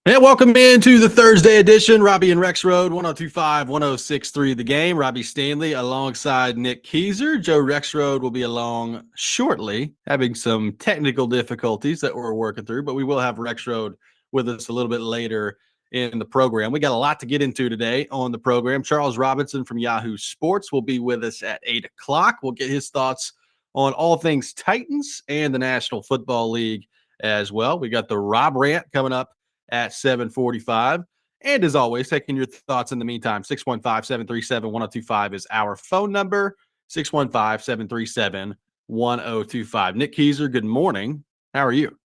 And welcome into the Thursday edition. Robbie and Rex Road, 1025, 1063 The Game. Robbie Stanley alongside Nick Keyser. Joe Rexroad will be along shortly, having some technical difficulties that we're working through, but we will have Rexroad with us a little bit later in the program. We got a lot to get into today on the program. Charles Robinson from Yahoo Sports will be with us at 8 o'clock. We'll get his thoughts on all things Titans and the National Football League as well. We got the Rob Rant coming up at 7:45. And as always, taking your thoughts in the meantime, 615-737-1025 is our phone number, 615-737-1025. Nick Keyser, good morning. How are you?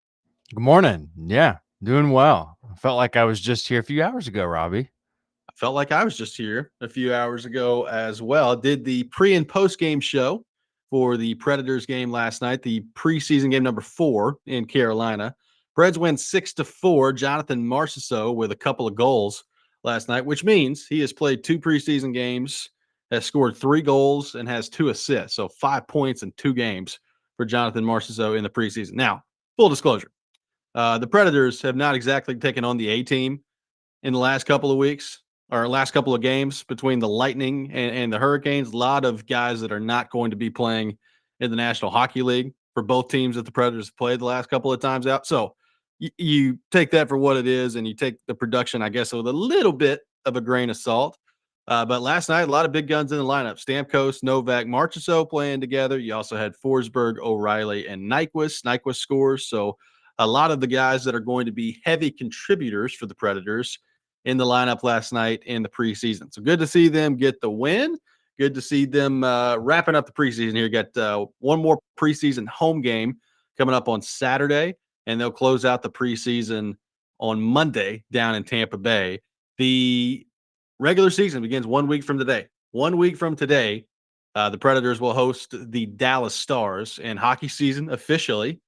Good morning. Yeah, doing well. I felt like I was just here a few hours ago, Robbie. I felt like I was just here a few hours ago as well. Did the pre and post game show for the Predators game last night, the preseason game number 4 in Carolina. Preds win 6-4. Jonathan Marchessault with a couple of goals last night, which means he has played 2 preseason games, has scored 3 goals, and has 2 assists. So 5 points in 2 games for Jonathan Marchessault in the preseason. Now, full disclosure, the Predators have not exactly taken on the A team in the last couple of weeks or last couple of games between the Lightning and the Hurricanes. A lot of guys that are not going to be playing in the National Hockey League for both teams that the Predators played the last couple of times out. So you take that for what it is, and you take the production, I guess, with a little bit of a grain of salt. But last night, a lot of big guns in the lineup. Stamkos, Novak, Marchessault playing together. You also had Forsberg, O'Reilly, and Nyquist. Nyquist scores. So a lot of the guys that are going to be heavy contributors for the Predators in the lineup last night in the preseason. So good to see them get the win. Good to see them wrapping up the preseason here. Got one more preseason home game coming up on Saturday, and they'll close out the preseason on Monday down in Tampa Bay. The regular season begins 1 week from today. 1 week from today, the Predators will host the Dallas Stars, and hockey season officially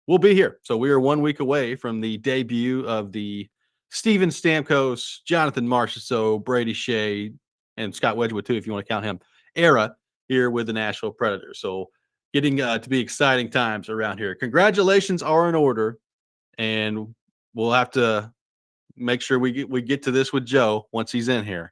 will be here. So we are 1 week away from the debut of the Steven Stamkos, Jonathan Marchessault, Brady Shea, and Scott Wedgwood too, if you want to count him, era here with the Nashville Predators. So getting to be exciting times around here. Congratulations are in order, and we'll have to make sure we get to this with Joe once he's in here.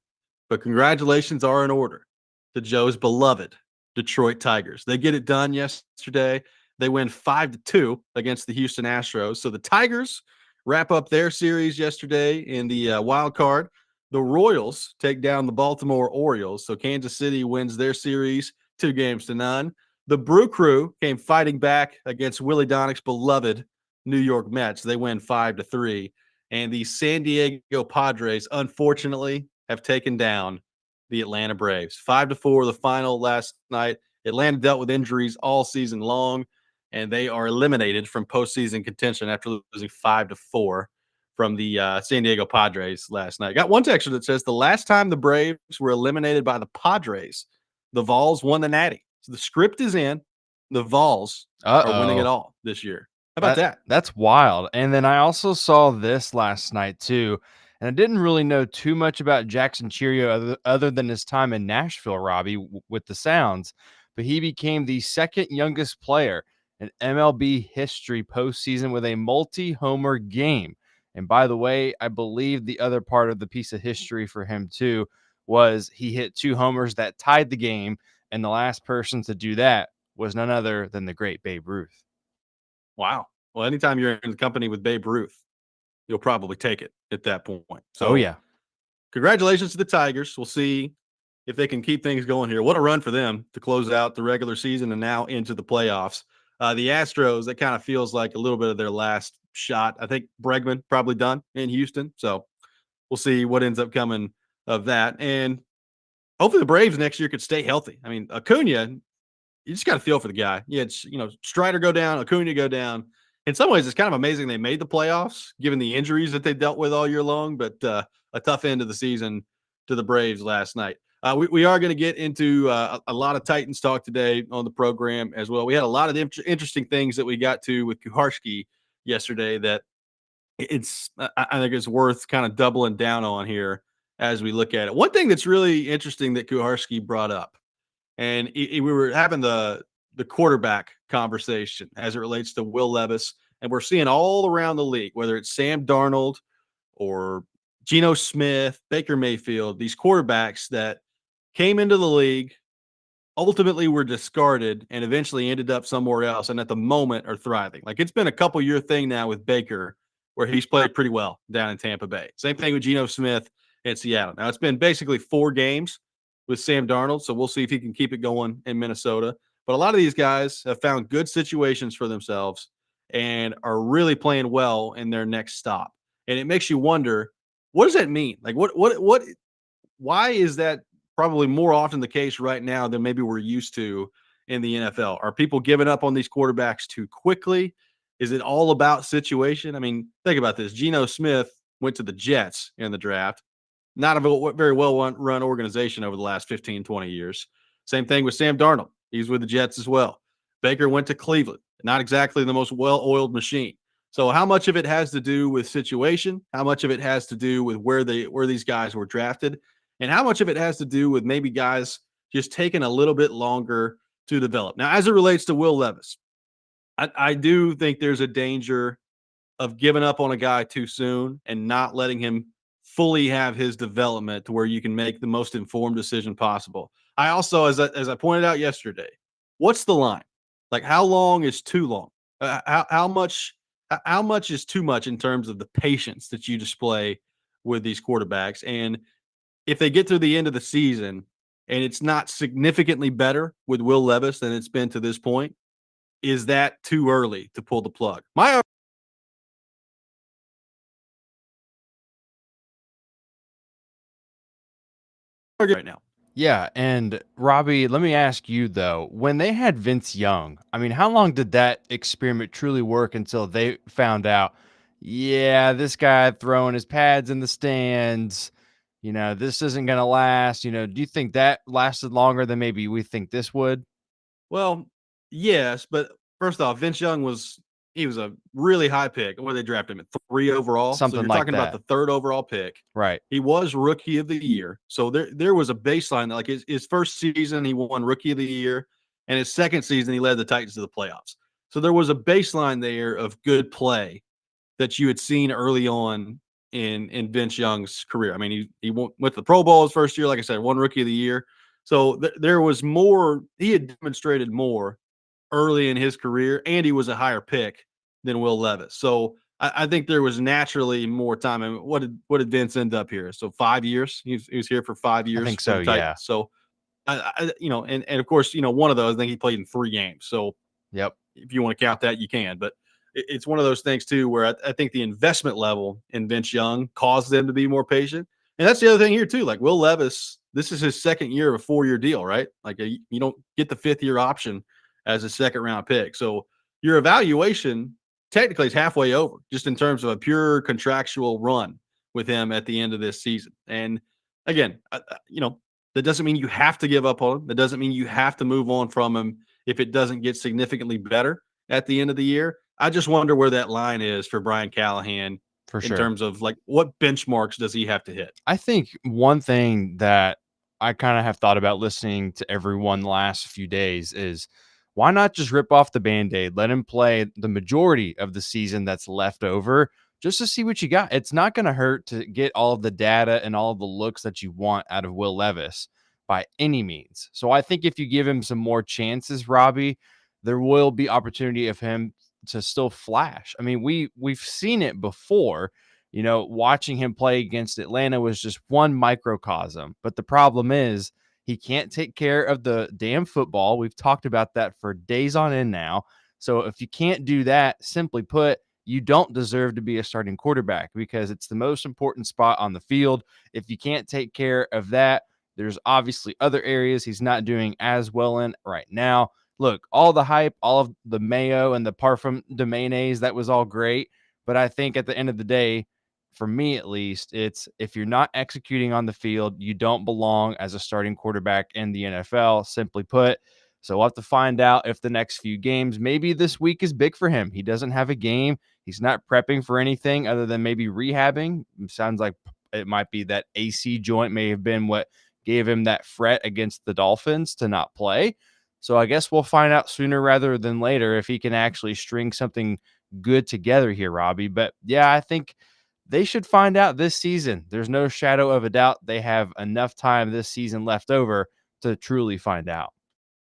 But congratulations are in order to Joe's beloved Detroit Tigers. They get it done yesterday. They win 5-2 against the Houston Astros. So the Tigers wrap up their series yesterday in the wild card. The Royals take down the Baltimore Orioles. So Kansas City wins their series 2-0. The Brew Crew came fighting back against Willie Donnick's beloved New York Mets. They win 5-3. And the San Diego Padres, unfortunately, have taken down the Atlanta Braves. 5-4, the final last night. Atlanta dealt with injuries all season long, and they are eliminated from postseason contention after losing 5-4 from the San Diego Padres last night. Got one texture that says the last time the Braves were eliminated by the Padres, the Vols won the Natty. So the script is in. The Vols are winning it Uh-oh. all this year. How about That that? that's wild. And then I also saw this last night too. And I didn't really know too much about Jackson Cheerio other than his time in Nashville, Robbie, with the Sounds. But he became the second youngest player in MLB history postseason with a multi-homer game. And by the way, I believe the other part of the piece of history for him too was he hit 2 homers that tied the game. And the last person to do that was none other than the great Babe Ruth. Wow. Well, anytime you're in company with Babe Ruth, you'll probably take it at that point. Oh, So, yeah. congratulations to the Tigers. We'll see if they can keep things going here. What a run for them to close out the regular season and now into the playoffs. The Astros, that kind of feels like a little bit of their last shot. I think Bregman probably done in Houston. So, we'll see what ends up coming of that. And hopefully the Braves next year could stay healthy. I mean, Acuna, you just got to feel for the guy. Yeah, it's Strider go down, Acuna go down. In some ways, it's kind of amazing they made the playoffs given the injuries that they dealt with all year long. But a tough end of the season to the Braves last night. We are going to get into a lot of Titans talk today on the program as well. We had a lot of interesting things that we got to with Kuharski yesterday that I think it's worth kind of doubling down on here as we look at it. One thing that's really interesting that Kuharski brought up, and we were having the quarterback conversation as it relates to Will Levis, and we're seeing all around the league, whether it's Sam Darnold or Geno Smith, Baker Mayfield, these quarterbacks that came into the league, ultimately were discarded, and eventually ended up somewhere else, and at the moment are thriving. Like, it's been a couple year thing now with Baker where he's played pretty well down in Tampa Bay. Same thing with Geno Smith in Seattle. Now, it's been basically 4 games with Sam Darnold, so we'll see if he can keep it going in Minnesota. But a lot of these guys have found good situations for themselves and are really playing well in their next stop. And it makes you wonder, what does that mean? Like, why is that probably more often the case right now than maybe we're used to in the NFL? Are people giving up on these quarterbacks too quickly? Is it all about situation? I mean, think about this. Geno Smith went to the Jets in the draft, not a very well run organization over the last 15, 20 years. Same thing with Sam Darnold. He's with the Jets as well. Baker went to Cleveland, not exactly the most well oiled machine. So, how much of it has to do with situation? How much of it has to do with where these guys were drafted? And how much of it has to do with maybe guys just taking a little bit longer to develop? Now, as it relates to Will Levis, I do think there's a danger of giving up on a guy too soon and not letting him fully have his development to where you can make the most informed decision possible. I also, as I pointed out yesterday, what's the line? Like, how long is too long? How much is too much in terms of the patience that you display with these quarterbacks? And if they get to the end of the season and it's not significantly better with Will Levis than it's been to this point, is that too early to pull the plug? My argument right now. Yeah, and Robbie, let me ask you though, when they had Vince Young, I mean, how long did that experiment truly work until they found out, yeah, this guy throwing his pads in the stands, this isn't going to last, do you think that lasted longer than maybe we think this would? Well, yes, but first off, Vince Young he was a really high pick. Where they drafted him at 3 overall. So Something you're like talking about that. the 3rd overall pick. Right. He was rookie of the year. So there was a baseline that, like, his first season he won rookie of the year, and his second season he led the Titans to the playoffs. So there was a baseline there of good play that you had seen early on in Vince Young's career. I mean, he went to the Pro Bowl his first year, like I said, won rookie of the year. So there was more, he had demonstrated more early in his career, and he was a higher pick than Will Levis. So I think there was naturally more time. I mean, what did Vince end up here? So 5 years. He was here for 5 years I think with so, the yeah. Titans. So and of course, one of those I think he played in 3 games. So Yep. if you want to count that, you can. But it's one of those things too where I think the investment level in Vince Young caused them to be more patient. And that's the other thing here too. Like, Will Levis, this is his second year of a 4-year deal, right? Like, you don't get the 5th-year option as a second round pick. So your evaluation technically is halfway over, just in terms of a pure contractual run with him at the end of this season. And again, that doesn't mean you have to give up on him. That doesn't mean you have to move on from him if it doesn't get significantly better at the end of the year. I just wonder where that line is for Brian Callahan For in sure. terms of, like, what benchmarks does he have to hit? I think one thing that I kind of have thought about listening to everyone the last few days is why not just rip off the band-aid, let him play the majority of the season that's left over just to see what you got. It's not going to hurt to get all of the data and all of the looks that you want out of Will Levis by any means. So I think if you give him some more chances, Robbie, there will be opportunity of him to still flash. I mean, we've seen it before. Watching him play against Atlanta was just one microcosm. But the problem is he can't take care of the damn football. We've talked about that for days on end now. So if you can't do that, simply put, you don't deserve to be a starting quarterback because it's the most important spot on the field. If you can't take care of that, there's obviously other areas he's not doing as well in right now. Look, all the hype, all of the mayo and the parfum de mayonnaise, that was all great. But I think at the end of the day, for me at least, it's if you're not executing on the field, you don't belong as a starting quarterback in the NFL, simply put. So we'll have to find out if the next few games, maybe this week is big for him. He doesn't have a game. He's not prepping for anything other than maybe rehabbing. It sounds like it might be that AC joint may have been what gave him that fret against the Dolphins to not play. So I guess we'll find out sooner rather than later if he can actually string something good together here, Robbie. But yeah, I think They should find out this season. There's no shadow of a doubt they have enough time this season left over to truly find out.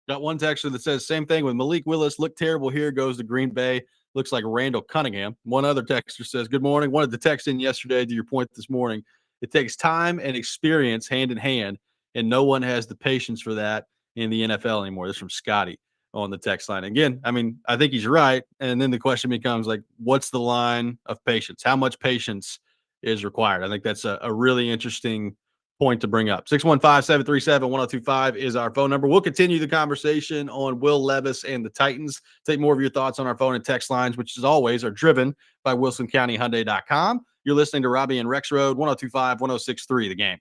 Got one texter that says same thing with Malik Willis. Looked terrible here. Goes to Green Bay. Looks like Randall Cunningham. One other texter says, good morning. Wanted to text in yesterday to your point this morning. It takes time and experience hand in hand, and no one has the patience for that in the NFL anymore. This is from Scotty on the text line. Again, I mean, I think he's right. And then the question becomes like, what's the line of patience? How much patience is required? I think that's a really interesting point to bring up. 615-737-1025 is our phone number. We'll continue the conversation on Will Levis and the Titans. Take more of your thoughts on our phone and text lines, which as always are driven by WilsonCountyHyundai.com. You're listening to Robbie and Rex Road, 1025, 1063, The Game.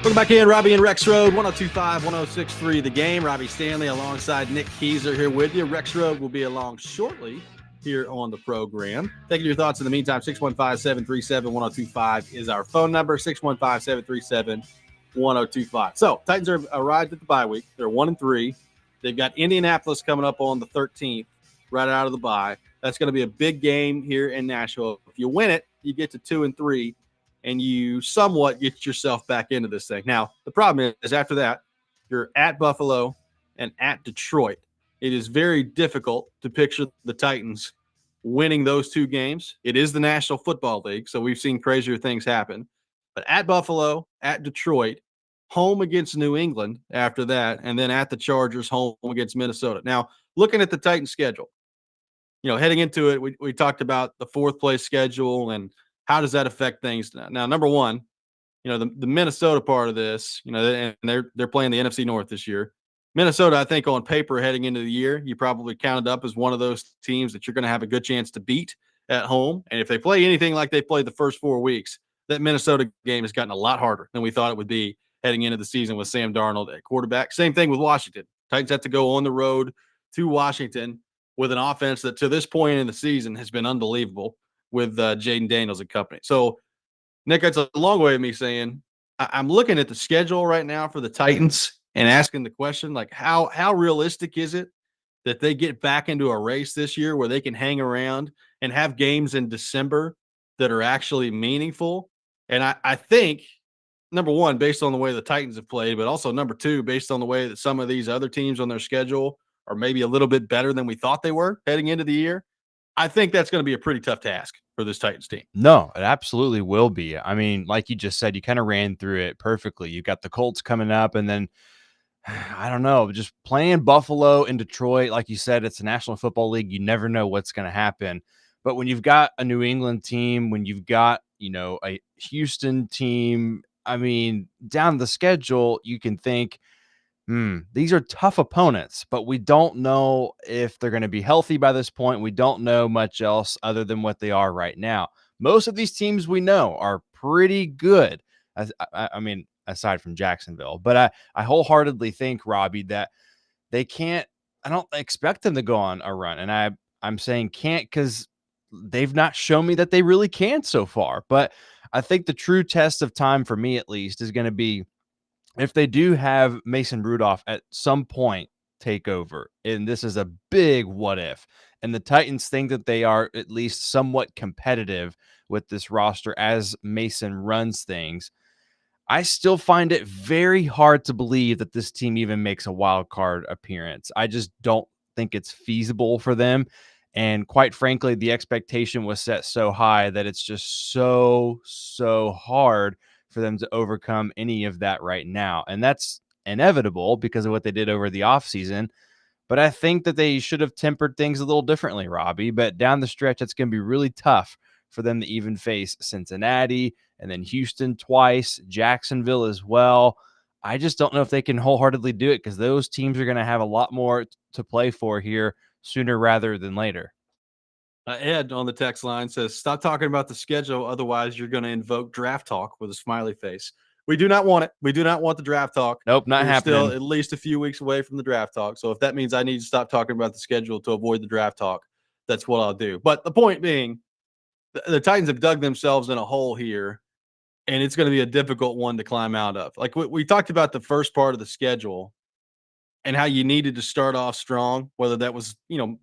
Welcome back in, Robbie and Rex Road, 1025, 1063, The Game. Robbie Stanley alongside Nick Keyser here with you. Rex Road will be along shortly here on the program. Taking your thoughts in the meantime. 615-737-1025 is our phone number. 615-737-1025. So Titans are arrived at the bye week. They're 1-3. They've got Indianapolis coming up on the 13th, right out of the bye. That's going to be a big game here in Nashville. If you win it, you get to 2-3, and you somewhat get yourself back into this thing. Now, the problem is after that, you're at Buffalo and at Detroit. It is very difficult to picture the Titans winning those two games. It is the National Football League, so we've seen crazier things happen. But at Buffalo, at Detroit, home against New England after that, and then at the Chargers, home against Minnesota. Now, looking at the Titans schedule, heading into it, we talked about the fourth place schedule and how does that affect things. Now, number one, the Minnesota part of this, and they're playing the NFC North this year. Minnesota, I think on paper heading into the year, you probably counted up as one of those teams that you're going to have a good chance to beat at home. And if they play anything like they played the first 4 weeks, that Minnesota game has gotten a lot harder than we thought it would be heading into the season with Sam Darnold at quarterback. Same thing with Washington. Titans have to go on the road to Washington with an offense that to this point in the season has been unbelievable with Jaden Daniels and company. So, Nick, that's a long way of me saying I'm looking at the schedule right now for the Titans and asking the question, like, how realistic is it that they get back into a race this year where they can hang around and have games in December that are actually meaningful? And I think, number one, based on the way the Titans have played, but also number two, based on the way that some of these other teams on their schedule are maybe a little bit better than we thought they were heading into the year, I think that's going to be a pretty tough task for this Titans team. No, it absolutely will be. I mean, like you just said, you kind of ran through it perfectly. You got the Colts coming up, and then I don't know, just playing Buffalo and Detroit, like you said, it's the National Football League. You never know what's going to happen. But when you've got a New England team, when you've got, a Houston team, I mean, down the schedule, you can think, these are tough opponents, but we don't know if they're going to be healthy by this point. We don't know much else other than what they are right now. Most of these teams we know are pretty good. I mean, aside from Jacksonville, but I wholeheartedly think, Robbie, that they can't. I don't expect them to go on a run, and I'm saying can't because they've not shown me that they really can so far. But I think the true test of time for me, at least, is going to be if they do have Mason Rudolph at some point take over, and this is a big what if, and the Titans think that they are at least somewhat competitive with this roster as Mason runs things, I still find it very hard to believe that this team even makes a wild card appearance. I just don't think it's feasible for them. And quite frankly, the expectation was set so high that it's just so hard for them to overcome any of that right now. And that's inevitable because of what they did over the offseason. But I think that they should have tempered things a little differently, Robbie. But down the stretch, it's going to be really tough for them to even face Cincinnati and then Houston twice, Jacksonville as well. I just don't know if they can wholeheartedly do it because those teams are going to have a lot more to play for here sooner rather than later. Ed on the text line says, stop talking about the schedule. Otherwise, you're going to invoke draft talk with a smiley face. We do not want it. We do not want the draft talk. Nope, not We're happening. still at least a few weeks away from the draft talk. So if that means I need to stop talking about the schedule to avoid the draft talk, that's what I'll do. But the point being, the Titans have dug themselves in a hole here, and it's going to be a difficult one to climb out of. Like we talked about the first part of the schedule and how you needed to start off strong, whether that was,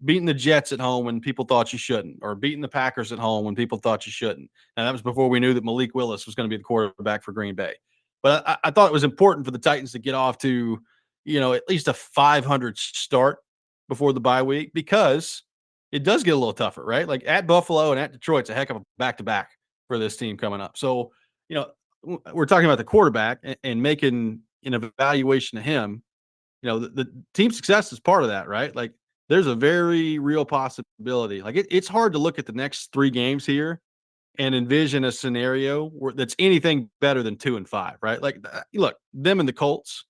beating the Jets at home when people thought you shouldn't, or beating the Packers at home when people thought you shouldn't. And that was before we knew that Malik Willis was going to be the quarterback for Green Bay. But I thought it was important for the Titans to get off to, at least a 500 start before the bye week, because it does get a little tougher, right? Like at Buffalo and at Detroit's a heck of a back-to-back for this team coming up. So, we're talking about the quarterback and making an evaluation of him. The team success is part of that, right? Like there's a very real possibility. Like it's hard to look at the next 3 games here and envision a scenario that's anything better than 2-5, right? Like look, them and the Colts,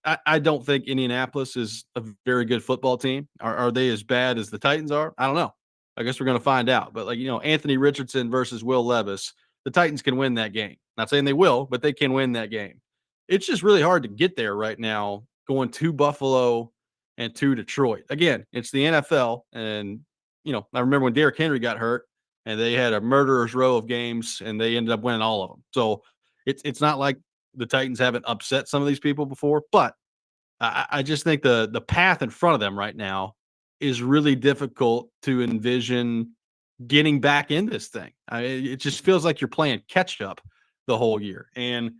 I don't think Indianapolis is a very good football team. Are they as bad as the Titans are? I don't know. I guess we're going to find out. But Anthony Richardson versus Will Levis, the Titans can win that game. Not saying they will, but they can win that game. It's just really hard to get there right now, going to Buffalo and to Detroit. Again, it's the NFL, and I remember when Derrick Henry got hurt and they had a murderer's row of games and they ended up winning all of them. So it's not like the Titans haven't upset some of these people before, but I just think the path in front of them right now is really difficult to envision getting back in this thing. It just feels like you're playing catch up the whole year, and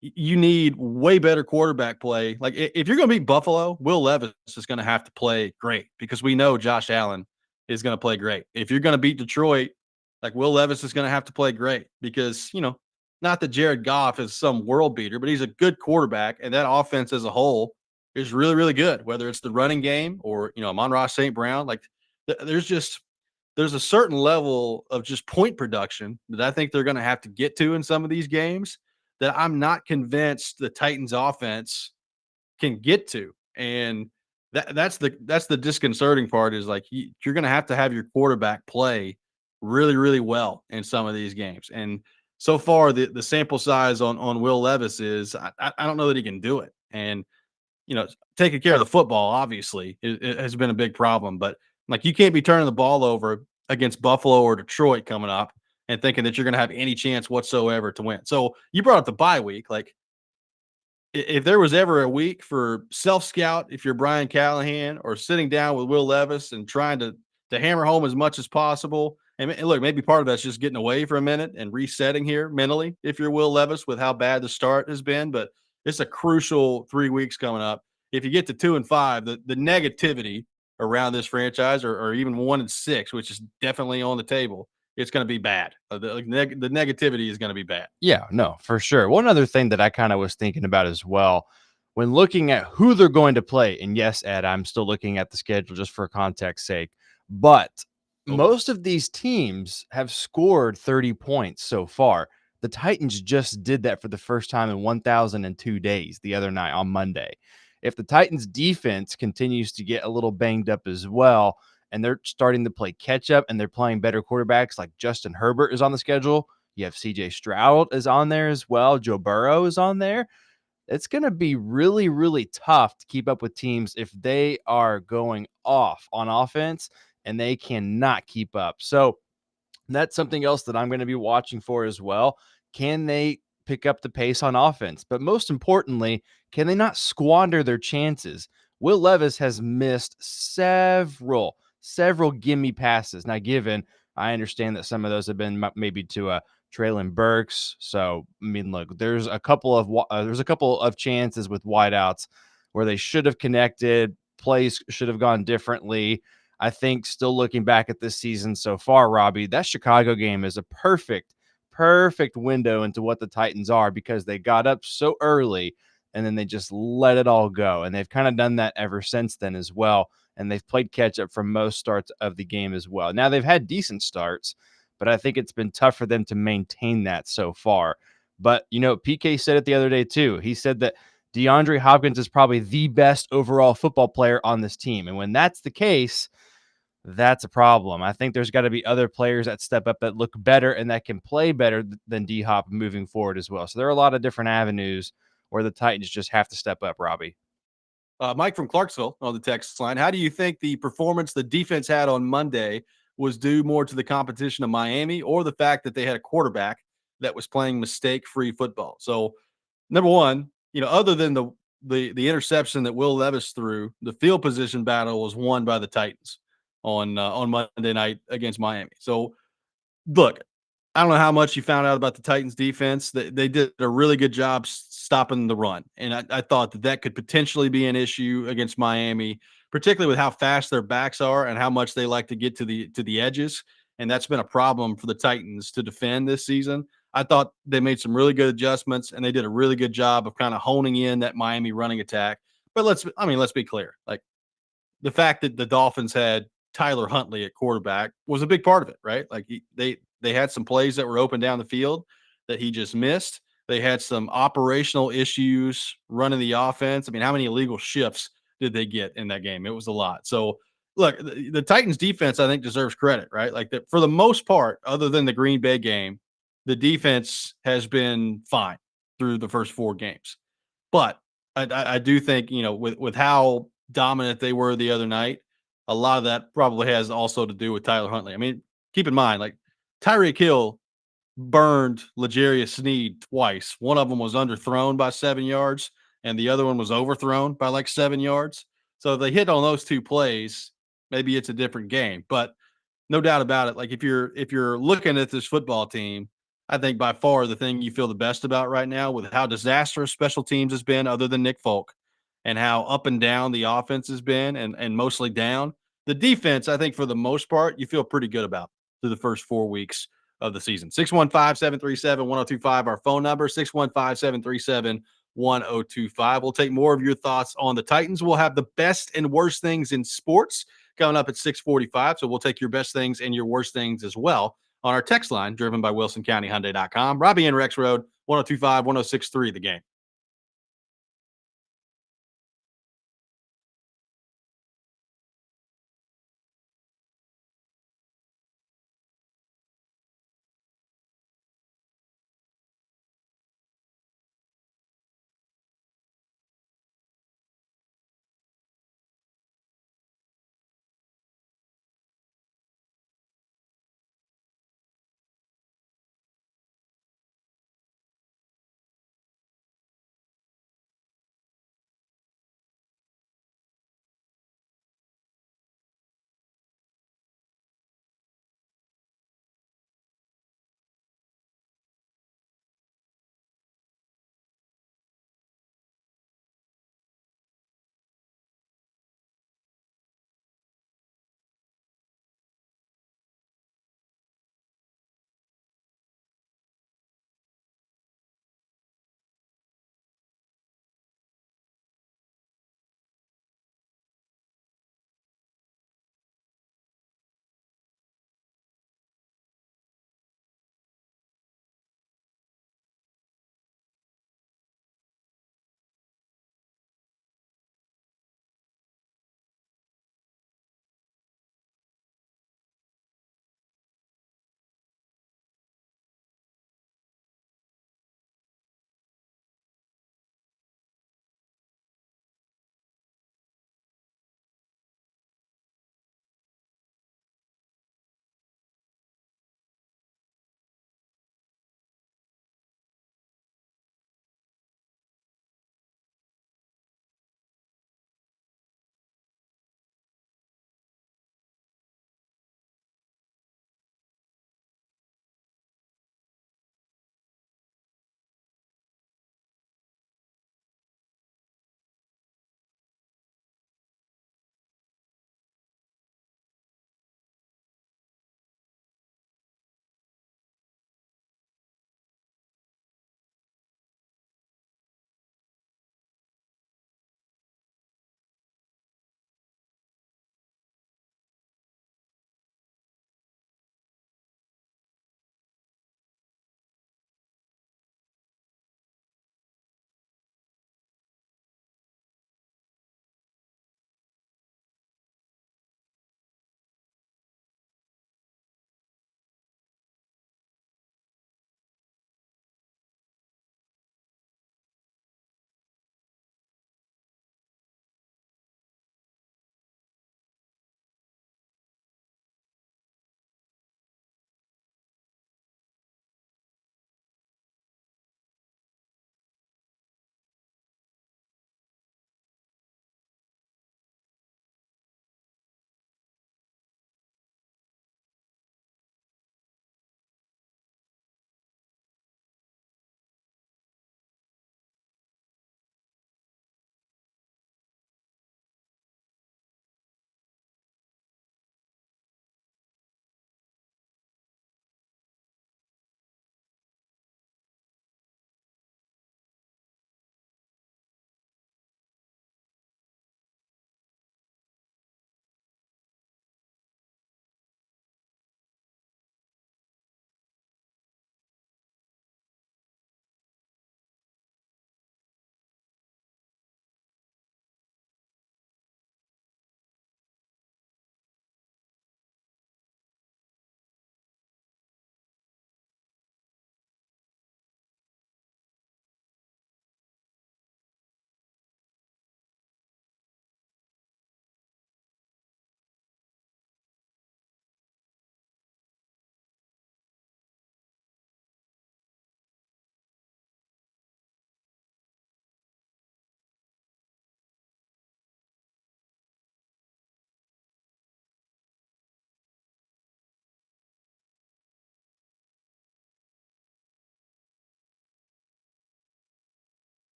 you need way better quarterback play. Like if you're going to beat Buffalo, Will Levis is going to have to play great because we know Josh Allen is going to play great. If you're going to beat Detroit, like Will Levis is going to have to play great because not that Jared Goff is some world beater, but he's a good quarterback, and that offense as a whole is really, really good. Whether it's the running game or Amon-Ra St. Brown, like there's a certain level of just point production that I think they're going to have to get to in some of these games that I'm not convinced the Titans offense can get to. And that's the disconcerting part is like you're going to have your quarterback play really, really well in some of these games. And so far the sample size on Will Levis is I don't know that he can do it. And taking care of the football, obviously, it has been a big problem. But like, you can't be turning the ball over against Buffalo or Detroit coming up and thinking that you're going to have any chance whatsoever to win. So you brought up the bye week. Like, if there was ever a week for self scout, if you're Brian Callahan, or sitting down with Will Levis and trying to hammer home as much as possible. And look, maybe part of that's just getting away for a minute and resetting here mentally. If you're Will Levis with how bad the start has been, but it's a crucial 3 weeks coming up. If you get to 2-5, the negativity around this franchise, or even 1-6, which is definitely on the table, it's going to be bad. The negativity is going to be bad. Yeah, no, for sure. One other thing that I kind of was thinking about as well, when looking at who they're going to play, and yes, Ed, I'm still looking at the schedule just for context sake, but Okay. most of these teams have scored 30 points so far. The Titans just did that for the first time in 1,002 days the other night on Monday. If the Titans defense continues to get a little banged up as well, and they're starting to play catch up and they're playing better quarterbacks like Justin Herbert is on the schedule, you have CJ Stroud is on there as well. Joe Burrow is on there. It's going to be really, really tough to keep up with teams if they are going off on offense and they cannot keep up. So that's something else that I'm going to be watching for as well. Can they pick up the pace on offense? But most importantly, can they not squander their chances? Will Levis has missed several gimme passes. Now, given I understand that some of those have been maybe to Treylon Burks. So, I mean, look, there's a couple of chances with wideouts where they should have connected. Plays should have gone differently. I think still looking back at this season so far, Robbie, that Chicago game is a perfect window into what the Titans are because they got up so early and then they just let it all go. And they've kind of done that ever since then as well. And they've played catch up for most starts of the game as well. Now they've had decent starts, but I think it's been tough for them to maintain that so far. But, PK said it the other day too. He said that DeAndre Hopkins is probably the best overall football player on this team. And when that's the case, that's a problem. I think there's got to be other players that step up that look better and that can play better than D-Hop moving forward as well. So there are a lot of different avenues where the Titans just have to step up, Robbie. Mike from Clarksville on the text line. How do you think the performance the defense had on Monday was due more to the competition of Miami or the fact that they had a quarterback that was playing mistake-free football? So, number one, other than the interception that Will Levis threw, the field position battle was won by the Titans on Monday night against Miami. So, look, I don't know how much you found out about the Titans defense. They did a really good job stopping the run. And I thought that could potentially be an issue against Miami, particularly with how fast their backs are and how much they like to get to the edges. And that's been a problem for the Titans to defend this season. I thought they made some really good adjustments and they did a really good job of kind of honing in that Miami running attack. But let's be clear. Like, the fact that the Dolphins had Tyler Huntley at quarterback was a big part of it, right? Like they had some plays that were open down the field that he just missed. They had some operational issues running the offense. I mean, how many illegal shifts did they get in that game? It was a lot. So, look, the Titans defense, I think, deserves credit, right? Like, for the most part, other than the Green Bay game, the defense has been fine through the first 4 games. But I do think, with how dominant they were the other night, a lot of that probably has also to do with Tyler Huntley. I mean, keep in mind, like Tyreek Hill burned L'Jarius Sneed twice. One of them was underthrown by 7 yards, and the other one was overthrown by like 7 yards. So if they hit on those 2 plays, maybe it's a different game. But no doubt about it, like if you're looking at this football team, I think by far the thing you feel the best about right now with how disastrous special teams has been, other than Nick Folk, and how up and down the offense has been, and mostly down. The defense, I think for the most part, you feel pretty good about through the first 4 weeks of the season. 615-737-1025, our phone number, 615-737-1025. We'll take more of your thoughts on the Titans. We'll have the best and worst things in sports coming up at 6:45. So we'll take your best things and your worst things as well on our text line, driven by WilsonCountyHyundai.com. Robbie and Rex Road, 1025, 1063, the game.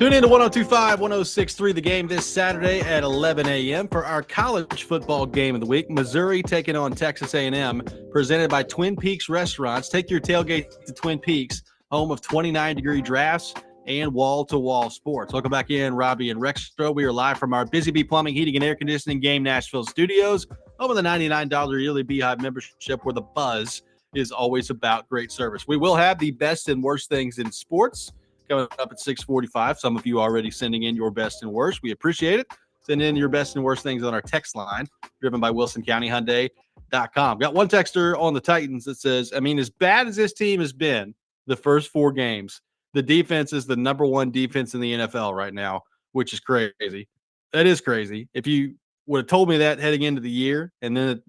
Tune in to 1025, 1063 The Game this Saturday at 11 a.m. for our college football game of the week. Missouri taking on Texas A&M, presented by Twin Peaks Restaurants. Take your tailgate to Twin Peaks, home of 29-degree drafts and wall-to-wall sports. Welcome back in, Robbie and Rextro. We are live from our Busy Bee Plumbing, Heating, and Air Conditioning Game Nashville studios. Home of the $99 yearly Beehive membership, where the buzz is always about great service. We will have the best and worst things in sports coming up at 6:45. Some of you already sending in your best and worst. We appreciate it. Send in your best and worst things on our text line, driven by WilsonCountyHyundai.com. Got one texter on the Titans that says, I mean, as bad as this team has been the first 4 games, the defense is the number 1 defense in the NFL right now, which is crazy. That is crazy. If you would have told me that heading into the year, and then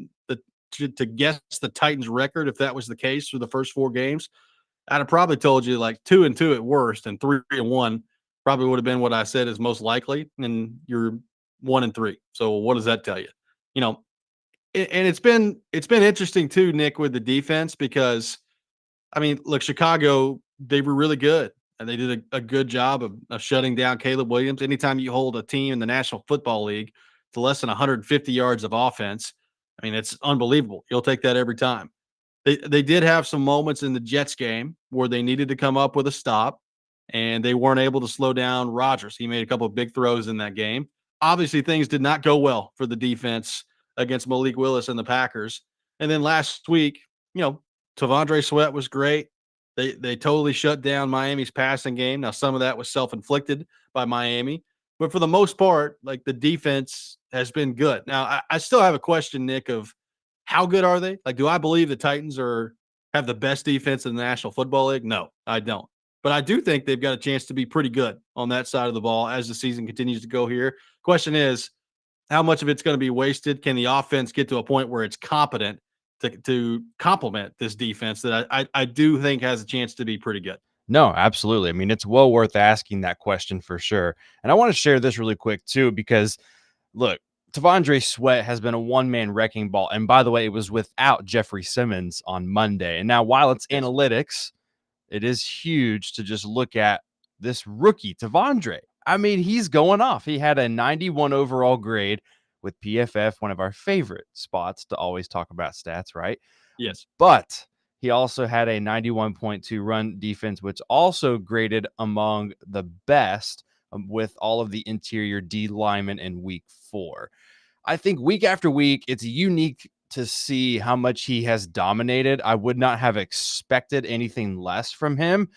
to guess the Titans record, if that was the case for the first 4 games, I'd have probably told you like 2-2 at worst, and 3-1 probably would have been what I said is most likely. And you're 1-3. So what does that tell you? You know, and it's been interesting too, Nick, with the defense, because I mean, look, Chicago, they were really good, and they did a good job of shutting down Caleb Williams. Anytime you hold a team in the National Football League to less than 150 yards of offense, I mean, it's unbelievable. You'll take that every time. They did have some moments in the Jets game where they needed to come up with a stop, and they weren't able to slow down Rodgers. He made a couple of big throws in that game. Obviously, things did not go well for the defense against Malik Willis and the Packers. And then last week, you know, Tavondre Sweat was great. They totally shut down Miami's passing game. Now, some of that was self-inflicted by Miami, but for the most part, like, the defense has been good. Now, I still have a question, Nick, of how good are they? Like, do I believe the Titans have the best defense in the National Football League? No, I don't. But I do think they've got a chance to be pretty good on that side of the ball as the season continues to go here. Question is, how much of it's going to be wasted? Can the offense get to a point where it's competent to complement this defense that I do think has a chance to be pretty good? No, absolutely. I mean, it's well worth asking that question for sure. And I want to share this really quick too, because look, Tavondre Sweat has been a one-man wrecking ball. And by the way, it was without Jeffrey Simmons on Monday. And now, while it's analytics, it is huge to just look at this rookie, Tavondre. I mean, he's going off. He had a 91 overall grade with PFF, one of our favorite spots to always talk about stats, right? Yes. But he also had a 91.2 run defense, which also graded among the best with all of the interior D linemen in week 4. I think week after week, it's unique to see how much he has dominated. I would not have expected anything less from him,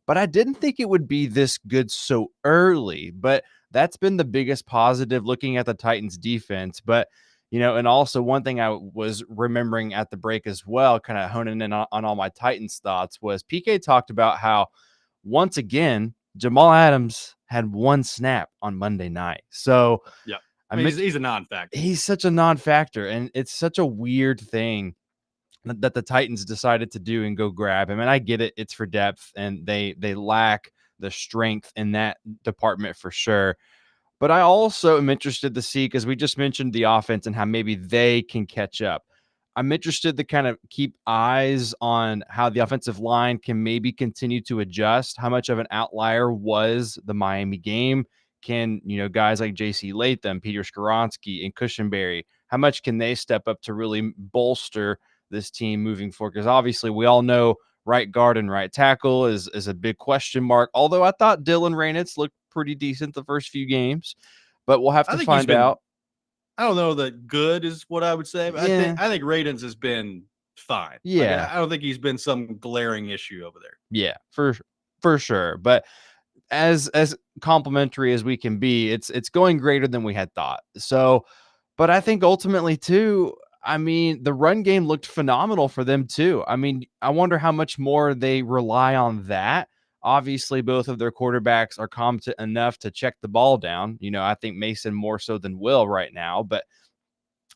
but I didn't think it would be this good so early. But that's been the biggest positive looking at the Titans defense. But, you know, and also one thing I was remembering at the break as well, kind of honing in on all my Titans thoughts, was PK talked about how once again, Jamal Adams had 1 snap on Monday night. So, yeah. I mean, he's a non-factor. He's such a non-factor, and it's such a weird thing that the Titans decided to do and go grab him. And I get it; it's for depth, and they lack the strength in that department for sure. But I also am interested to see, because we just mentioned the offense and how maybe they can catch up. I'm interested to kind of keep eyes on how the offensive line can maybe continue to adjust. How much of an outlier was the Miami game? Can, you know, guys like J.C. Latham, Peter Skoronski, and Cushenberry, how much can they step up to really bolster this team moving forward? Because obviously we all know right guard and right tackle is a big question mark, although I thought Dylan Rainitz looked pretty decent the first few games, but we'll have to find out. I don't know that good is what I would say, but I think Radens has been fine. Yeah. Like, I don't think he's been some glaring issue over there. Yeah, for sure. But as complimentary as we can be, it's going greater than we had thought. So, but I think ultimately too, I mean, the run game looked phenomenal for them too. I mean, I wonder how much more they rely on that. Obviously, both of their quarterbacks are competent enough to check the ball down. You know, I think Mason more so than Will right now, but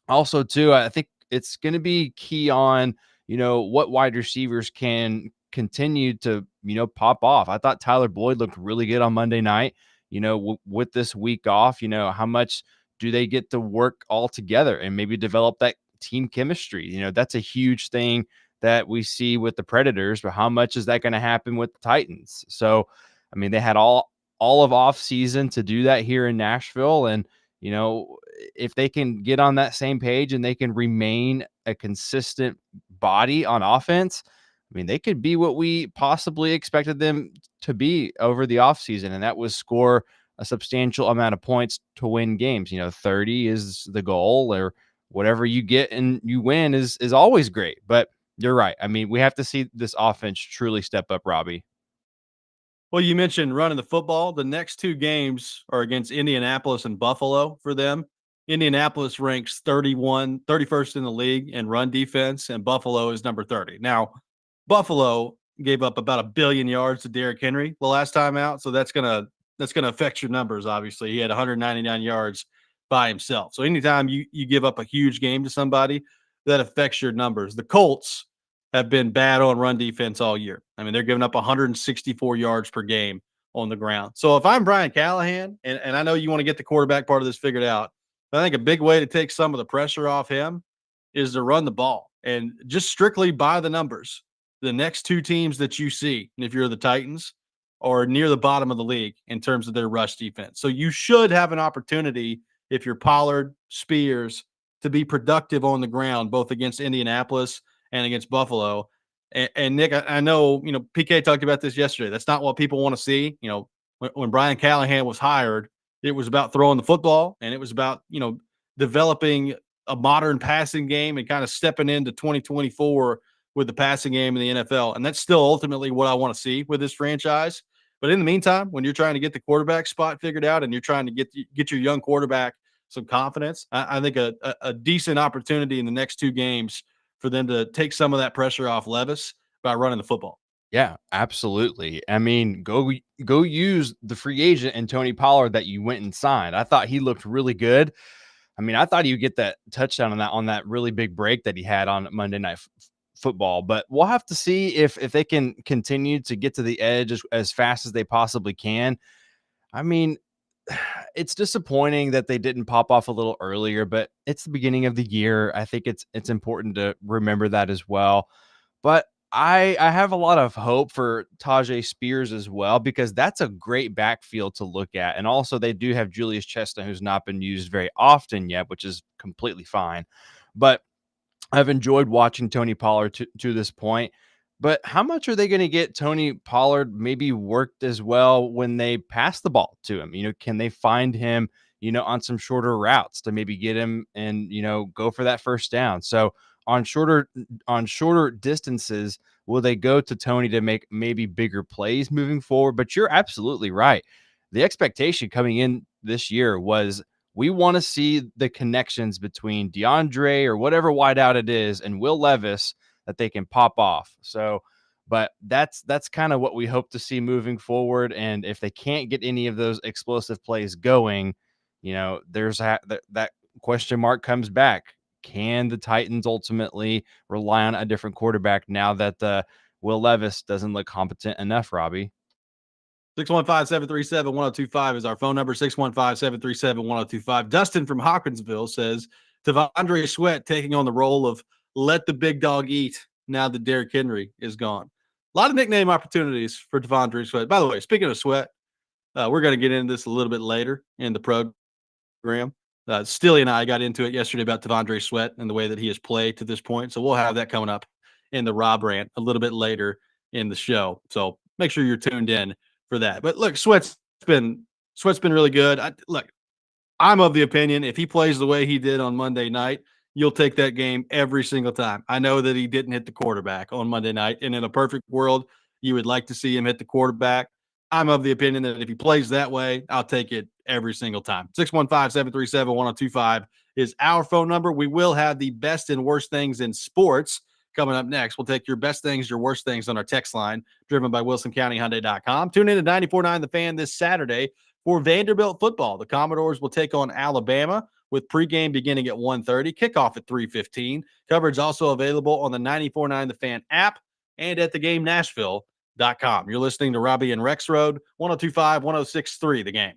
also too, I think it's going to be key on, you know, what wide receivers can continue to, you know, pop off. I thought Tyler Boyd looked really good on Monday night. You know, with this week off, you know, how much do they get to work all together and maybe develop that team chemistry? You know, that's a huge thing that we see with the Predators, but how much is that going to happen with the Titans? So, I mean, they had all all of off season to do that here in Nashville. And, you know, if they can get on that same page and they can remain a consistent body on offense, I mean, they could be what we possibly expected them to be over the offseason, and that was score a substantial amount of points to win games. 30 is the goal, or whatever you get and you win is always great. But you're right. I mean, we have to see this offense truly step up, Robbie. Well, you mentioned running the football. The next two games are against Indianapolis and Buffalo for them. Indianapolis ranks 31st in the league in run defense, and Buffalo is number 30. Now, Buffalo gave up about 1 billion yards to Derrick Henry the last time out, so that's gonna affect your numbers. Obviously, he had 199 yards by himself. So anytime you give up a huge game to somebody, that affects your numbers. The Colts have been bad on run defense all year. I mean, they're giving up 164 yards per game on the ground. So if I'm Brian Callahan, and I know you want to get the quarterback part of this figured out, I think a big way to take some of the pressure off him is to run the ball and just strictly by the numbers. The next two teams that you see, and if you're the Titans, are near the bottom of the league in terms of their rush defense. So you should have an opportunity if you're Pollard, Spears, to be productive on the ground, both against Indianapolis and against Buffalo. And Nick, I know, PK talked about this yesterday. That's not what people want to see. When Brian Callahan was hired, it was about throwing the football, and it was about, developing a modern passing game and kind of stepping into 2024 with the passing game in the NFL. And that's still ultimately what I want to see with this franchise. But in the meantime, when you're trying to get the quarterback spot figured out and you're trying to get your young quarterback some confidence, I think a decent opportunity in the next two games for them to take some of that pressure off Levis by running the football. Yeah, absolutely. I mean, go use the free agent and Tony Pollard that you went and signed. I thought he looked really good. I mean, I thought he would get that touchdown on that really big break that he had on Monday Night Football. But we'll have to see if they can continue to get to the edge as fast as they possibly can. I mean, it's disappointing that they didn't pop off a little earlier, but it's the beginning of the year. I think it's important to remember that as well. But I have a lot of hope for Tajay Spears as well, because that's a great backfield to look at. And also they do have Julius Chestnut, who's not been used very often yet, which is completely fine. But I've enjoyed watching Tony Pollard to this point. But how much are they going to get Tony Pollard maybe worked as well when they pass the ball to him? Can they find him, on some shorter routes to maybe get him and, go for that first down? So on shorter distances, will they go to Tony to make maybe bigger plays moving forward? But you're absolutely right. The expectation coming in this year was we want to see the connections between DeAndre or whatever wideout it is and Will Levis that they can pop off. So, but that's kind of what we hope to see moving forward. And if they can't get any of those explosive plays going, there's that question mark comes back. Can the Titans ultimately rely on a different quarterback now that Will Levis doesn't look competent enough, Robbie? 615-737-1025 is our phone number. 615-737-1025. Dustin from Hawkinsville says T'Vondre Sweat taking on the role of let the big dog eat now that Derrick Henry is gone. A lot of nickname opportunities for T'Vondre Sweat. By the way, speaking of Sweat, we're going to get into this a little bit later in the program. Stilly and I got into it yesterday about T'Vondre Sweat and the way that he has played to this point. So we'll have that coming up in the Rob rant a little bit later in the show. So make sure you're tuned in for that. But look, Sweat's been really good. I'm of the opinion if he plays the way he did on Monday night, you'll take that game every single time. I know that he didn't hit the quarterback on Monday night, and in a perfect world, you would like to see him hit the quarterback. I'm of the opinion that if he plays that way, I'll take it every single time. 615-737-1025 is our phone number. We will have the best and worst things in sports coming up next. We'll take your best things, your worst things on our text line, driven by WilsonCountyHyundai.com. Tune in to 94.9 The Fan this Saturday for Vanderbilt football. The Commodores will take on Alabama with pregame beginning at 1:30, kickoff at 3:15. Coverage also available on the 94.9 The Fan app and at thegamenashville.com. You're listening to Robbie and Rex Road, 102.5, 106.3 The Game.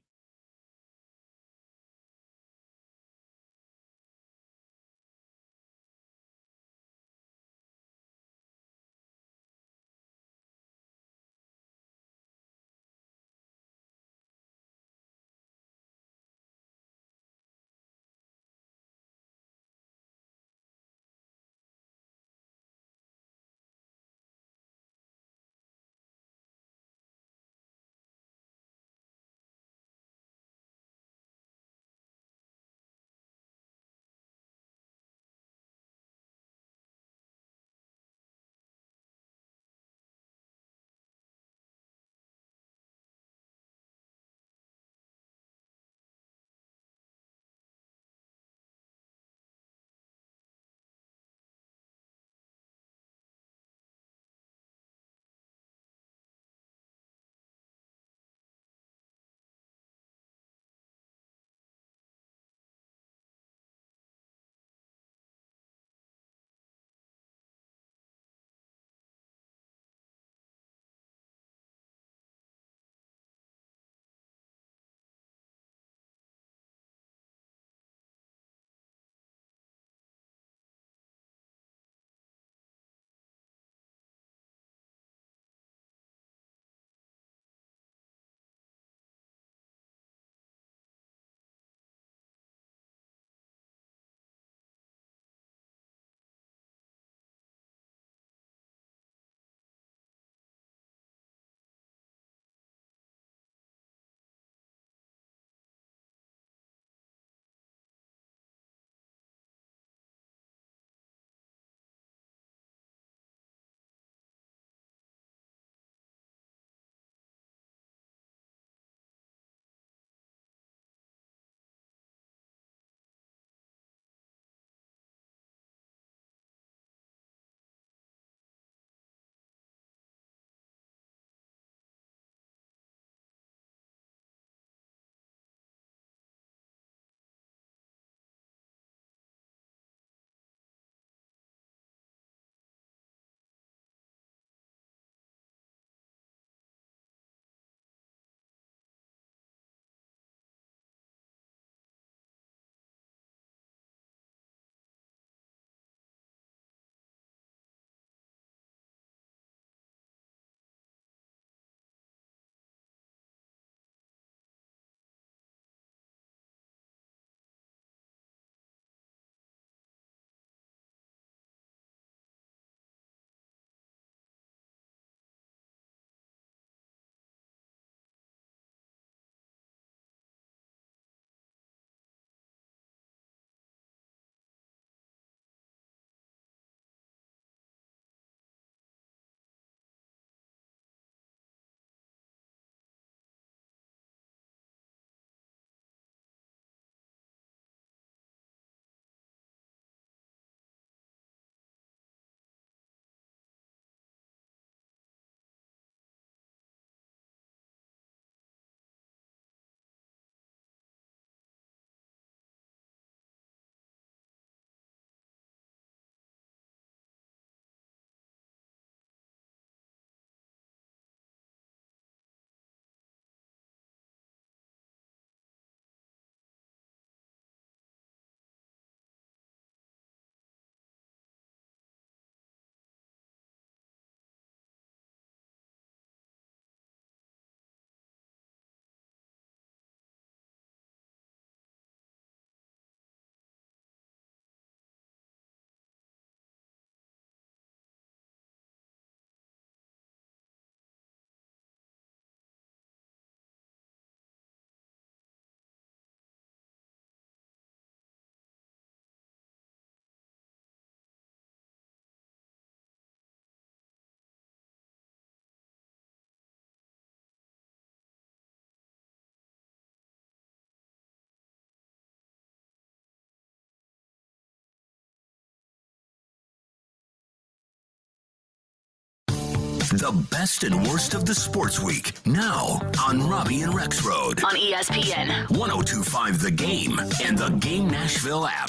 The best and worst of the sports week. Now on Robbie and Rex Road. On ESPN. 102.5 The Game and the Game Nashville app.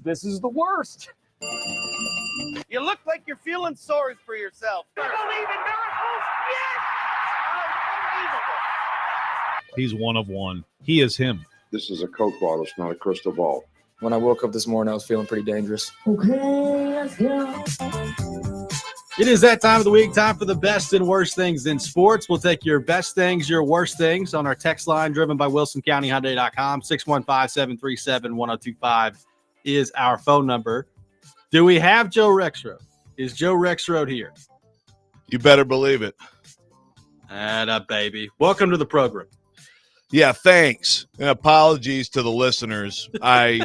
This is the worst. You look like you're feeling sorry for yourself. You believe in miracles? Yes! Unbelievable. He's one of one. He is him. This is a Coke bottle. It's not a crystal ball. When I woke up this morning, I was feeling pretty dangerous. Okay, let's go. It is that time of the week, time for the best and worst things in sports. We'll take your best things, your worst things on our text line driven by WilsonCountyHyundai.com. 615-737-1025 is our phone number. Do we have Joe Rexrode? Is Joe Rexrode here? You better believe it. Atta baby. Welcome to the program. Yeah, thanks. And apologies to the listeners. I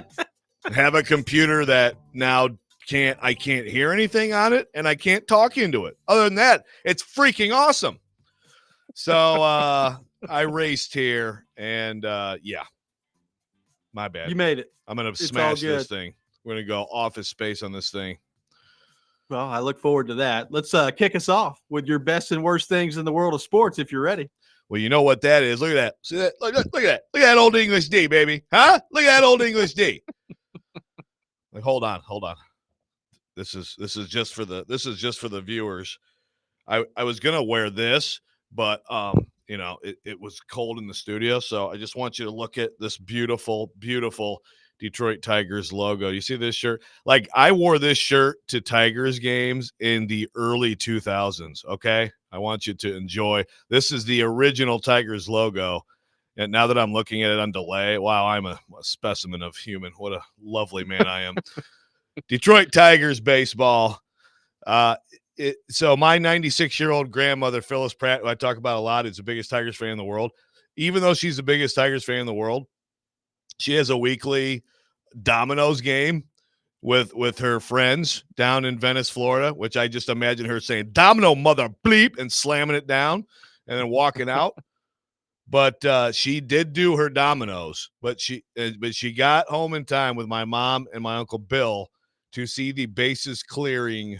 have a computer that now I can't hear anything on it, and I can't talk into it. Other than that, it's freaking awesome. So I raced here, and yeah, my bad. You made it. I'm going to smash this thing. We're going to go Office Space on this thing. Well, I look forward to that. Let's kick us off with your best and worst things in the world of sports, if you're ready. Well, you know what that is. Look at that. See that? Look at that. Look at that old English D, baby. Huh? Look at that old English D. Like, hold on. This is just for the viewers. I was gonna wear this, but it was cold in the studio, so I just want you to look at this beautiful, beautiful Detroit Tigers logo. You see this shirt? Like, I wore this shirt to Tigers games in the early 2000s. Okay, I want you to enjoy. This is the original Tigers logo. And now that I'm looking at it on delay, wow, I'm a specimen of human. What a lovely man I am. Detroit Tigers baseball. So my 96-year-old grandmother, Phyllis Pratt, who I talk about a lot, is the biggest Tigers fan in the world. Even though she's the biggest Tigers fan in the world, she has a weekly Domino's game with her friends down in Venice, Florida, which I just imagine her saying, "Domino, mother bleep," and slamming it down and then walking out. But she did do her dominoes, but she got home in time with my mom and my Uncle Bill to see the bases clearing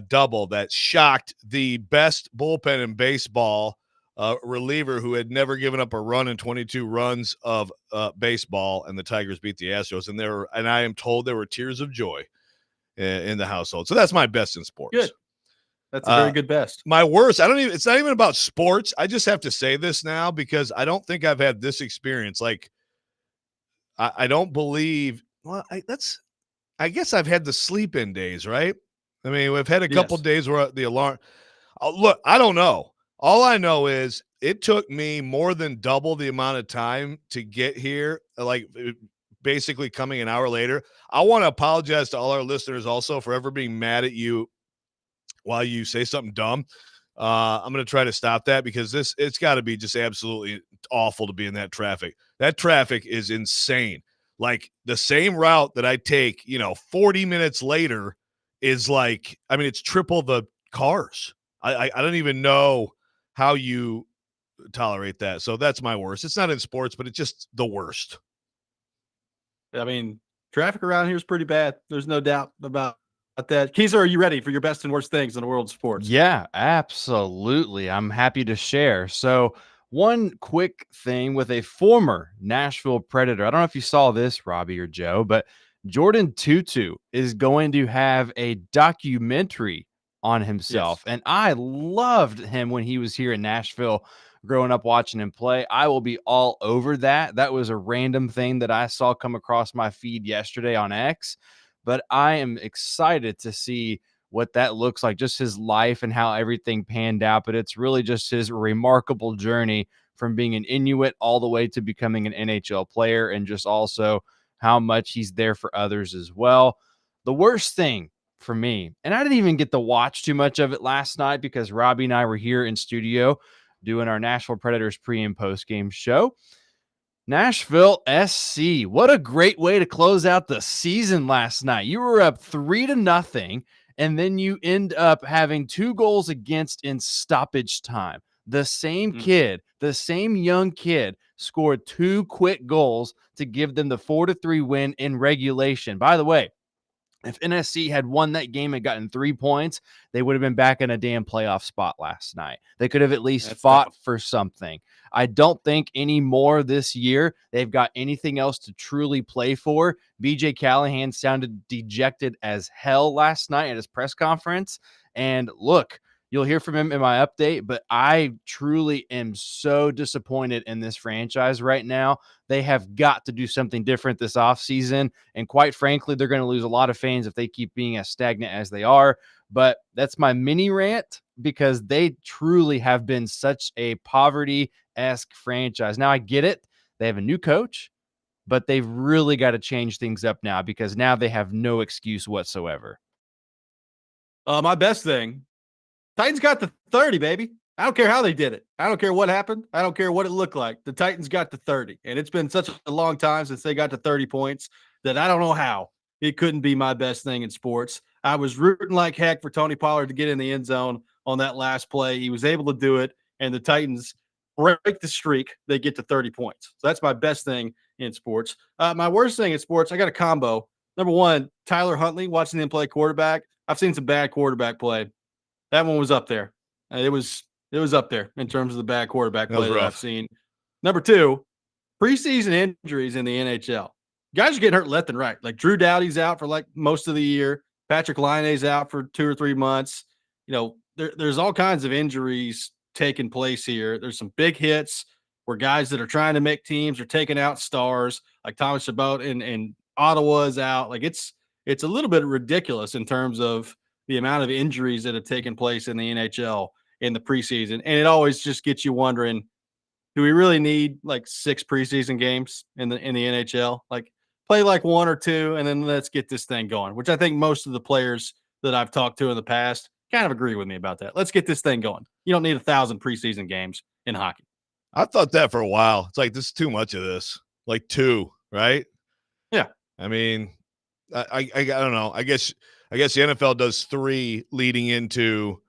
double that shocked the best bullpen in baseball, reliever who had never given up a run in 22 runs of baseball, and the Tigers beat the Astros. And I am told there were tears of joy in the household. So that's my best in sports. Good. That's a very good best. My worst, it's not even about sports. I just have to say this now because I don't think I've had this experience. Like, I don't believe, well, I guess I've had the sleep-in days, right? I mean, we've had a couple days where the alarm, look, I don't know. All I know is it took me more than double the amount of time to get here, like basically coming an hour later. I want to apologize to all our listeners also for ever being mad at you while you say something dumb. I'm going to try to stop that because it's got to be just absolutely awful to be in that traffic. That traffic is insane. Like, the same route that I take, 40 minutes later is like, I mean, it's triple the cars. I don't even know how you tolerate that. So that's my worst. It's not in sports, but it's just the worst. I mean, traffic around here is pretty bad. There's no doubt about that. Keezer, are you ready for your best and worst things in the world of sports? Yeah, absolutely. I'm happy to share. So, one quick thing with a former Nashville Predator. I don't know if you saw this, Robbie or Joe, but Jordan Tutu is going to have a documentary on himself. Yes. And I loved him when he was here in Nashville growing up watching him play. I will be all over that. That was a random thing that I saw come across my feed yesterday on X. But I am excited to see what that looks like, just his life and how everything panned out. But it's really just his remarkable journey from being an Inuit all the way to becoming an NHL player, and just also how much he's there for others as well. The worst thing for me, and I didn't even get to watch too much of it last night because Robbie and I were here in studio doing our Nashville Predators pre and post game show. Nashville SC, what a great way to close out the season last night. You were up 3-0, and then you end up having 2 goals against in stoppage time. The same Mm. kid, the same young kid scored 2 quick goals to give them the 4-3 win in regulation. By the way, if NSC had won that game and gotten 3 points, they would have been back in a damn playoff spot last night. They could have at least That's fought tough. for something. I don't think anymore this year they've got anything else to truly play for. BJ Callahan sounded dejected as hell last night at his press conference. And look, you'll hear from him in my update, but I truly am so disappointed in this franchise right now. They have got to do something different this offseason. And quite frankly, they're going to lose a lot of fans if they keep being as stagnant as they are. But that's my mini rant because they truly have been such a poverty-esque franchise. Now, I get it. They have a new coach, but they've really got to change things up now because now they have no excuse whatsoever. My best thing, Titans got the 30, baby. I don't care how they did it. I don't care what happened. I don't care what it looked like. The Titans got the 30. And it's been such a long time since they got to 30 points that I don't know how it couldn't be my best thing in sports. I was rooting like heck for Tony Pollard to get in the end zone on that last play. He was able to do it, and the Titans break the streak. They get to 30 points. So that's my best thing in sports. My worst thing in sports, I got a combo. Number one, Tyler Huntley, watching him play quarterback. I've seen some bad quarterback play. That one was up there. It was up there in terms of the bad quarterback That was play that I've rough. seen. Number two, preseason injuries in the NHL. Guys are getting hurt left and right. Like Drew Doughty's out for like most of the year. Patrick Laine's out for 2 or 3 months. You know, there's all kinds of injuries taking place here. There's some big hits where guys that are trying to make teams are taking out stars, like Thomas Chabot and Ottawa is out. Like it's a little bit ridiculous in terms of the amount of injuries that have taken place in the NHL in the preseason. And it always just gets you wondering, do we really need like 6 preseason games in the NHL? Like play like 1 or 2 and then let's get this thing going, which I think most of the players that I've talked to in the past kind of agree with me about that. Let's get this thing going. You don't need 1,000 preseason games in hockey. I thought that for a while. It's like, this is too much of this. Like 2, right? Yeah. I mean, I don't know. I guess the NFL does 3 leading into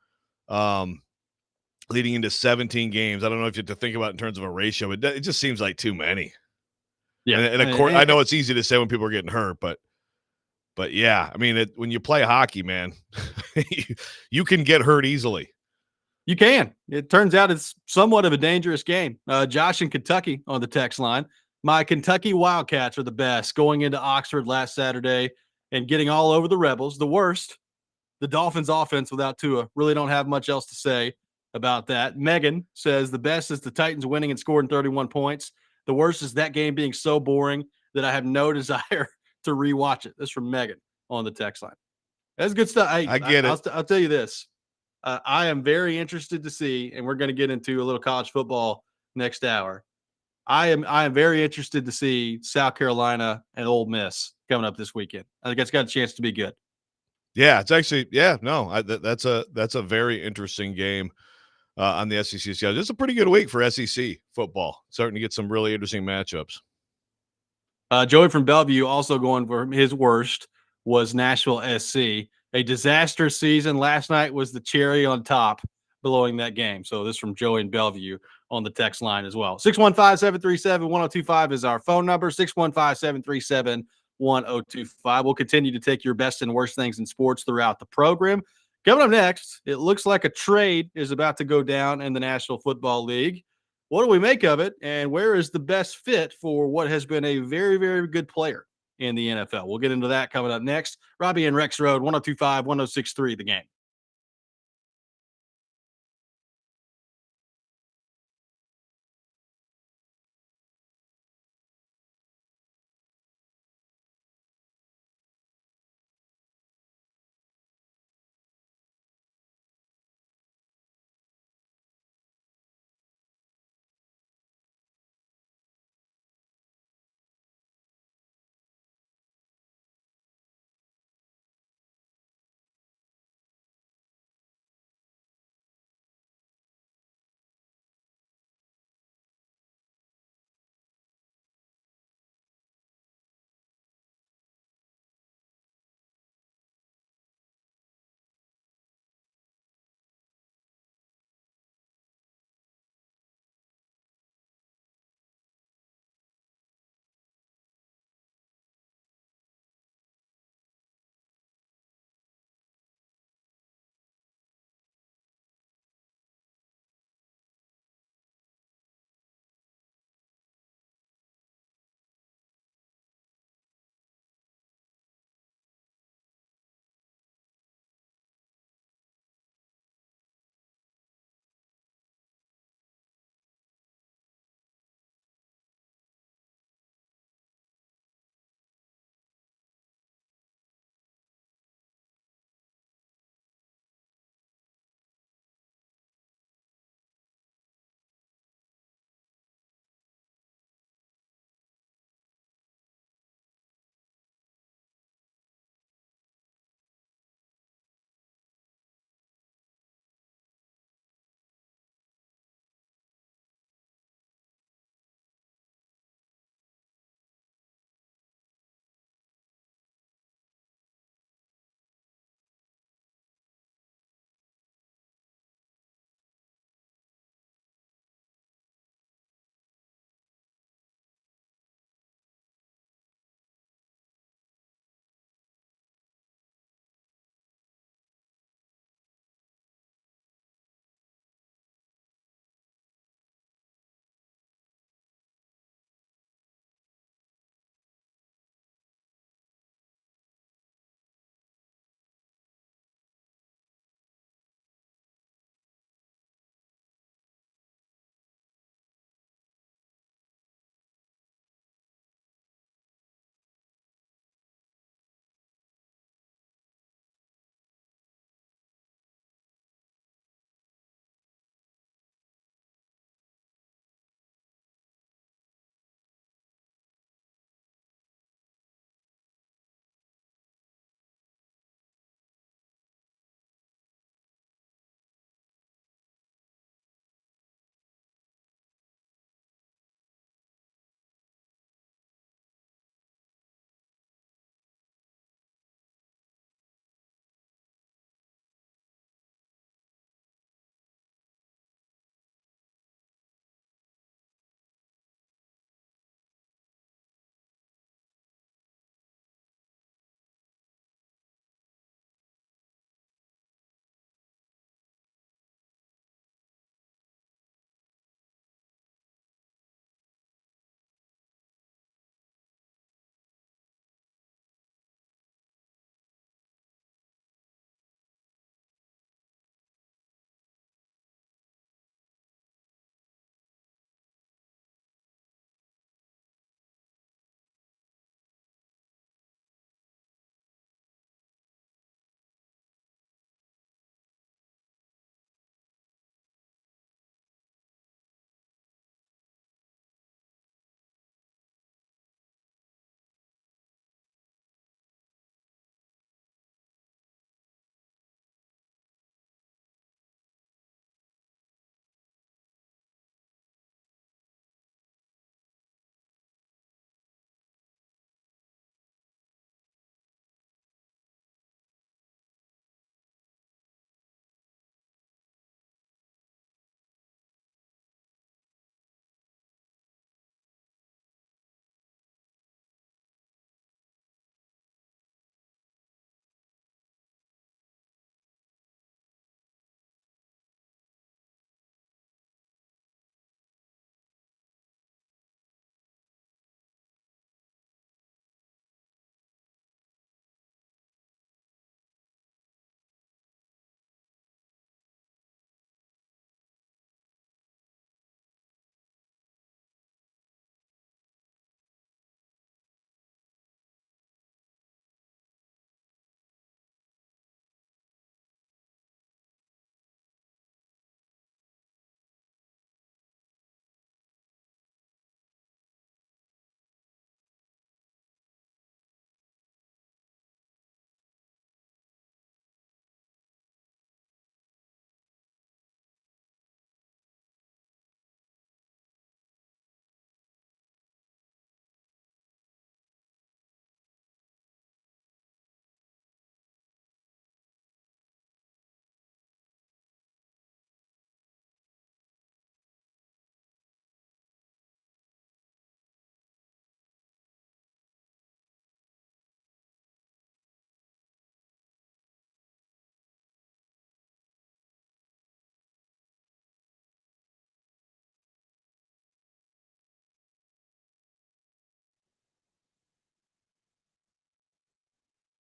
17 games. I don't know if you have to think about it in terms of a ratio, but it just seems like too many. Yeah. And of course, I know it's easy to say when people are getting hurt, but yeah, I mean, when you play hockey, man, you can get hurt easily. You can. It turns out it's somewhat of a dangerous game. Josh in Kentucky on the text line. My Kentucky Wildcats are the best, going into Oxford last Saturday and getting all over the Rebels. The worst, the Dolphins offense without Tua. Really don't have much else to say about that. Megan says the best is the Titans winning and scoring 31 points. The worst is that game being so boring that I have no desire to rewatch it. That's from Megan on the text line. That's good stuff. I get it. I'll tell you this. I am very interested to see, and we're going to get into a little college football next hour. I am very interested to see South Carolina and Ole Miss coming up this weekend. I think it's got a chance to be good. Yeah, it's actually that's a very interesting game on the SEC schedule. It's a pretty good week for SEC football. Starting to get some really interesting matchups. Joey from Bellevue also going for his worst was Nashville SC. A disaster season. Last night was the cherry on top blowing that game. So this from Joey in Bellevue on the text line as well. 615-737-1025 is our phone number. 615-737-1025. We'll continue to take your best and worst things in sports throughout the program. Coming up next, it looks like a trade is about to go down in the National Football League. What do we make of it, and where is the best fit for what has been a very, very good player in the NFL? We'll get into that coming up next. Robbie and Rex Road, 1025, 1063, The Game.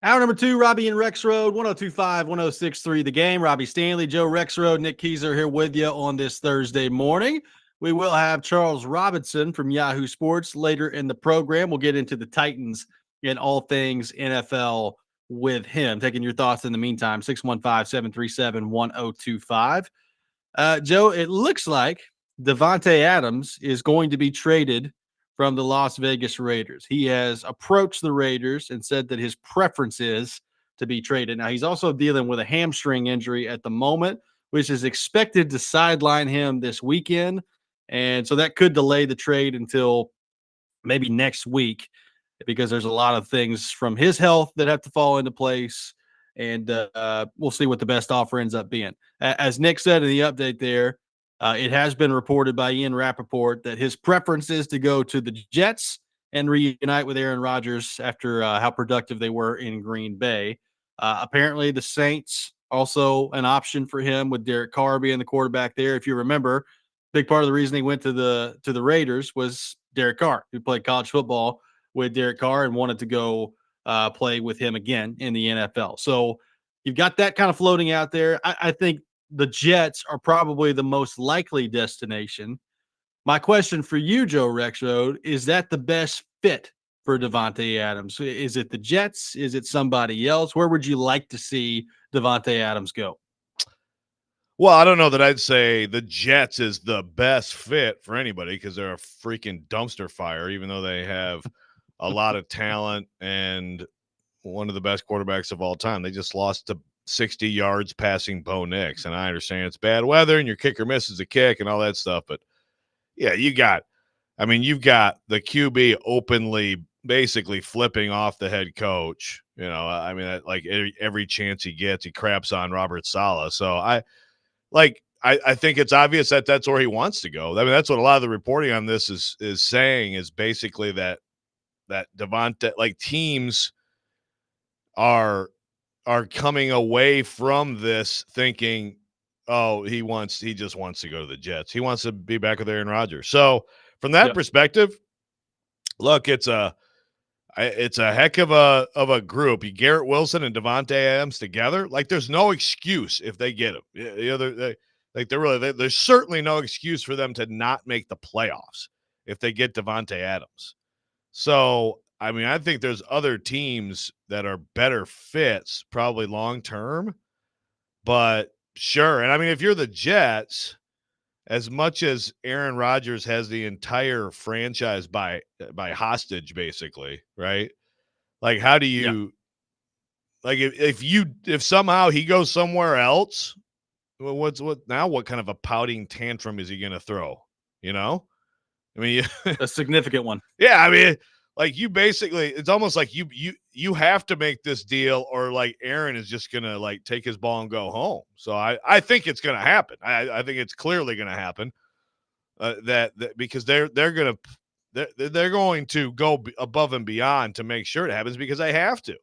Hour number 2, Robbie and Rex Road, 102.5, 106.3 The Game. Robbie Stanley, Joe Rex Road, Nick Keyser here with you on this Thursday morning. We will have Charles Robinson from Yahoo Sports later in the program. We'll get into the Titans and all things NFL with him. Taking your thoughts in the meantime, 615-737-1025. Joe, it looks like Davante Adams is going to be traded from the Las Vegas Raiders. He has approached the Raiders and said that his preference is to be traded. Now, he's also dealing with a hamstring injury at the moment, which is expected to sideline him this weekend. And so that could delay the trade until maybe next week because there's a lot of things from his health that have to fall into place. And we'll see what the best offer ends up being. As Nick said in the update there, it has been reported by Ian Rappaport that his preference is to go to the Jets and reunite with Aaron Rodgers after how productive they were in Green Bay. Apparently, the Saints also an option for him with Derek Carr being the quarterback there. If you remember, big part of the reason he went to the Raiders was Derek Carr, who played college football with Derek Carr and wanted to go play with him again in the NFL. So you've got that kind of floating out there. I think the Jets are probably the most likely destination. My question for you, Joe Rexroad, is that the best fit for Davante Adams? Is it the Jets? Is it somebody else? Where would you like to see Davante Adams go? Well, I don't know that I'd say the Jets is the best fit for anybody because they're a freaking dumpster fire, even though they have a lot of talent and one of the best quarterbacks of all time. They just lost to 60 yards passing Bo Nix. And I understand it's bad weather and your kicker misses a kick and all that stuff. But yeah, you've got the QB openly basically flipping off the head coach. Like every chance he gets, he craps on Robert Saleh. So I think it's obvious that that's where he wants to go. I mean, that's what a lot of the reporting on this is saying is basically that Davante, like teams are coming away from this thinking, oh, he just wants to go to the Jets. He wants to be back with Aaron Rodgers. So from that perspective, look, it's a heck of a group. You Garrett Wilson and Davante Adams together. Like there's no excuse if they get him. There's certainly no excuse for them to not make the playoffs if they get Davante Adams. So, I mean, I think there's other teams that are better fits probably long-term, but sure. And I mean, if you're the Jets, as much as Aaron Rodgers has the entire franchise by hostage, basically, right? Like, how do you, if somehow he goes somewhere else, well, what kind of a pouting tantrum is he going to throw? You know? I mean, a significant one. Yeah. I mean, like you basically, it's almost like you have to make this deal or like Aaron is just going to like take his ball and go home. So I think it's going to happen. I think it's clearly going to happen that because they're going to go above and beyond to make sure it happens because they have to.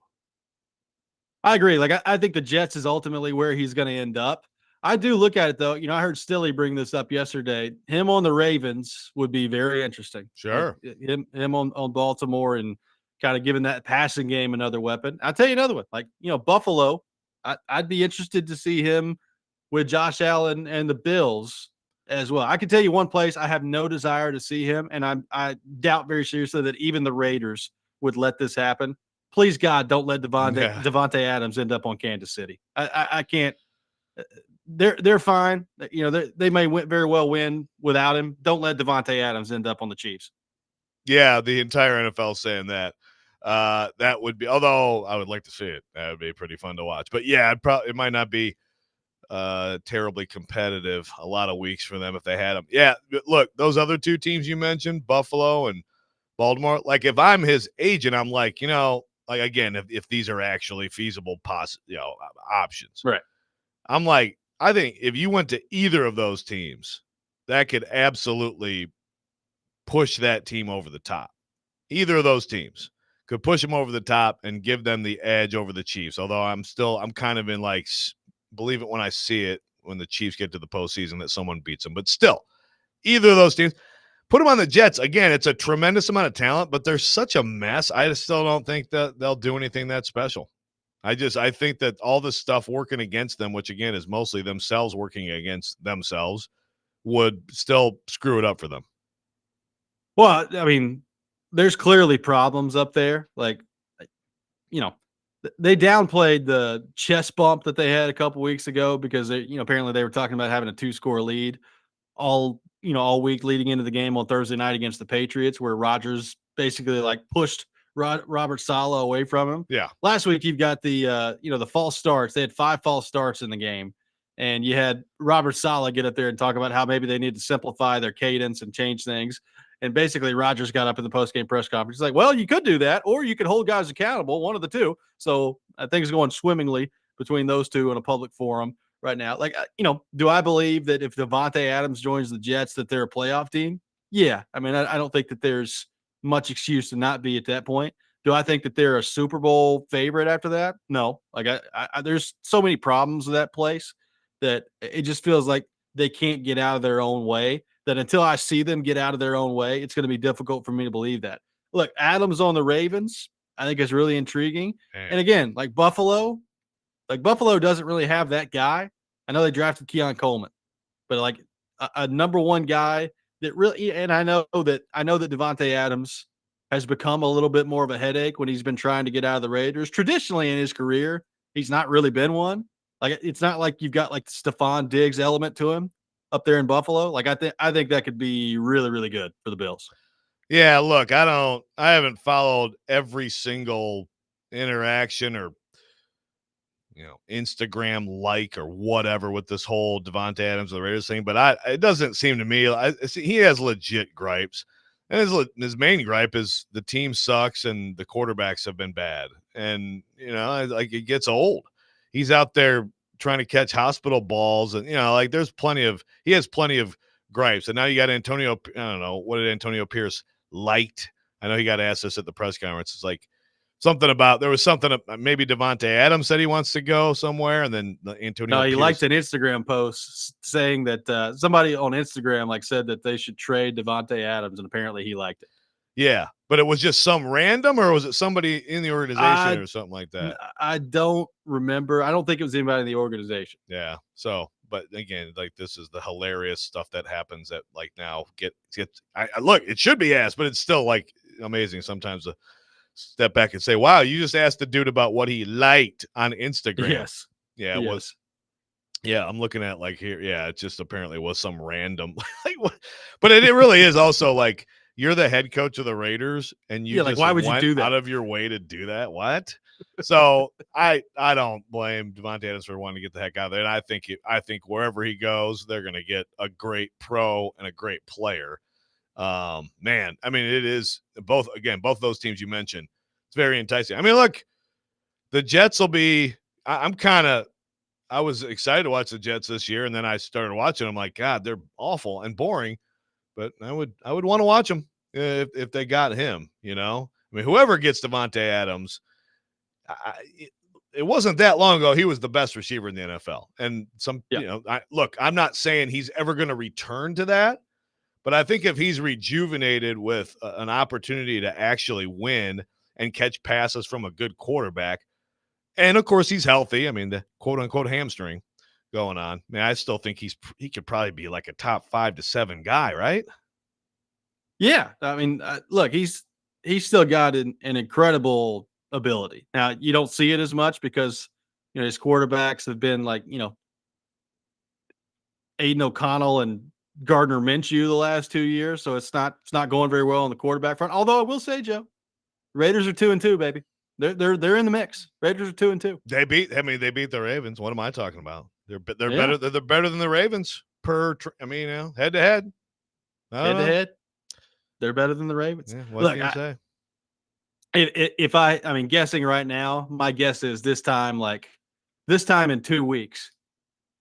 I agree. Like I think the Jets is ultimately where he's going to end up. I do look at it though. You know, I heard Stilly bring this up yesterday. Him on the Ravens would be very interesting. Sure. Like him on Baltimore and kind of giving that passing game another weapon. I'll tell you another one. Like, you know, Buffalo, I'd be interested to see him with Josh Allen and the Bills as well. I can tell you one place I have no desire to see him, and I doubt very seriously that even the Raiders would let this happen. Please, God, don't let Davante Adams end up on Kansas City. I can't. They're fine. You know, they may very well win without him. Don't let Davante Adams end up on the Chiefs. Yeah, the entire NFL saying that. That would be, although I would like to see it. That would be pretty fun to watch. But yeah, it might not be terribly competitive a lot of weeks for them if they had him. Yeah, look, those other two teams you mentioned, Buffalo and Baltimore, like if I'm his agent, I'm like, you know, like again, if these are actually feasible options. Right. I'm like, I think if you went to either of those teams, that could absolutely push that team over the top. Either of those teams could push them over the top and give them the edge over the Chiefs. Although I'm kind of in like, believe it when I see it, when the Chiefs get to the postseason that someone beats them. But still, either of those teams, put them on the Jets. Again, it's a tremendous amount of talent, but they're such a mess. I still don't think that they'll do anything that special. I think that all this stuff working against them, which again is mostly themselves working against themselves, would still screw it up for them. Well, I mean, there's clearly problems up there. Like, you know, they downplayed the chest bump that they had a couple weeks ago because they, apparently they were talking about having a 2-score lead all week leading into the game on Thursday night against the Patriots, where Rodgers basically like pushed Robert Saleh away from him. Yeah. Last week you've got the the false starts. They had 5 false starts in the game, and you had Robert Saleh get up there and talk about how maybe they need to simplify their cadence and change things. And basically, Rodgers got up in the post-game press conference. He's like, well, you could do that, or you could hold guys accountable, one of the two. So I think it's going swimmingly between those two in a public forum right now. Like, do I believe that if Davante Adams joins the Jets that they're a playoff team? Yeah. I mean, I don't think that there's much excuse to not be at that point. Do I think that they're a Super Bowl favorite after that? No. Like, I there's so many problems with that place that it just feels like they can't get out of their own way. That until I see them get out of their own way, it's going to be difficult for me to believe that. Look, Adams on the Ravens, I think is really intriguing. Man. And again, Buffalo doesn't really have that guy. I know they drafted Keon Coleman, but like a number one guy that really, and I know that Davante Adams has become a little bit more of a headache when he's been trying to get out of the Raiders. Traditionally in his career, he's not really been one. Like, it's not like you've got like the Stephon Diggs element to him up there in Buffalo. Like, I think that could be really, really good for the Bills. Yeah, look, I haven't followed every single interaction or Instagram like or whatever with this whole Davante Adams and the Raiders thing, but it doesn't seem to me he has legit gripes, and his main gripe is the team sucks and the quarterbacks have been bad, and like it gets old. He's out there trying to catch hospital balls, and he has plenty of gripes, and now you got Antonio. I don't know, what did Antonio Pierce liked? I know he got asked this at the press conference. It's like there was something maybe Davante Adams said he wants to go somewhere, and then Antonio. No, he Pierce, liked an Instagram post saying that somebody on Instagram said that they should trade Davante Adams, and apparently he liked it. Yeah, but it was just some random, or was it somebody in the organization or something like that? I don't remember. I don't think it was anybody in the organization. Yeah. So, but again, like, this is the hilarious stuff that happens that now look, it should be asked, but it's still like amazing sometimes to step back and say, wow, you just asked the dude about what he liked on Instagram. Yes. Yeah, it was. Yeah, I'm looking at here. Yeah, it just apparently was some random but it really is also like, you're the head coach of the Raiders, and you just why would you do that? Out of your way to do that? What? So I don't blame Davante Adams for wanting to get the heck out of there. And I think wherever he goes, they're going to get a great pro and a great player. Man, I mean, it is both those teams you mentioned. It's very enticing. I mean, look, the Jets will be. I was excited to watch the Jets this year, and then I started watching. I'm like, God, they're awful and boring. But I would want to watch them if they got him. I mean, whoever gets Davante Adams, it wasn't that long ago he was the best receiver in the NFL. And I'm not saying he's ever going to return to that, but I think if he's rejuvenated with an opportunity to actually win and catch passes from a good quarterback, and of course he's healthy. I mean, the quote unquote hamstring going on. I mean, I still think he could probably be like a top 5 to 7 guy, right? Yeah, I mean, look, he's still got an incredible ability. Now, you don't see it as much because his quarterbacks have been like Aiden O'Connell and Gardner Minshew the last 2 years, so it's not going very well on the quarterback front. Although I will say, Joe, Raiders are 2-2, baby. They're in the mix. Raiders are 2-2. They beat the Ravens. What am I talking about? They're better. They're better than the Ravens head to head. Head to head. They're better than the Ravens. Yeah, what can you say? If I mean, guessing right now, my guess is this time in 2 weeks,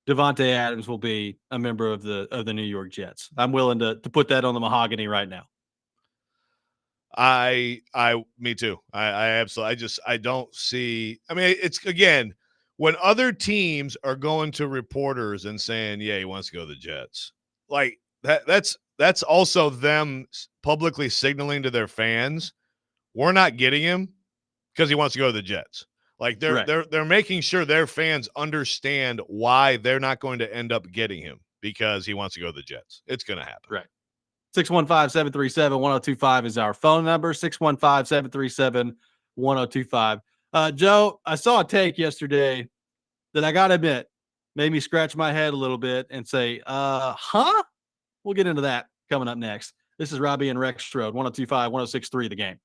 Davante Adams will be a member of the New York Jets. I'm willing to put that on the mahogany right now. Me too. I absolutely. I don't see. I mean, it's again, when other teams are going to reporters and saying, yeah, he wants to go to the Jets, like that's also them publicly signaling to their fans, we're not getting him because he wants to go to the Jets. Like they're Right. they're making sure their fans understand why they're not going to end up getting him because he wants to go to the Jets. It's going to happen. Right. 615-737-1025 is our phone number. 615-737-1025. Joe, I saw a take yesterday that I got to admit made me scratch my head a little bit and say, huh? We'll get into that coming up next. This is Robbie and Rex Strode, 1025, 1063, The Game.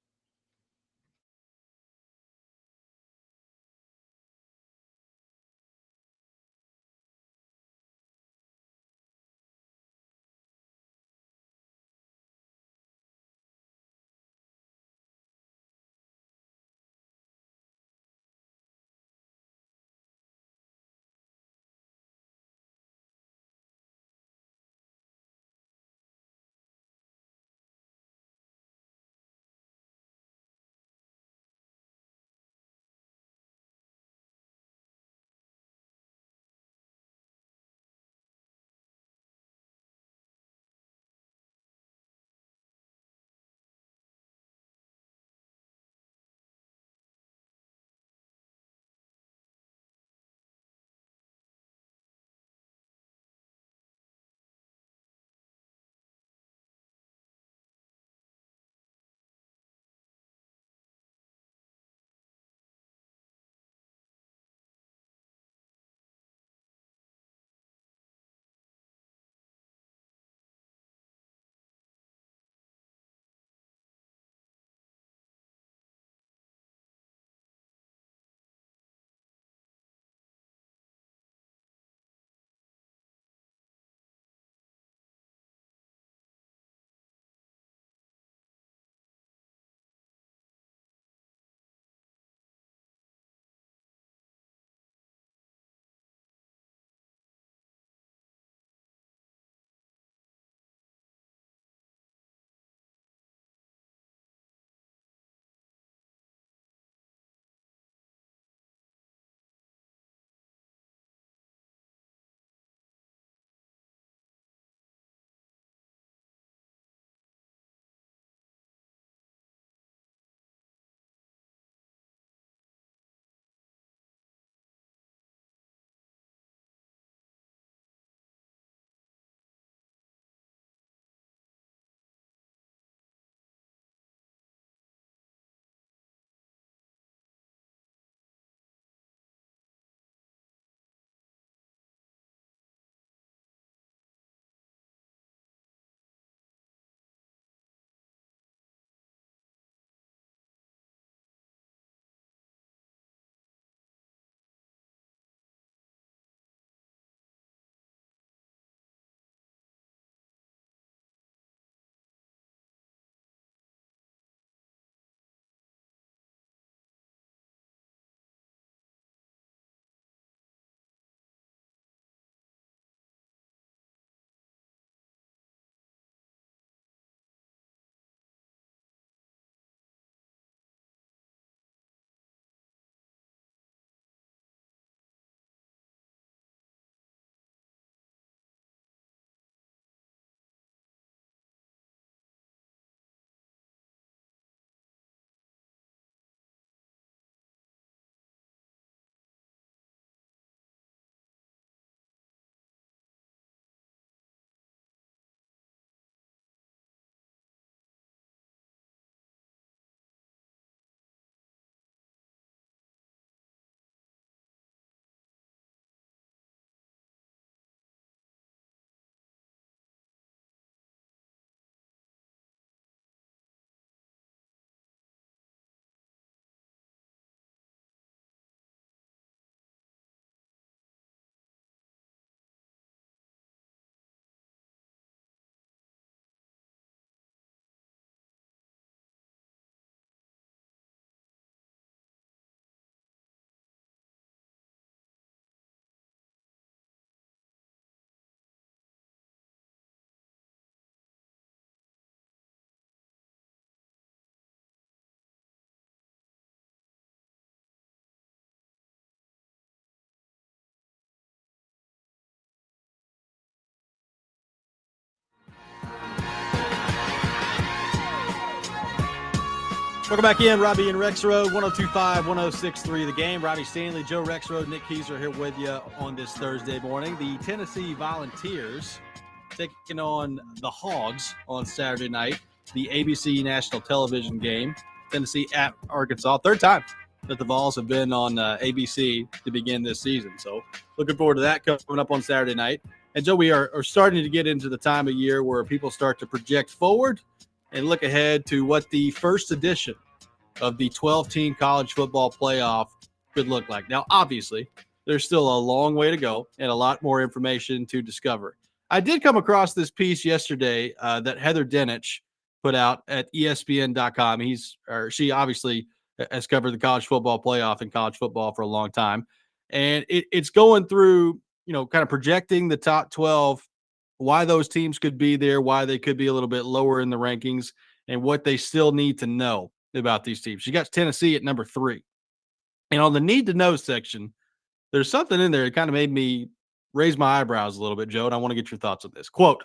Welcome back in, Robbie and Rex Road, 102.5, 106.3 The Game. Robbie Stanley, Joe Rexrode, Nick Keyser here with you on this Thursday morning. The Tennessee Volunteers taking on the Hogs on Saturday night, the ABC national television game. Tennessee at Arkansas. Third time that the Vols have been on ABC to begin this season. So looking forward to that coming up on Saturday night. And Joe, we are starting to get into the time of year where people start to project forward and look ahead to what the first edition of the 12-team college football playoff could look like. Now, obviously, there's still a long way to go and a lot more information to discover. I did come across this piece yesterday that Heather Dinich put out at ESPN.com. She obviously has covered the college football playoff and college football for a long time. And it's going through, kind of projecting the top 12, why those teams could be there, why they could be a little bit lower in the rankings, and what they still need to know about these teams. She got Tennessee at number 3. And on the need to know section, there's something in there that kind of made me raise my eyebrows a little bit, Joe, and I want to get your thoughts on this. Quote,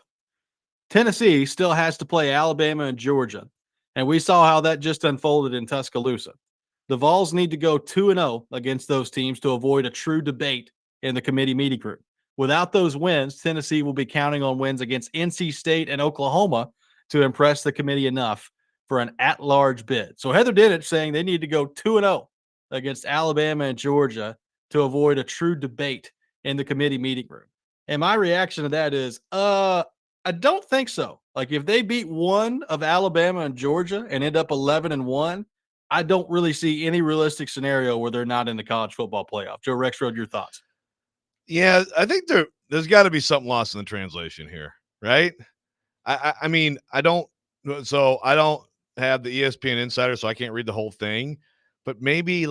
Tennessee still has to play Alabama and Georgia, and we saw how that just unfolded in Tuscaloosa. The Vols need to go 2-0 against those teams to avoid a true debate in the committee meeting room. Without those wins, Tennessee will be counting on wins against NC State and Oklahoma to impress the committee enough for an at-large bid. So Heather Dinich saying they need to go 2-0 against Alabama and Georgia to avoid a true debate in the committee meeting room. And my reaction to that is, I don't think so. Like, if they beat one of Alabama and Georgia and end up 11-1, I don't really see any realistic scenario where they're not in the college football playoff. Joe Rexrode, your thoughts? Yeah, I think there's got to be something lost in the translation here, right? I mean, I don't have the ESPN Insider, so I can't read the whole thing. But maybe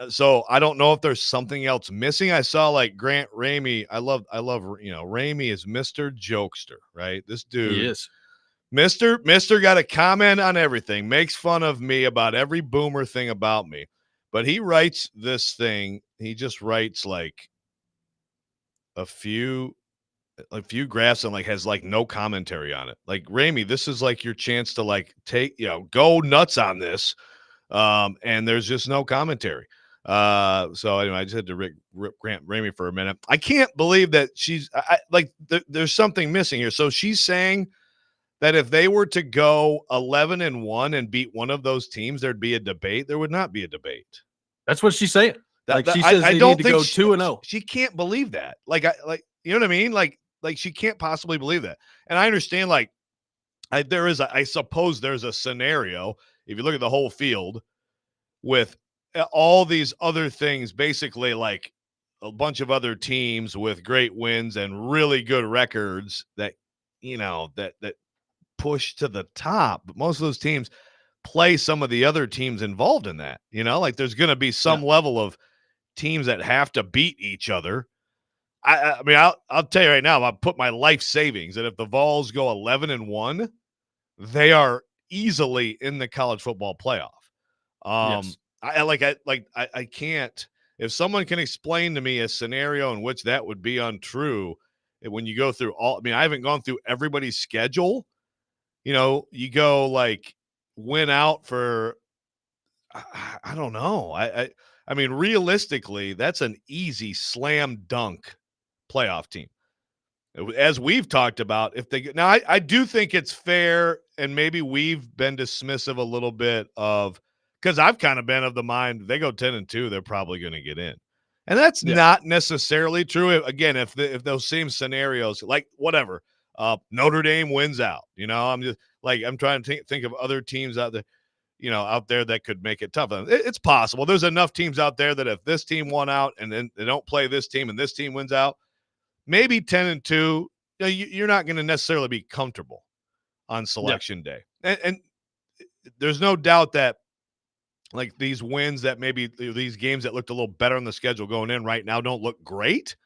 so I don't know if there's something else missing. I saw Grant Ramey. I love Ramey is Mr. Jokester, right? This dude, He is. Mr. got a comment on everything, makes fun of me about every boomer thing about me. But he writes this thing. He just writes a few graphs and has no commentary on it. Ramey, this is your chance to take, go nuts on this. And there's just no commentary. So anyway, I just had to rip Grant Ramey for a minute. I can't believe that there's something missing here. So she's saying that if they were to go 11-1 and beat one of those teams, there'd be a debate. There would not be a debate. That's what she's saying. She says they need to go 2-0. She can't believe that. You know what I mean? She can't possibly believe that. And I understand, I suppose there's a scenario, if you look at the whole field, with all these other things, basically a bunch of other teams with great wins and really good records that, that push to the top. But most of those teams play some of the other teams involved in that, there's going to be some level of teams that have to beat each other. I mean, I'll tell you right now, I'll put my life savings that if the Vols go 11-1, they are easily in the college football playoff. Yes. I can't, if someone can explain to me a scenario in which that would be untrue, when you go through I haven't gone through everybody's schedule. You go win out for, I don't know. I mean, realistically, that's an easy slam dunk playoff team. As we've talked about, I do think it's fair, and maybe we've been dismissive a little bit because I've kind of been of the mind, they go 10-2, they're probably going to get in. And that's not necessarily true. Again, if those same scenarios, whatever, Notre Dame wins out, I'm just I'm trying to think of other teams out there, out there that could make it tough. It's possible. There's enough teams out there that if this team won out and then they don't play this team and this team wins out, maybe 10-2, you're not going to necessarily be comfortable on selection day. And there's no doubt that these wins that maybe these games that looked a little better on the schedule going in right now don't look great.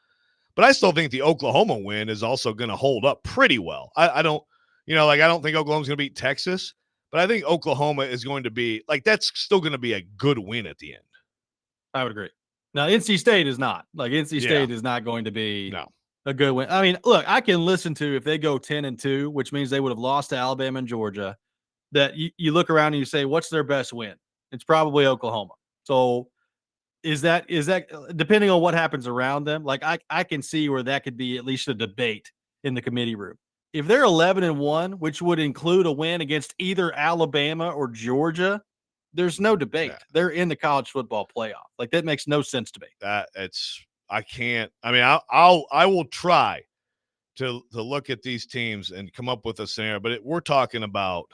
But I still think the Oklahoma win is also going to hold up pretty well. I don't think Oklahoma's going to beat Texas, but I think Oklahoma is going to be that's still going to be a good win at the end. I would agree. Now, NC State is not. NC State is not going to be a good win. I mean, look, I can listen to if they go 10-2, which means they would have lost to Alabama and Georgia, that you look around and you say, what's their best win? It's probably Oklahoma. So is that depending on what happens around them? Like I can see where that could be at least a debate in the committee room. If they're 11-1, which would include a win against either Alabama or Georgia, there's no debate. Yeah. They're in the college football playoff. Like that makes no sense to me. I can't. I mean, I will try to look at these teams and come up with a scenario, but we're talking about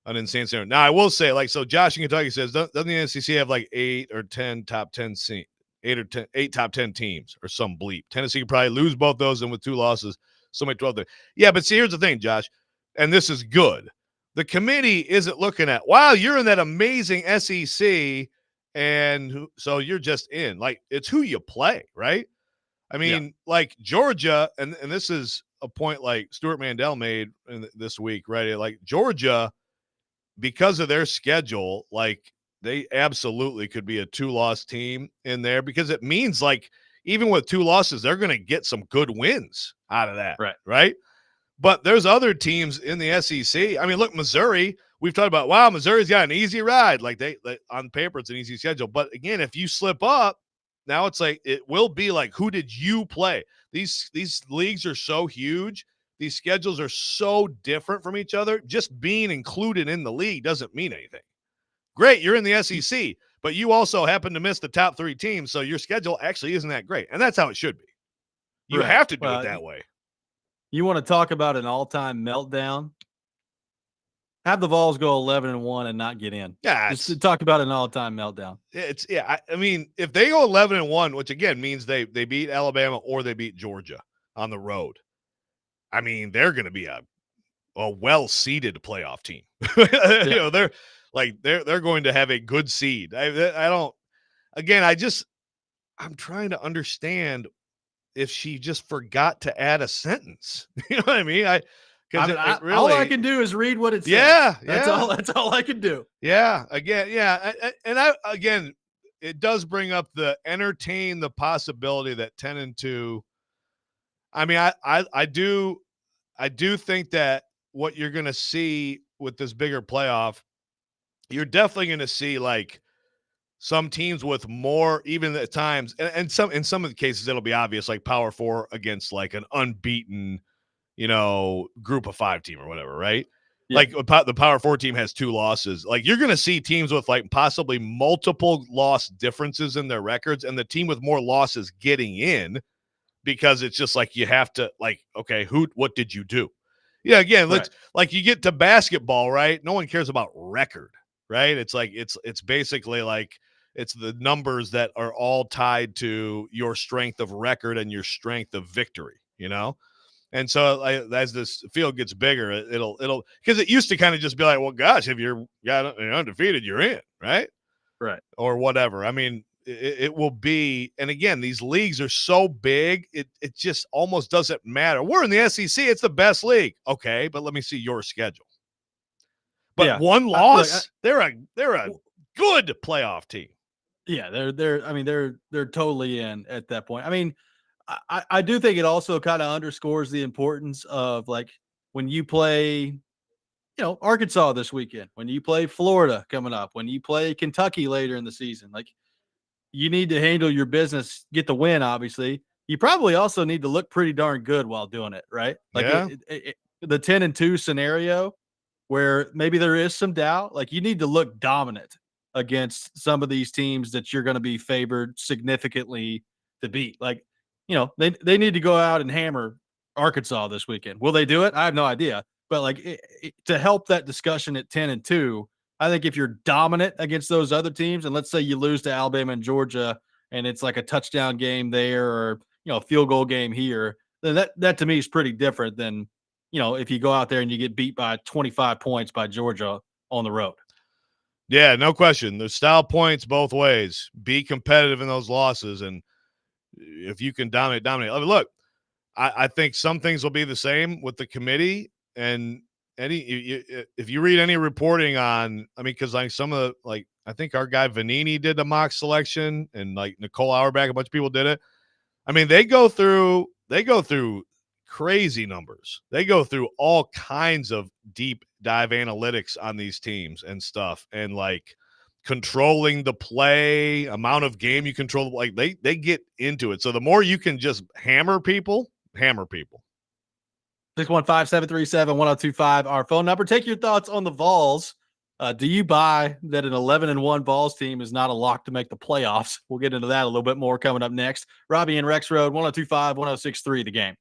an insane scenario. Now, I will say, like, so Josh in Kentucky says, doesn't the NCC have like 8 or 10 top 10 8 top 10 teams or some bleep? Tennessee could probably lose both those, and with 2 losses, somebody 12 there. Yeah, but see, here's the thing, Josh, and this is good. The committee isn't looking at, wow, you're in that amazing SEC, and so you're just in. Like, it's who you play, right? I mean, like Georgia, and this is a point like Stuart Mandel made this week, right? Like Georgia, because of their schedule, like they absolutely could be a 2-loss team in there, because it means like even with 2 losses, they're going to get some good wins out of that, right? But there's other teams in the SEC. I mean, look, Missouri, we've talked about, wow, Missouri's got an easy ride. Like they on paper, it's an easy schedule. But again, if you slip up, now it's like it will be like, who did you play? These leagues are so huge. These schedules are so different from each other. Just being included in the league doesn't mean anything. Great, you're in the SEC, but you also happen to miss the top 3 teams, so your schedule actually isn't that great. And that's how it should be. You have to do it that way. You want to talk about an all-time meltdown? Have the Vols go 11-1 and not get in. Yeah, just to talk about an all-time meltdown. I mean, if they go 11-1, which again means they beat Alabama or they beat Georgia on the road, I mean, they're going to be a well-seeded playoff team. You know, they're going to have a good seed. I'm trying to understand if she just forgot to add a sentence. You know what I mean? All I can do is read what it says. That's all I can do. Yeah. Again, it does bring up entertain the possibility that 10-2. I mean, I do think that what you're going to see with this bigger playoff, you're definitely going to see like some teams with more, even at times, and in some of the cases it'll be obvious, like Power 4 against like an unbeaten, Group of 5 team or whatever, right? Yeah. Like the Power 4 team has 2 losses. Like you're going to see teams with like possibly multiple loss differences in their records, and the team with more losses getting in, because it's just like you have to like, okay, what did you do? Yeah, again, let's like you get to basketball, right? No one cares about record, right? It's like it's basically like it's the numbers that are all tied to your strength of record and your strength of victory, And so as this field gets bigger, it'll because it used to kind of just be like, well, gosh, if you're undefeated, you're in, right? Right. Or whatever. I mean, it will be, and again, these leagues are so big, it just almost doesn't matter. We're in the SEC, it's the best league. Okay, but let me see your schedule. But one loss, they're a good playoff team. Yeah, they're totally in at that point. I mean, I do think it also kind of underscores the importance of like when you play, Arkansas this weekend, when you play Florida coming up, when you play Kentucky later in the season, like you need to handle your business, get the win. Obviously, you probably also need to look pretty darn good while doing it, right? Like the 10-2 scenario where maybe there is some doubt, like you need to look dominant against some of these teams that you're going to be favored significantly to beat. Like, they need to go out and hammer Arkansas this weekend. Will they do it? I have no idea. But like to help that discussion at 10-2, I think if you're dominant against those other teams, and let's say you lose to Alabama and Georgia, and it's like a touchdown game there, or a field goal game here, then that to me is pretty different than if you go out there and you get beat by 25 points by Georgia on the road. Yeah, no question. There's style points both ways. Be competitive in those losses, and if you can dominate. I mean, look, I think some things will be the same with the committee, and if you read any reporting on, I mean, because like some of the, like I think our guy Vanini did the mock selection, and like Nicole Auerbach, a bunch of people did it. I mean, they go through crazy numbers. They go through all kinds of deep dive analytics on these teams and stuff, and like controlling the play, amount of game you control. Like they get into it. So the more you can just hammer people. 615-737-1025, our phone number. Take your thoughts on the Vols. Do you buy that an 11-1 Vols team is not a lock to make the playoffs? We'll get into that a little bit more coming up next. Robbie and Rex Road, 1025-1063, the game.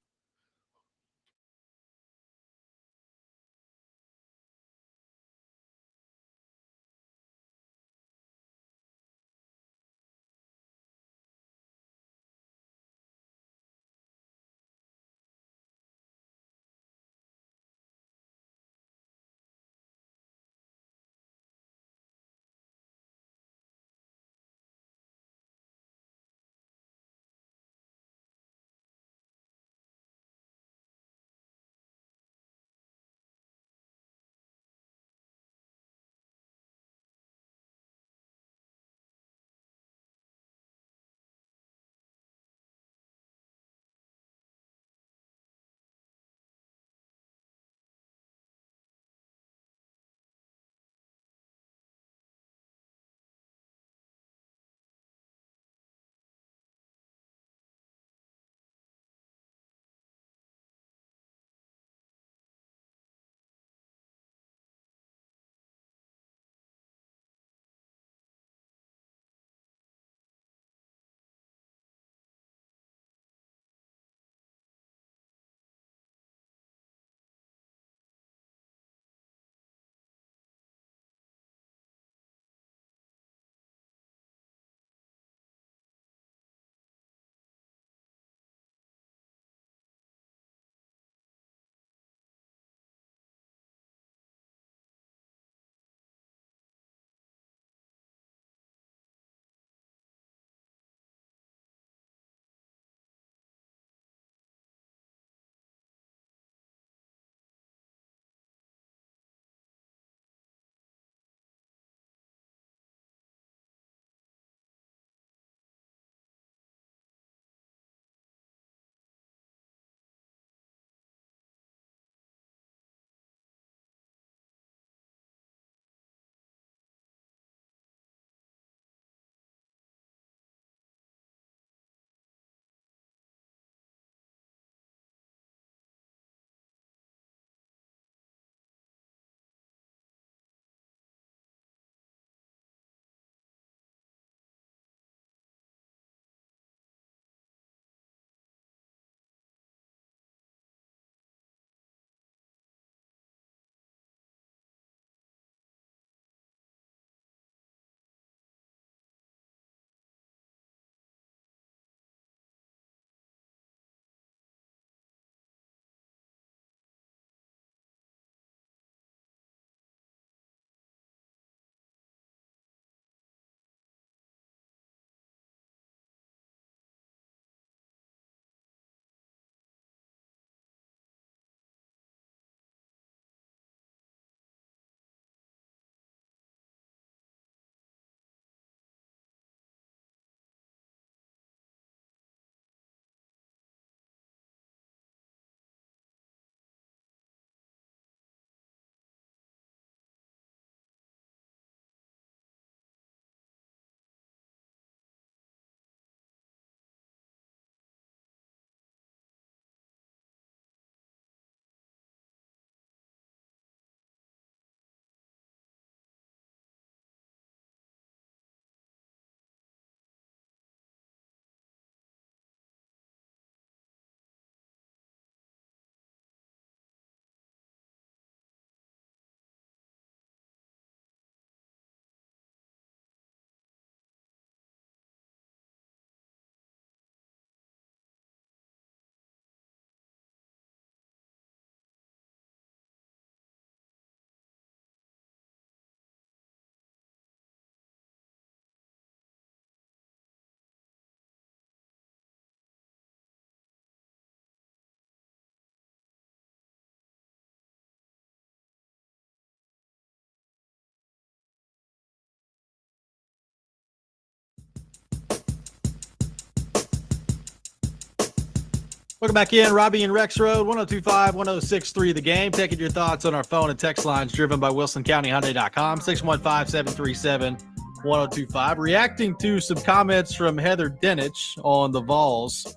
Welcome back in, Robbie and Rex Road, 102.5-106.3 The Game. Taking your thoughts on our phone and text lines driven by WilsonCountyHyundai.com, 615-737-1025. Reacting to some comments from Heather Dinich on the Vols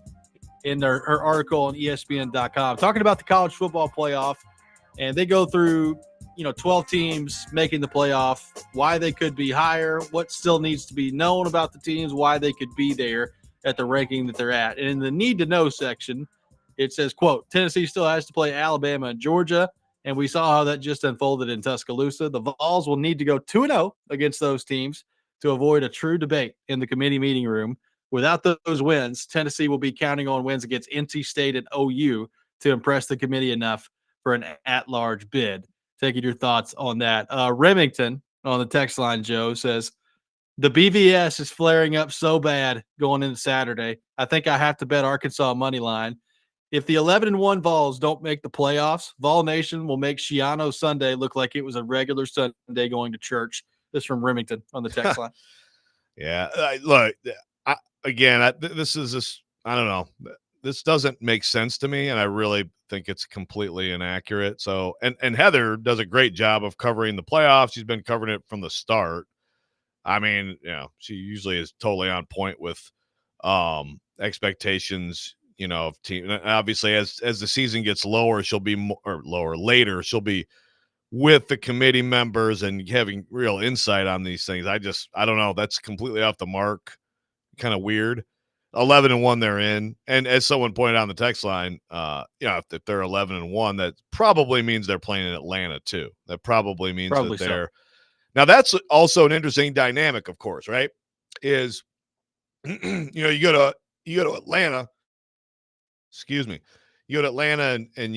in her article on ESPN.com, talking about the college football playoff, and they go through 12 teams making the playoff, why they could be higher, what still needs to be known about the teams, why they could be there at the ranking that they're at. And in the need to know section, it says, quote, Tennessee still has to play Alabama and Georgia, and we saw how that just unfolded in Tuscaloosa. The Vols will need to go 2-0 against those teams to avoid a true debate in the committee meeting room. Without those wins, Tennessee will be counting on wins against NC State and OU to impress the committee enough for an at-large bid. Taking your thoughts on that. Remington on the text line, Joe, says, the BVS is flaring up so bad going into Saturday. I think I have to bet Arkansas money line. If the 11-1 Vols don't make the playoffs, Vol Nation will make Shiano Sunday look like it was a regular Sunday going to church. This from Remington on the text line. Yeah, look, this is this. I don't know. This doesn't make sense to me, and I really think it's completely inaccurate. So, and Heather does a great job of covering the playoffs. She's been covering it from the start. I mean, she usually is totally on point with expectations. Of team. Obviously, as the season gets lower, she'll be later. She'll be with the committee members and having real insight on these things. I don't know. That's completely off the mark. Kind of weird. 11-1 they're in, and as someone pointed out on the text line, if they're 11-1, that probably means they're playing in Atlanta too. That probably means that they're. So. Now that's also an interesting dynamic, of course, right? Is you go to Atlanta. Excuse me. You go to Atlanta and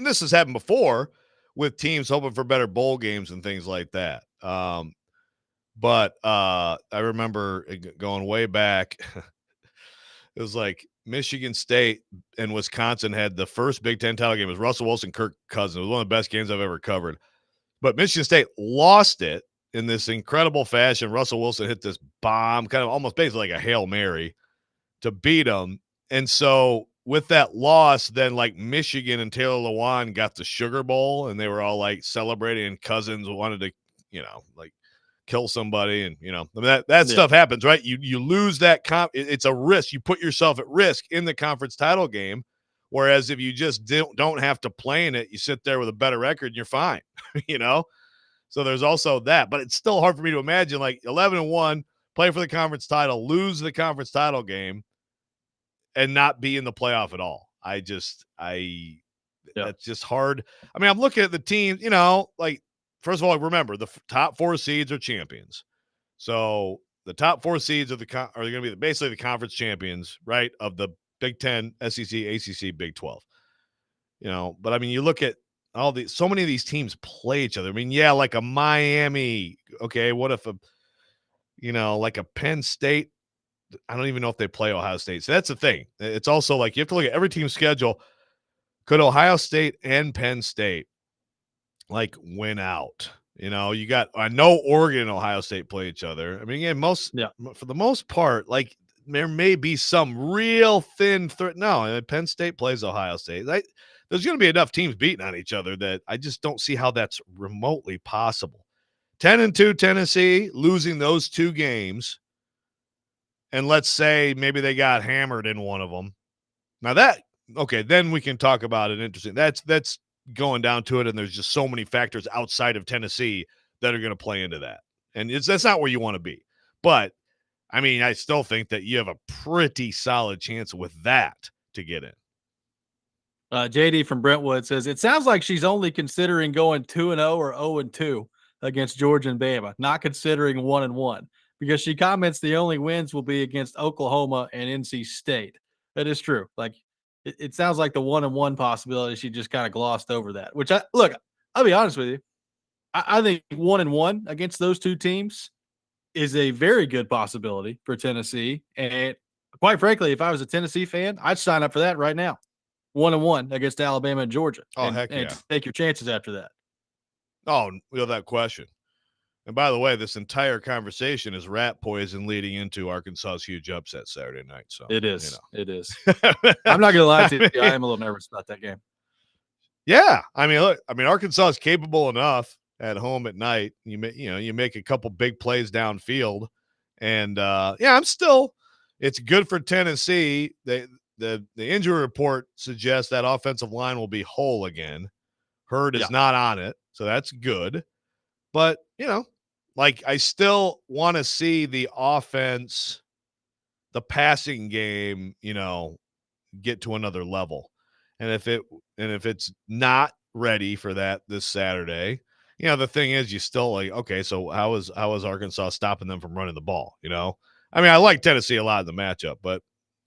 this has happened before with teams hoping for better bowl games and things like that. But I remember going way back. It was like Michigan State and Wisconsin had the first Big Ten title game. It was Russell Wilson, Kirk Cousins. It was one of the best games I've ever covered. But Michigan State lost it in this incredible fashion. Russell Wilson hit this bomb, kind of almost basically like a Hail Mary to beat them. And so with that loss, then like Michigan and Taylor Lewan got the Sugar Bowl, and they were all like celebrating, and Cousins wanted to, like kill somebody. And, that stuff happens, right? You lose that it's a risk. You put yourself at risk in the conference title game. Whereas if you just don't have to play in it, you sit there with a better record and you're fine, So there's also that, but it's still hard for me to imagine like 11-1, play for the conference title, lose the conference title game, and not be in the playoff at all. That's just hard. I mean, I'm looking at the team, like, first of all, remember the top 4 seeds are champions. So the top 4 seeds are going to be basically the conference champions, right? Of the Big Ten, SEC, ACC, Big 12. But I mean, you look at so many of these teams play each other. I mean, yeah, like a Miami. Okay. What if like a Penn State, I don't even know if they play Ohio State. So that's the thing. It's also like you have to look at every team's schedule. Could Ohio State and Penn State like win out? I know Oregon and Ohio State play each other. I mean, again, for the most part, like there may be some real thin threat. No, Penn State plays Ohio State. There's going to be enough teams beating on each other that I just don't see how that's remotely possible. 10-2 Tennessee, losing those 2 games. And let's say maybe they got hammered in one of them. Now then we can talk about it. Interesting. That's going down to it. And there's just so many factors outside of Tennessee that are going to play into that. And that's not where you want to be. But I mean, I still think that you have a pretty solid chance with that to get in. JD from Brentwood says, it sounds like she's only considering going 2-0 or 0-2 against Georgia and Bama, not considering 1-1. Because she comments the only wins will be against Oklahoma and NC State. That is true. Like it sounds like the 1-1 possibility. She just kind of glossed over that. Which I'll be honest with you. I think 1-1 against those 2 teams is a very good possibility for Tennessee. And quite frankly, if I was a Tennessee fan, I'd sign up for that right now. 1-1 against Alabama and Georgia. Oh, heck yeah! And take your chances after that. Oh, without that question. And by the way, this entire conversation is rat poison leading into Arkansas's huge upset Saturday night. So It is. It is. You know. I'm not going to lie to you. I am a little nervous about that game. Yeah, I mean, look, Arkansas is capable enough at home at night. You make a couple big plays downfield, and it's good for Tennessee. The injury report suggests that offensive line will be whole again. Hurd is not on it, so that's good. But I still want to see the offense, the passing game, get to another level. And if it's not ready for that this Saturday, the thing is, you still okay, so how is Arkansas stopping them from running the ball? I like Tennessee a lot in the matchup, but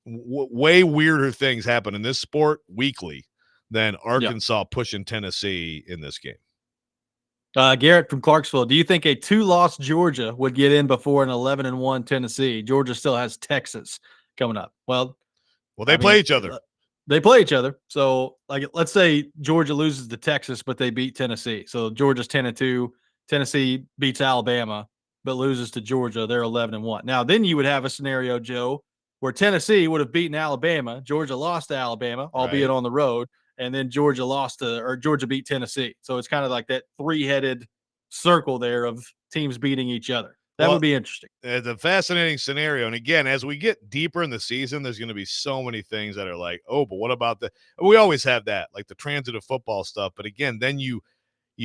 way weirder things happen in this sport weekly than Arkansas pushing Tennessee in this game. Garrett from Clarksville, do you think a 2-loss Georgia would get in before an 11-1 Tennessee? Georgia still has Texas coming up. Well, they play each other. They play each other. So, let's say Georgia loses to Texas, but they beat Tennessee. So Georgia's 10-2. Tennessee beats Alabama, but loses to Georgia. They're 11-1. Now, then you would have a scenario, Joe, where Tennessee would have beaten Alabama. Georgia lost to Alabama, albeit on the road, and then Georgia beat Tennessee. So it's kind of like that 3-headed circle there of teams beating each other. That would be interesting. It's a fascinating scenario. And again, as we get deeper in the season, there's going to be so many things that are like, oh, but what about the – we always have that, like the transitive football stuff. But again, then you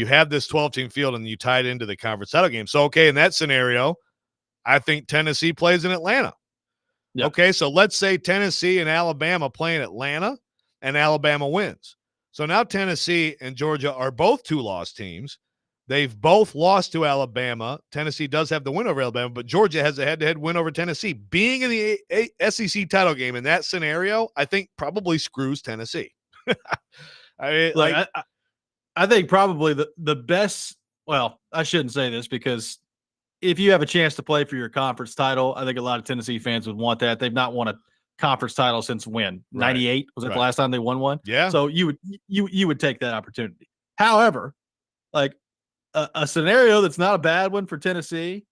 have this 12-team field and you tie it into the conference title game. So, okay, in that scenario, I think Tennessee plays in Atlanta. Yep. Okay, so let's say Tennessee and Alabama play in Atlanta and Alabama wins. So now Tennessee and Georgia are both 2-loss teams. They've both lost to Alabama. Tennessee does have the win over Alabama, but Georgia has a head-to-head win over Tennessee. Being in the SEC title game in that scenario, I think probably screws Tennessee. I think probably the best – well, I shouldn't say this because if you have a chance to play for your conference title, I think a lot of Tennessee fans would want that. They've not won a conference title since when? 98? Was that the last time they won one? Yeah. So you would take that opportunity. However, a scenario that's not a bad one for Tennessee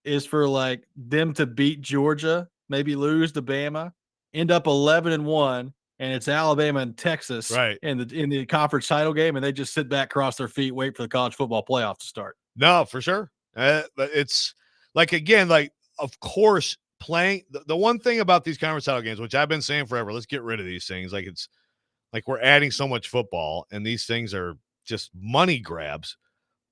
is for them to beat Georgia, maybe lose to Bama, end up 11-1, and it's Alabama and Texas in the conference title game, and they just sit back, cross their feet, wait for the college football playoff to start. No, for sure. It's of course, playing the one thing about these conference title games, which I've been saying forever, let's get rid of these things. It's like we're adding so much football, and these things are just money grabs.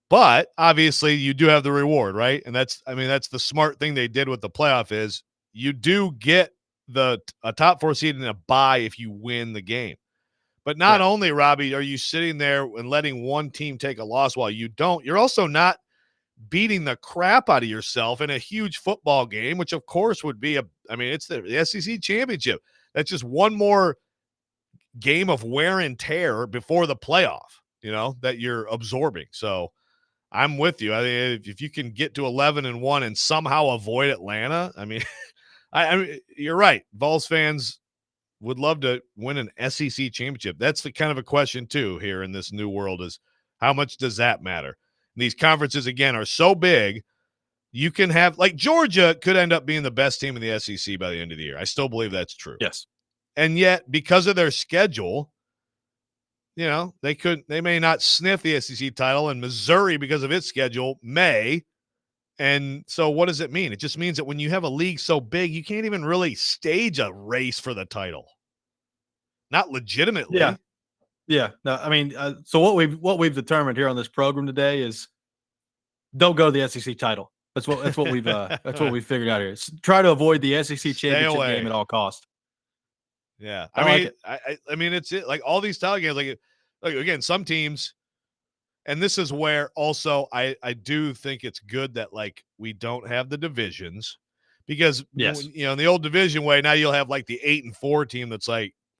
But obviously you do have the reward, right? And that's the smart thing they did with the playoff is you do get a top 4 seed and a bye if you win the game. But not only, Robbie, are you sitting there and letting one team take a loss while you don't, you're also not beating the crap out of yourself in a huge football game, which of course would be it's the SEC championship. That's just one more game of wear and tear before the playoff, that you're absorbing. So I'm with you. I mean, if you can get to 11-1 and somehow avoid Atlanta, you're right. Vols fans would love to win an SEC championship. That's the kind of a question too here in this new world is how much does that matter? These conferences again are so big. You can have Georgia could end up being the best team in the SEC by the end of the year. I still believe that's true. Yes. And yet because of their schedule, they may not sniff the SEC title, and Missouri, because of its schedule, may. And so what does it mean? It just means that when you have a league so big, you can't even really stage a race for the title. Not legitimately. Yeah. Yeah. No, so what we've determined here on this program today is don't go to the SEC title. That's what we've figured out here. Try to avoid the SEC championship game at all costs. Yeah. I mean, it's it. All these title games, again, some teams, and this is where also I do think it's good that we don't have the divisions because in the old division way, now you'll have the 8-4 team that's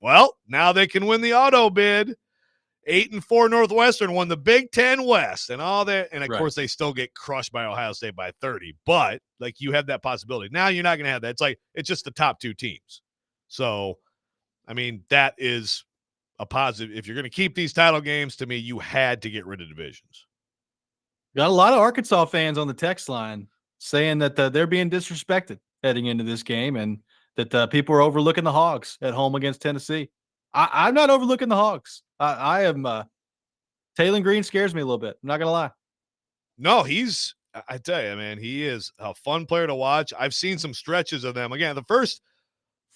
well, now they can win the auto bid. 8-4 Northwestern won the Big Ten West and all that. And of course they still get crushed by Ohio State by 30, but you have that possibility. Now you're not going to have that. It's just the top 2 teams. So, that is a positive. If you're going to keep these title games, to me, you had to get rid of divisions. Got a lot of Arkansas fans on the text line saying that they're being disrespected heading into this game and that people are overlooking the Hogs at home against Tennessee. I'm not overlooking the Hogs. I am. Taylor Green scares me a little bit. I'm not going to lie. No, I tell you, man, he is a fun player to watch. I've seen some stretches of them. Again, the first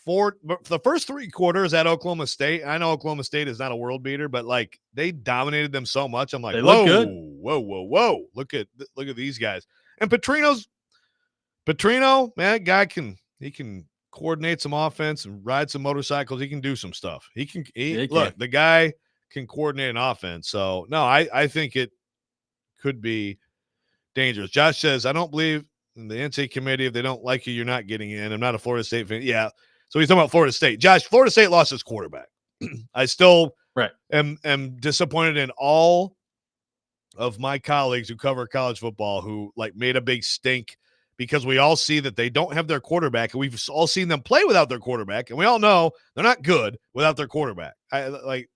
3 quarters at Oklahoma State, I know Oklahoma State is not a world beater, but like they dominated them so much. I'm like, They whoa, look good. whoa. Look at these guys. And Petrino, man, guy can coordinate some offense and ride some motorcycles. He can do some stuff. He can. The guy can coordinate an offense. So no, I think it could be dangerous. Josh says, I don't believe in the NCAA committee. If they don't like you, you're not getting in. I'm not a Florida State fan. Yeah. So he's talking about Florida State. Josh, Florida State lost its quarterback. I still am disappointed in all of my colleagues who cover college football who like made a big stink because we all see that they don't have their quarterback, and we've all seen them play without their quarterback, and we all know they're not good without their quarterback.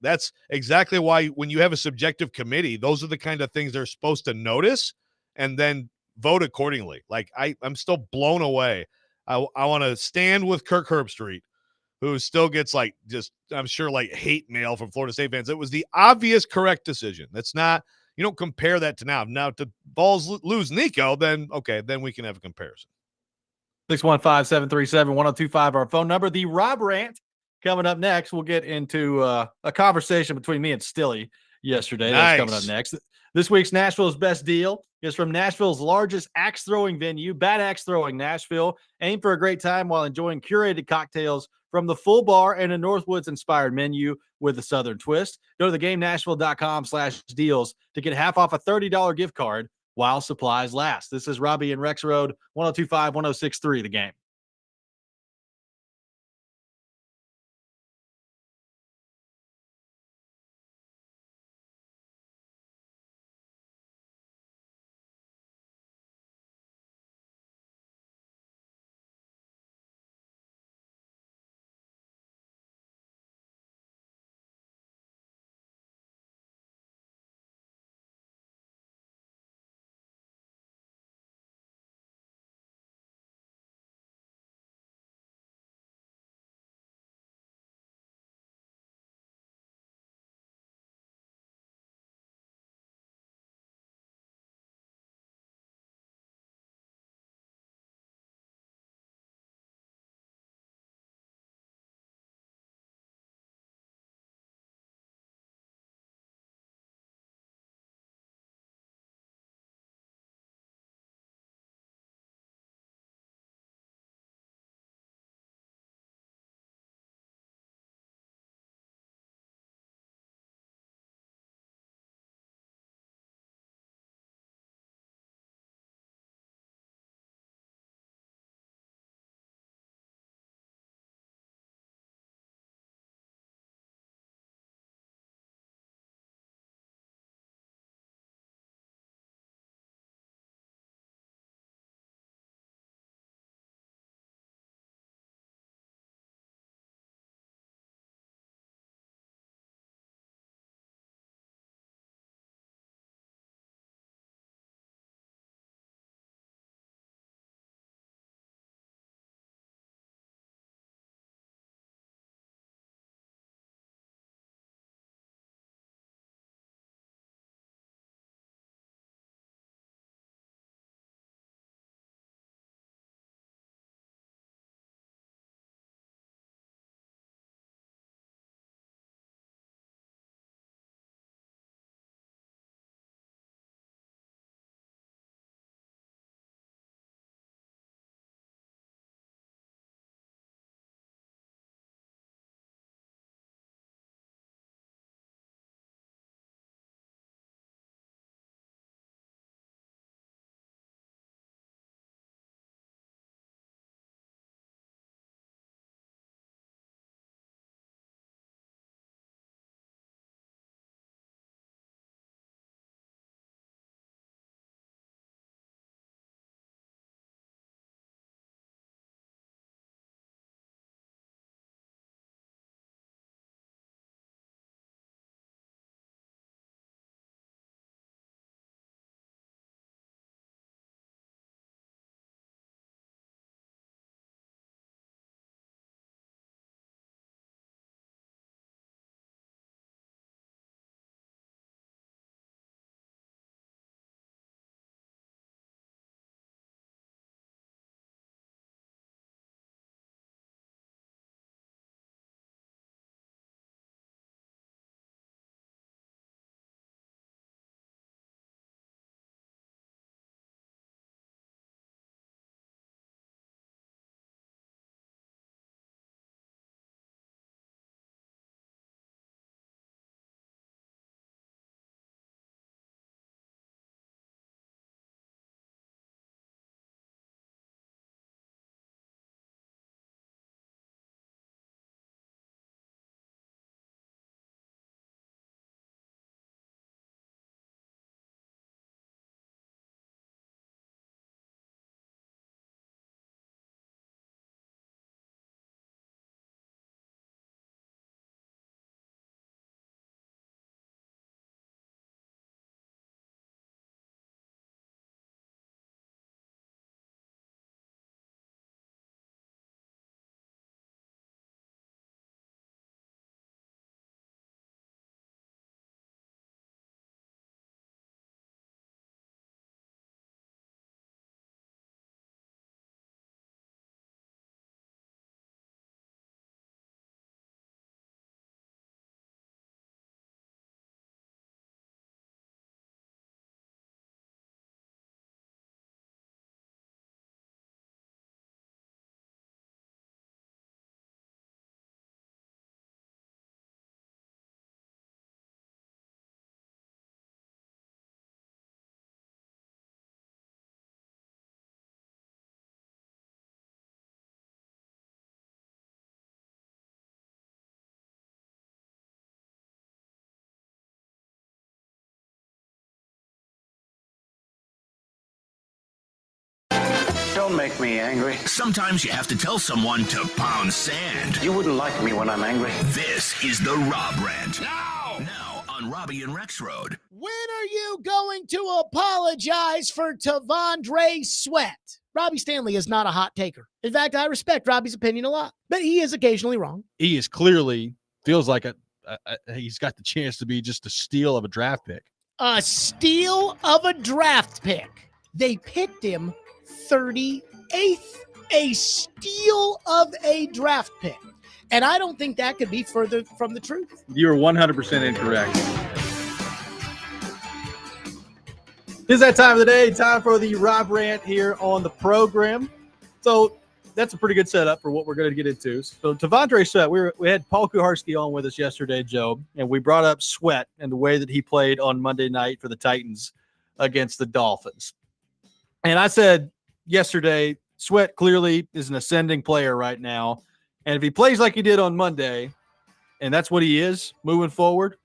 That's exactly why when you have a subjective committee, those are the kind of things they're supposed to notice and then vote accordingly. Like I'm still blown away. I want to stand with Kirk Herbstreit, who still gets like just I'm sure like hate mail from Florida State fans. It was the obvious correct decision. That's not. You don't compare that to now. Now, if the Vols lose Nico, then okay, then we can have a comparison. 615-737-1025, our phone number. The Rob Rant coming up next. We'll get into a conversation between me and Stilly yesterday. Nice. That's coming up next. This week's Nashville's Best Deal is from Nashville's largest axe throwing venue, Bad Axe Throwing Nashville. Aim for a great time while enjoying curated cocktails from the full bar and a Northwoods inspired menu with a Southern twist. Go to thegamenashville.com/deals to get half off a $30 gift card while supplies last. This is Robbie and Rex Road, 1025-1063, The Game. Don't make me angry. Sometimes you have to tell someone to pound sand. You wouldn't like me when I'm angry. This is the Rob Rant. Now on Robbie and Rex Road. When are you going to apologize for Tavondre Sweat? Robbie Stanley is not a hot taker. In fact, I respect Robbie's opinion a lot, but he is occasionally wrong. He is clearly feels like he's got the chance to be just a steal of a draft pick. A steal of a draft pick. They picked him 38th. A steal of a draft pick. And I don't think that could be further from the truth. You're 100% incorrect. It's that time of the day, time for the Rob Rant here on the program. So that's a pretty good setup for what we're going to get into. So Tavondre Sweat, we had Paul Kuharsky on with us yesterday, Joe, and we brought up Sweat and the way that he played on Monday night for the Titans against the Dolphins. And I said yesterday, Sweat clearly is an ascending player right now. And if he plays like he did on Monday, and that's what he is moving forward,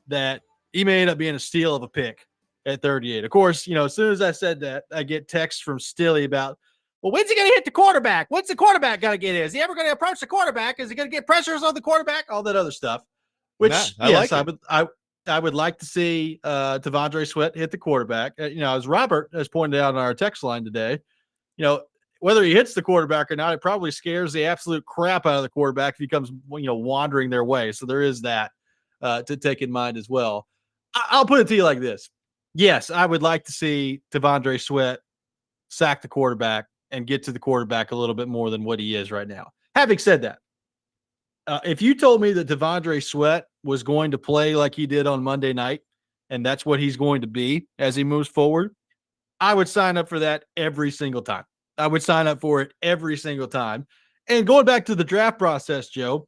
that he may end up being a steal of a pick at 38. Of course, as soon as I said that, I get texts from Stilly about, well, when's he going to hit the quarterback? What's the quarterback going to get in? Is he ever going to approach the quarterback? Is he going to get pressures on the quarterback? All that other stuff. Which, I would like to see Tavondre Sweat hit the quarterback. As Robert has pointed out on our text line today, whether he hits the quarterback or not, it probably scares the absolute crap out of the quarterback if he comes, wandering their way. So there is that to take in mind as well. I'll put it to you like this. Yes, I would like to see Tavondre Sweat sack the quarterback and get to the quarterback a little bit more than what he is right now. Having said that, if you told me that Tavondre Sweat was going to play like he did on Monday night, and that's what he's going to be as he moves forward, I would sign up for that every single time. I would sign up for it every single time. And going back to the draft process, Joe,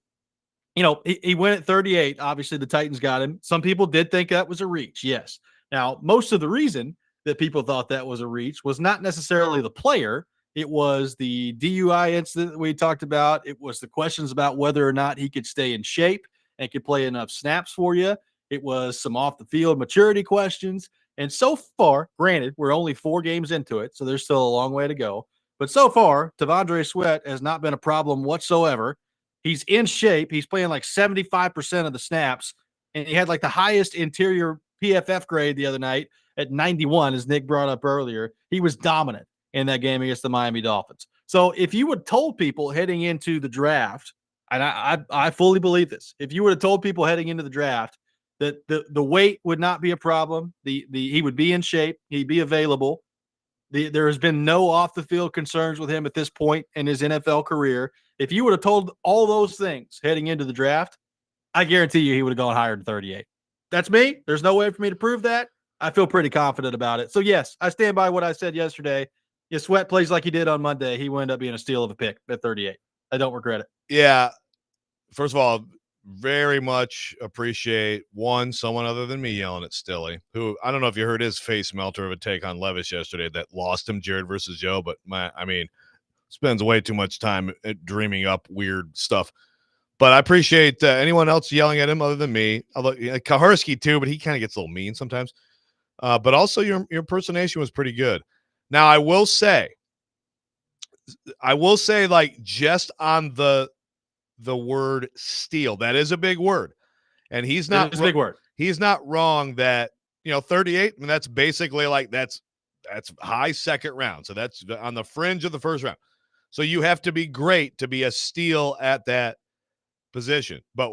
he went at 38. Obviously, the Titans got him. Some people did think that was a reach. Yes. Now, most of the reason that people thought that was a reach was not necessarily the player. It was the DUI incident that we talked about. It was the questions about whether or not he could stay in shape and could play enough snaps for you. It was some off the field maturity questions. And so far, granted, we're only 4 games into it, so there's still a long way to go. But so far, Tavondre Sweat has not been a problem whatsoever. He's in shape. He's playing like 75% of the snaps, and he had like the highest interior PFF grade the other night at 91, as Nick brought up earlier. He was dominant in that game against the Miami Dolphins. So if you would have told people heading into the draft, and I fully believe this, if you would have told people heading into the draft that the weight would not be a problem, he would be in shape, he'd be available, there has been no off the field concerns with him at this point in his NFL career. If you would have told all those things heading into the draft, I guarantee you he would have gone higher than 38. That's me. There's no way for me to prove that. I feel pretty confident about it. So, yes, I stand by what I said yesterday. If Sweat plays like he did on Monday, he will end up being a steal of a pick at 38. I don't regret it. Yeah. First of all, very much appreciate someone other than me yelling at Stilly, who I don't know if you heard his face melter of a take on Levis yesterday that lost him Jared versus Joe, but spends way too much time dreaming up weird stuff. But I appreciate anyone else yelling at him other than me. Although Kuharsky too, but he kind of gets a little mean sometimes. But also your impersonation was pretty good. Now I will say like just on the word steal, that is a big word, and he's not a big word. He's not wrong that 38. I mean, that's basically like that's high second round, so that's on the fringe of the first round. So you have to be great to be a steal at that position. But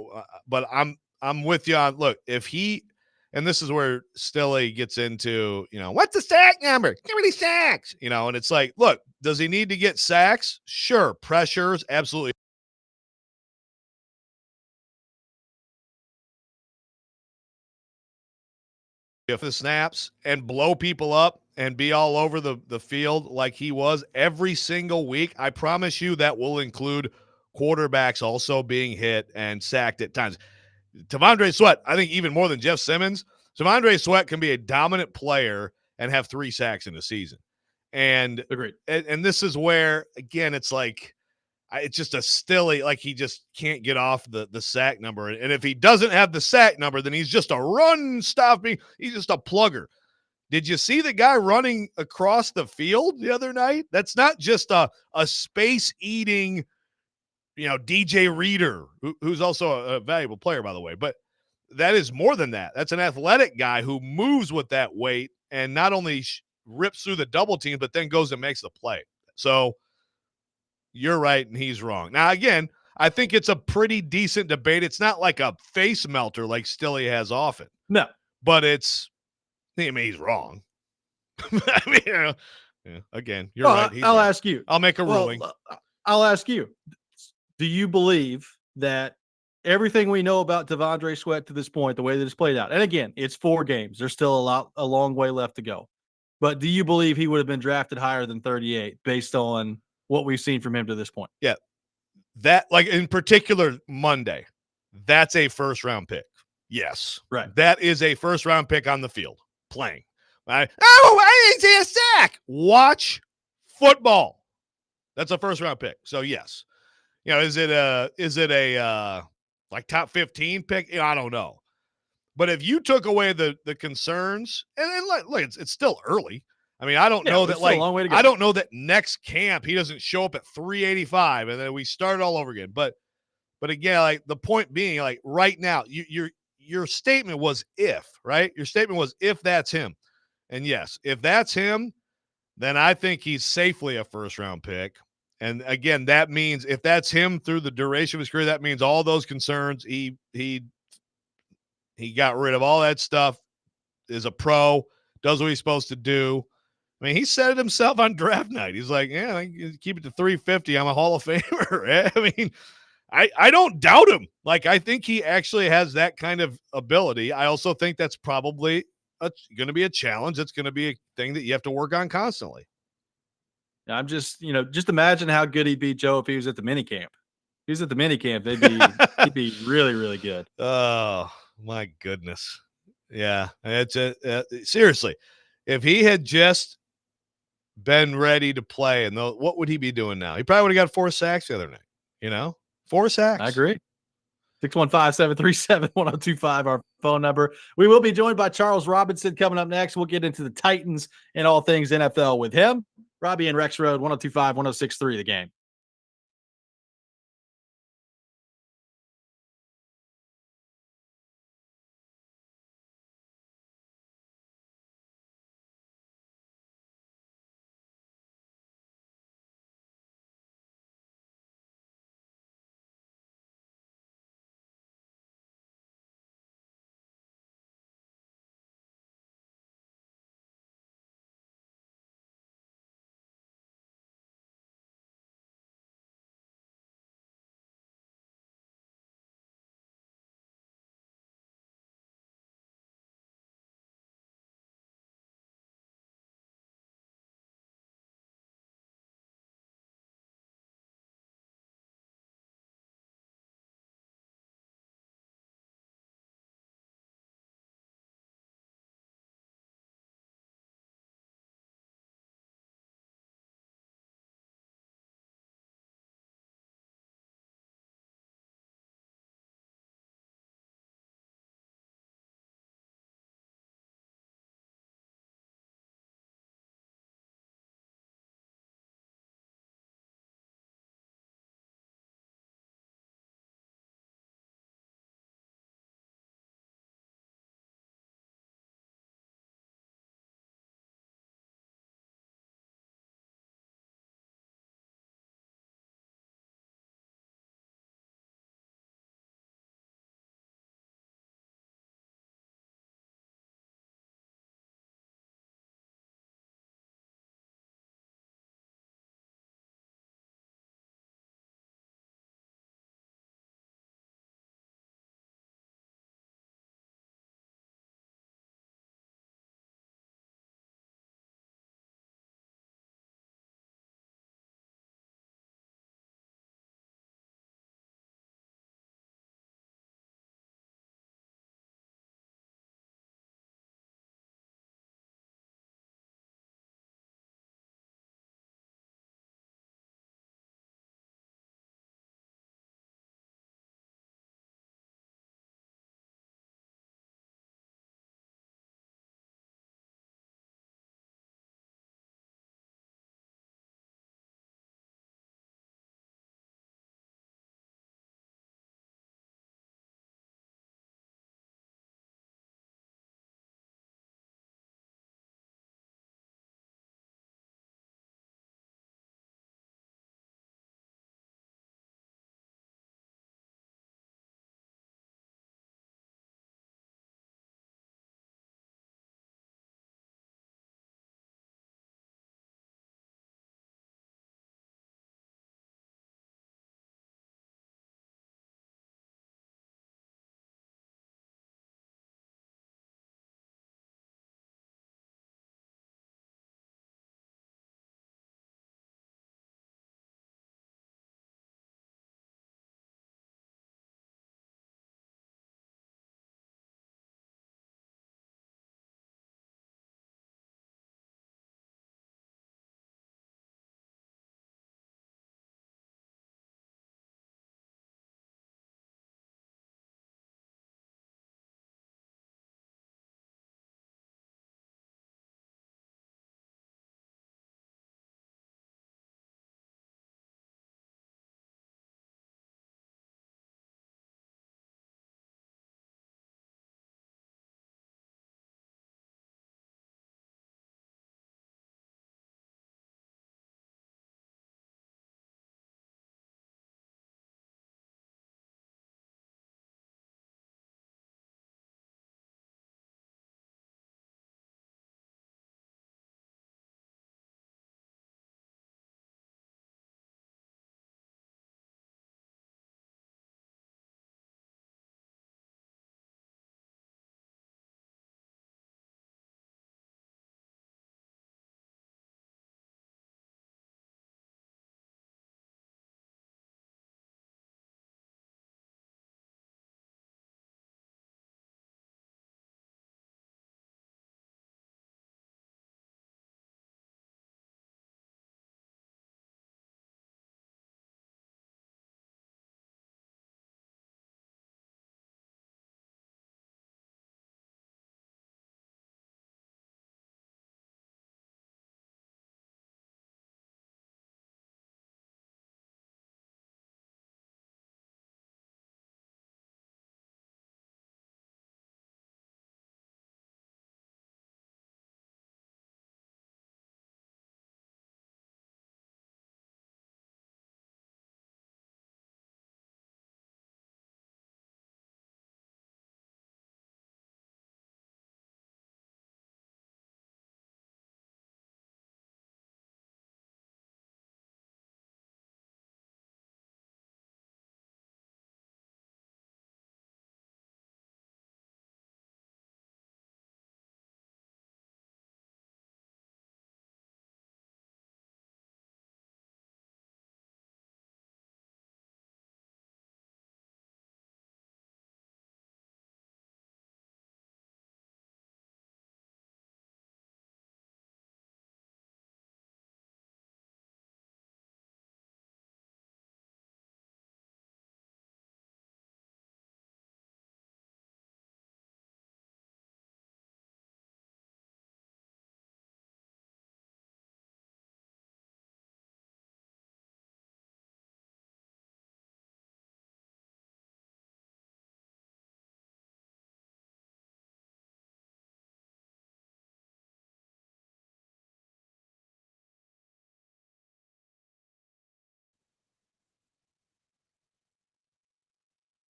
I'm with you on, look, if he, and this is where Stilly gets into, what's the sack number? Give me these sacks, and it's like, look, does he need to get sacks? Sure. Pressures, absolutely. If the snaps and blow people up and be all over the field like he was every single week, I promise you that will include quarterbacks also being hit and sacked at times. Tavondre Sweat, I think even more than Jeff Simmons, Tavondre Sweat can be a dominant player and have 3 sacks in a season. And agreed. And this is where, again, it's like, it's just a Stilly, like he just can't get off the sack number. And if he doesn't have the sack number, then he's just a run stopping. He's just a plugger. Did you see the guy running across the field the other night? That's not just a space eating, DJ Reader, who's also a valuable player, by the way. But that is more than that. That's an athletic guy who moves with that weight and not only rips through the double team, but then goes and makes the play. So you're right and he's wrong. Now, again, I think it's a pretty decent debate. It's not like a face melter like Stilly has often. No. But he's wrong. I mean, again, you're right. I'll right. ask you. I'll make a ruling. I'll ask you. Do you believe that everything we know about Devondre Sweat to this point, the way that it's played out, and again, it's 4 games. There's still a long way left to go. But do you believe he would have been drafted higher than 38 based on what we've seen from him to this point? Yeah. That, like in particular, Monday, that's a first-round pick. Yes. Right. That is a first-round pick on the field playing. I didn't see a sack. Watch football. That's a first-round pick. So, yes. Is it a like top 15 pick? I don't know. But if you took away the concerns, and look, it's still early. I mean, I don't know that a long way to go. I don't know that next camp he doesn't show up at 385 and then we start all over again. But again, like the point being, like right now, your statement was if, right? Your statement was if that's him. And yes, if that's him, then I think he's safely a first-round pick. And again, that means if that's him through the duration of his career, that means all those concerns, he got rid of all that stuff, is a pro, does what he's supposed to do. I mean, he said it himself on draft night. He's like, yeah, I keep it to 350. I'm a Hall of Famer. I mean, I don't doubt him. Like, I think he actually has that kind of ability. I also think that's probably going to be a challenge. It's going to be a thing that you have to work on constantly. I'm just imagine how good he'd be, Joe, if he was at the minicamp. If he was at the minicamp, he'd be really, really good. Oh, my goodness. Yeah. It's seriously, if he had just been ready to play, and what would he be doing now? He probably would have got 4 sacks the other night, 4 sacks. I agree. 615-737-1025, our phone number. We will be joined by Charles Robinson coming up next. We'll get into the Titans and all things NFL with him. Robbie and Rex Road, 1025, 1063, The Game.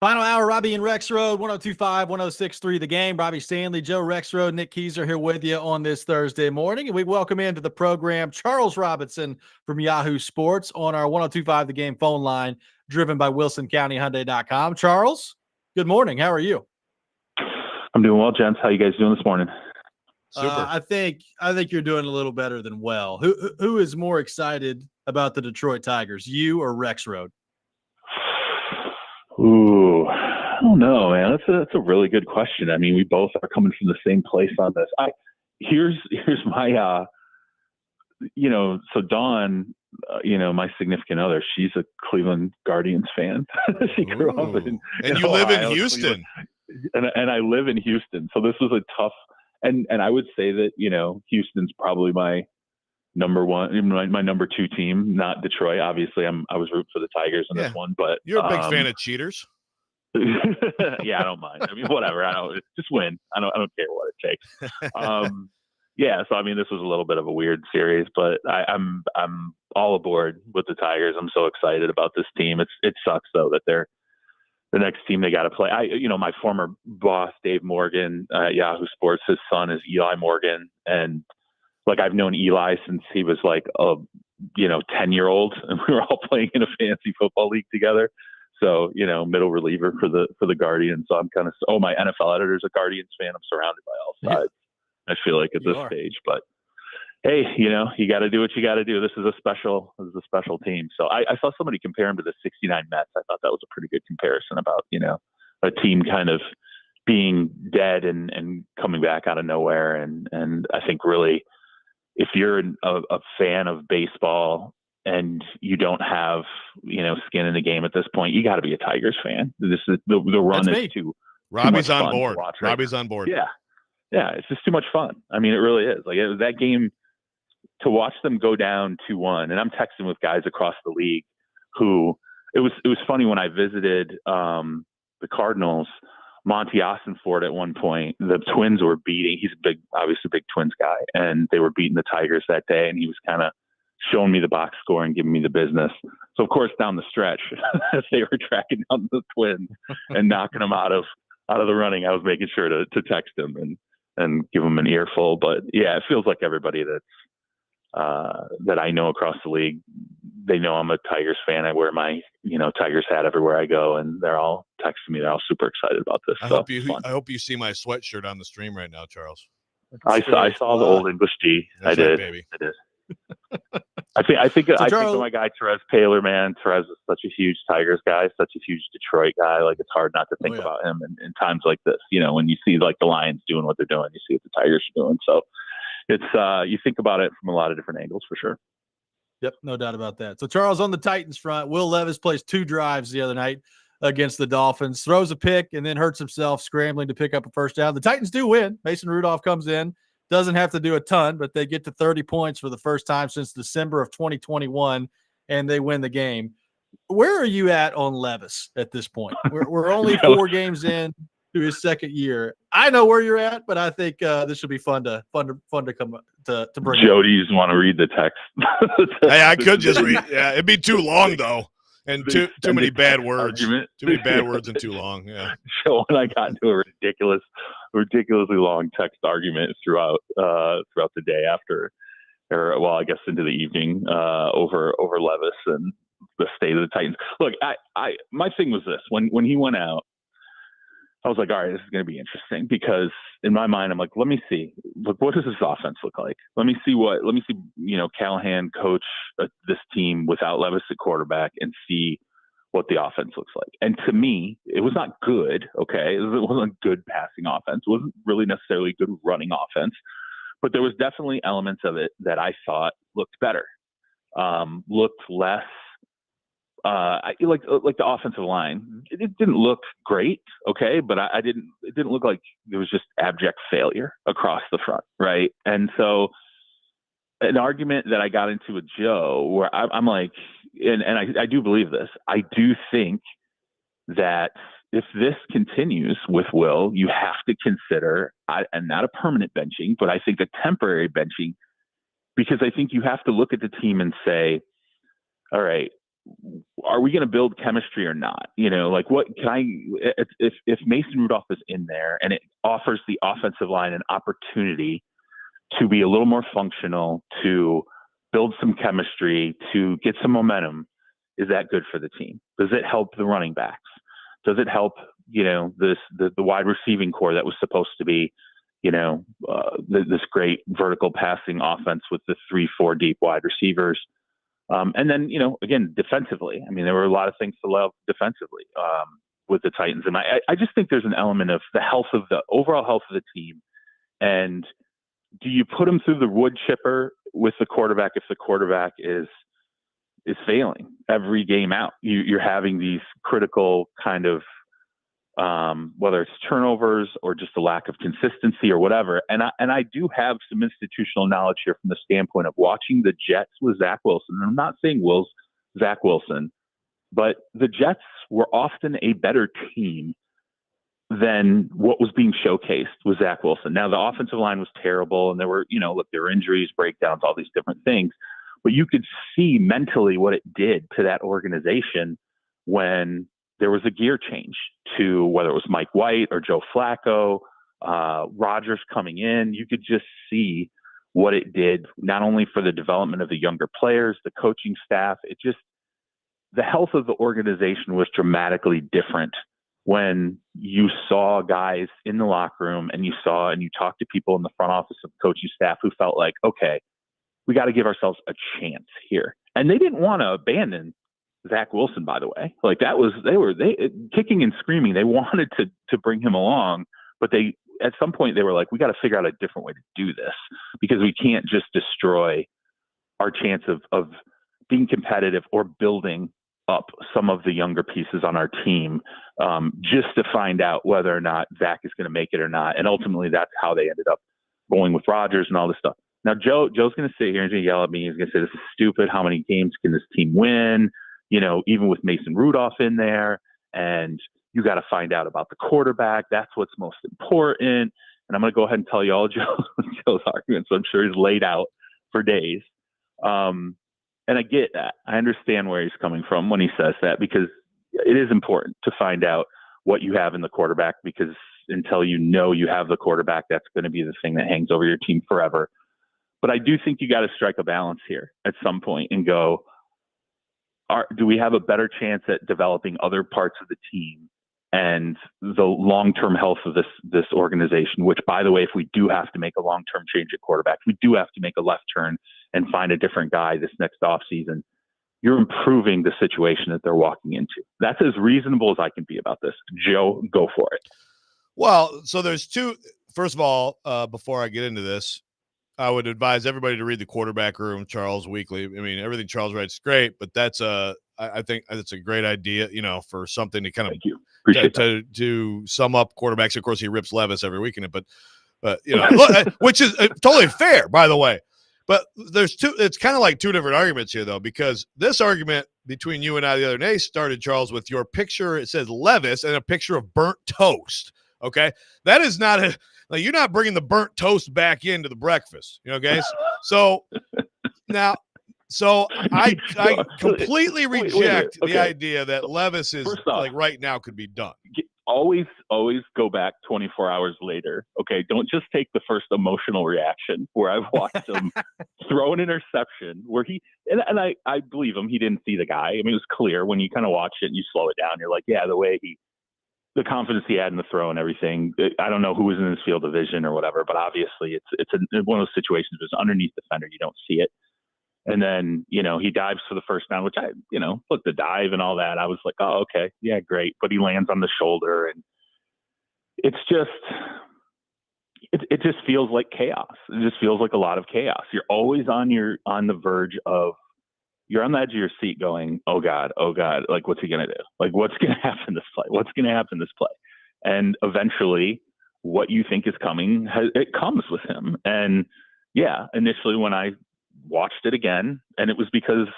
Final hour, Robbie and Rexroad, 102.5, 106.3 The Game. Robbie Stanley, Joe Rexroad, Nick Keys are here with you on this Thursday morning. And we welcome into the program Charles Robinson from Yahoo Sports on our 102.5 The Game phone line, driven by WilsonCountyHyundai.com. Charles, good morning. How are you? I'm doing well, gents. How you guys doing this morning? Super. I think you're doing a little better than well. Who is more excited about the Detroit Tigers, you or Rexroad? Ooh, I don't know, man. That's a really good question. I mean, we both are coming from the same place on this. Here's my so Dawn, my significant other, she's a Cleveland Guardians fan. She grew up in you live in Ohio, Houston. and I live in Houston. So this was a tough, and I would say that, Houston's probably my number one, my number two team, not Detroit. Obviously I was rooting for the Tigers in this one, but you're a big fan of cheaters. Yeah, I don't mind. I mean, whatever. Just win. I don't care what it takes. Yeah. So, I mean, this was a little bit of a weird series, but I'm all aboard with the Tigers. I'm so excited about this team. It sucks though that they're the next team they got to play. My former boss, Dave Morgan, Yahoo Sports, his son is Eli Morgan. And like, I've known Eli since he was like a 10-year-old, and we were all playing in a fantasy football league together. So, middle reliever for the Guardians. So I'm kind of, my NFL editor's a Guardians fan. I'm surrounded by all sides. I feel like at this stage, but hey, you got to do what you got to do. This is a special team. So I saw somebody compare him to the '69 Mets. I thought that was a pretty good comparison about, a team kind of being dead and coming back out of nowhere. And I think really, if you're a fan of baseball and you don't have, skin in the game at this point, you got to be a Tigers fan. This is the run is too. Robbie's on board. Robbie's on board. Yeah. Yeah. It's just too much fun. I mean, it really is. Like, it was that game to watch them go down 2-1. And I'm texting with guys across the league who it was funny when I visited the Cardinals. Monty Ossenford at one point, the Twins were beating. He's obviously a big Twins guy, and they were beating the Tigers that day. And he was kind of showing me the box score and giving me the business. So of course, down the stretch, as they were tracking down the Twins and knocking them out of the running, I was making sure to text him and give him an earful. But yeah, it feels like everybody that I know across the league, they know I'm a Tigers fan. I wear my, Tigers hat everywhere I go, and they're all texting me. They're all super excited about this. I hope you see my sweatshirt on the stream right now, Charles. I saw the Old English D. I did. I think of my guy Therese Paler, man. Therese is such a huge Tigers guy, such a huge Detroit guy. Like, it's hard not to think about him in times like this. When you see like the Lions doing what they're doing, you see what the Tigers are doing. So it's you think about it from a lot of different angles for sure. Yep, no doubt about that. So, Charles, on the Titans front, Will Levis plays 2 drives the other night against the Dolphins, throws a pick, and then hurts himself scrambling to pick up a first down. The Titans do win. Mason Rudolph comes in, doesn't have to do a ton, but they get to 30 points for the first time since December of 2021, and they win the game. Where are you at on Levis at this point? We're only 4 games in to his second year. I know where you're at, but I think this should be fun to come to bring. Jody, you just want to read the text? Hey, I could just read. Yeah, it'd be too long though, and too many bad words. Too many bad words and too long. Yeah. So when I got into a ridiculously long text argument throughout the day after, I guess into the evening, over Levis and the state of the Titans. Look, my thing was this: when he went out, I was like, all right, this is going to be interesting, because in my mind, I'm like, let me see, what does this offense look like? Let me see, Callahan coach this team without Levis at quarterback and see what the offense looks like. And to me, it was not good. Okay. It wasn't a good passing offense. It wasn't really necessarily a good running offense, but there was definitely elements of it that I thought looked better, looked less, like the offensive line. It didn't look great, okay, but it didn't look like there was just abject failure across the front, right? And so an argument that I got into with Joe, where I'm like, and I do believe this, I do think that if this continues with Will, you have to consider, and not a permanent benching, but I think a temporary benching, because I think you have to look at the team and say, all right, are we going to build chemistry or not? You know, like what can I, if Mason Rudolph is in there and it offers the offensive line an opportunity to be a little more functional, to build some chemistry, to get some momentum, is that good for the team? Does it help the running backs? Does it help, you know, the wide receiving core that was supposed to be, you know, this great vertical passing offense with the 3-4 deep wide receivers? And then, you know, again, defensively, I mean, there were a lot of things to love defensively with the Titans. And I just think there's an element of the overall health of the team. And do you put them through the wood chipper with the quarterback if the quarterback is failing every game out? You're having these critical kind of, whether it's turnovers or just a lack of consistency or whatever. And I do have some institutional knowledge here from the standpoint of watching the Jets with Zach Wilson. And I'm not saying Zach Wilson, but the Jets were often a better team than what was being showcased with Zach Wilson. Now, the offensive line was terrible, and there were injuries, breakdowns, all these different things. But you could see mentally what it did to that organization when there was a gear change to whether it was Mike White or Joe Flacco, Rodgers coming in. You could just see what it did, not only for the development of the younger players, the coaching staff. The health of the organization was dramatically different when you saw guys in the locker room and you talked to people in the front office of coaching staff who felt like, okay, we got to give ourselves a chance here. And they didn't want to abandon Zach Wilson, by the way. Like they were kicking and screaming. They wanted to bring him along, but at some point they were like, we got to figure out a different way to do this because we can't just destroy our chance of being competitive or building up some of the younger pieces on our team just to find out whether or not Zach is going to make it or not. And ultimately that's how they ended up going with Rodgers and all this stuff. Now, Joe's going to sit here and he's going to yell at me. He's going to say, this is stupid. How many games can this team win? You know, even with Mason Rudolph in there, and you got to find out about the quarterback. That's what's most important. And I'm going to go ahead and tell you all Joe's arguments. I'm sure he's laid out for days. And I get that. I understand where he's coming from when he says that, because it is important to find out what you have in the quarterback, because until you know you have the quarterback, that's going to be the thing that hangs over your team forever. But I do think you got to strike a balance here at some point and go, do we have a better chance at developing other parts of the team and the long-term health of this organization, which, by the way, if we do have to make a long-term change at quarterback, we do have to make a left turn and find a different guy this next offseason, you're improving the situation that they're walking into. That's as reasonable as I can be about this. Joe, go for it. Well, so there's two. First of all, before I get into this, I would advise everybody to read The Quarterback Room, Charles Weekly. I mean, everything Charles writes is great, but I think that's a great idea, you know, for something to kind of to sum up quarterbacks. Of course, he rips Levis every week in it, but you know, which is totally fair, by the way. But it's kind of like two different arguments here, though, because this argument between you and I the other day started, Charles, with your picture. It says Levis and a picture of burnt toast. Okay. That is not like, you're not bringing the burnt toast back into the breakfast, you know, guys. So now, I completely reject the idea that Levis is like right now could be done. Always go back 24 hours later. Okay. Don't just take the first emotional reaction where I've watched him throw an interception where and I believe him. He didn't see the guy. I mean, it was clear when you kind of watch it and you slow it down. You're like, yeah, the confidence he had in the throw and everything. I don't know who was in his field of vision or whatever, but obviously it's one of those situations where it's underneath the defender. You don't see it. And then, you know, he dives for the first down, which look, the dive and all that. I was like, oh, okay. Yeah, great. But he lands on the shoulder, and it just feels like chaos. It just feels like a lot of chaos. You're always on the verge of, you're on the edge of your seat going, oh God, like, what's he going to do? Like, what's going to happen this play? What's going to happen this play? And eventually what you think is coming, it comes with him. And yeah, initially when I watched it again, and it was because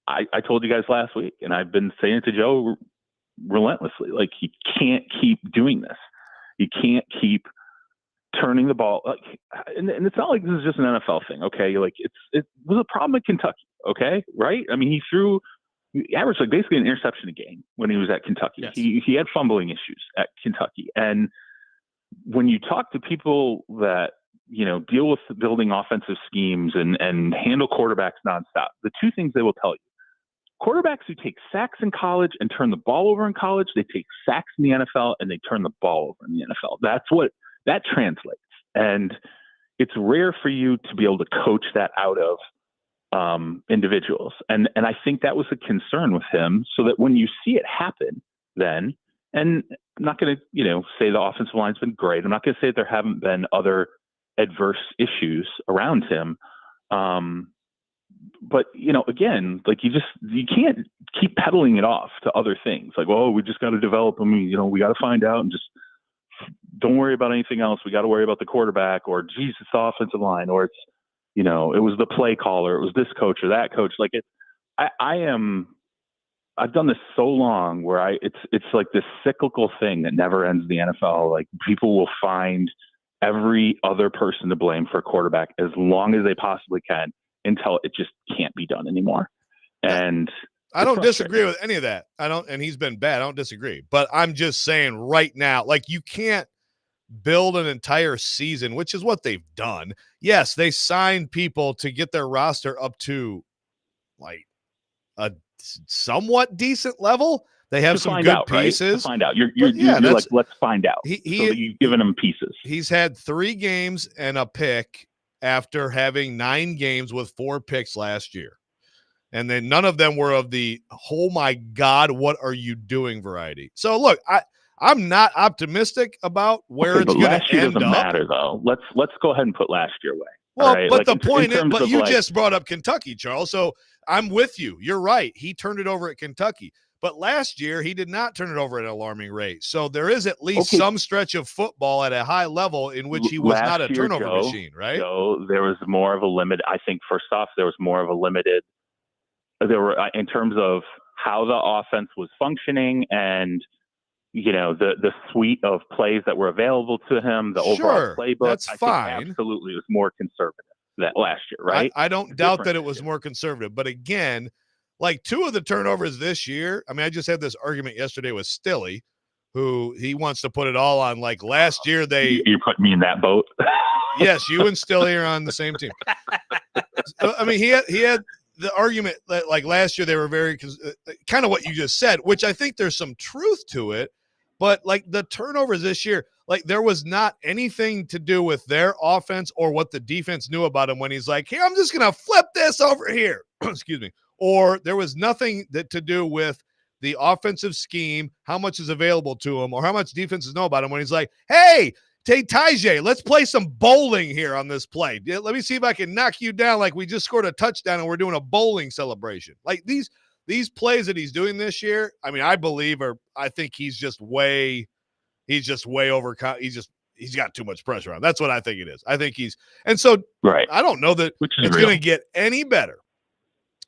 I told you guys last week, and I've been saying it to Joe relentlessly, like, he can't keep doing this. He can't keep turning the ball. And it's not like this is just an NFL thing. Okay. Like, it was a problem at Kentucky. Okay. Right. I mean, he threw he averaged like basically an interception a game when he was at Kentucky. Yes. He had fumbling issues at Kentucky. And when you talk to people that, deal with building offensive schemes and handle quarterbacks nonstop, the two things they will tell you: quarterbacks who take sacks in college and turn the ball over in college, they take sacks in the NFL and they turn the ball over in the NFL. That's what that translates. And it's rare for you to be able to coach that out of individuals. And I think that was a concern with him, so that when you see it happen then, and I'm not going to, say the offensive line's been great. I'm not going to say that there haven't been other adverse issues around him. But, again, like you can't keep peddling it off to other things. Like, oh, we just got to develop them. We got to find out and just don't worry about anything else. We got to worry about the quarterback, or geez, it's the offensive line, or it's, it was the play caller, it was this coach or that coach. Like I've done this so long where it's like this cyclical thing that never ends in the NFL. Like people will find every other person to blame for a quarterback as long as they possibly can until it just can't be done anymore. And I don't disagree with any of that. And he's been bad. I don't disagree, but I'm just saying right now, like you can't build an entire season, which is what they've done. Yes, they signed people to get their roster up to like a somewhat decent level. They have some good pieces. Right? To find out. You're like, let's find out. So that you've given them pieces. He's had 3 games and a pick after having 9 games with 4 picks last year. And then none of them were of the, oh my God, what are you doing variety. So look, I'm not optimistic about where it's going to end up. Last year doesn't matter though. Let's go ahead and put last year away. Well, right? but like the point is, but you just brought up Kentucky, Charles. So I'm with you. You're right. He turned it over at Kentucky. But last year, he did not turn it over at an alarming rate. So there is at least some stretch of football at a high level in which he was not a turnover machine, right? So there was more of a limit. I think first off, there was more of a limited. There were in terms of how the offense was functioning and the suite of plays that were available to him, the overall playbook. That's fine. Think absolutely, it was more conservative that last year, right? I don't doubt that it was more conservative, but again, like 2 of the turnovers this year. I mean, I just had this argument yesterday with Stilly, who he wants to put it all on. Like last year, you put me in that boat. Yes, you and Stilly are on the same team. I mean, he had the argument that like last year they were very kind of what you just said, which I think there's some truth to it. But like the turnovers this year, like there was not anything to do with their offense or what the defense knew about him when he's like, here, I'm just going to flip this over here. Excuse me. Or there was nothing to do with the offensive scheme, how much is available to him, or how much defenses know about him when he's like, hey, Tajay, let's play some bowling here on this play. Let me see if I can knock you down like we just scored a touchdown and we're doing a bowling celebration. Like these plays that he's doing this year, I mean, I think he's just way over. He's got too much pressure on. That's what I think it is. I think right. I don't know that it's going to get any better,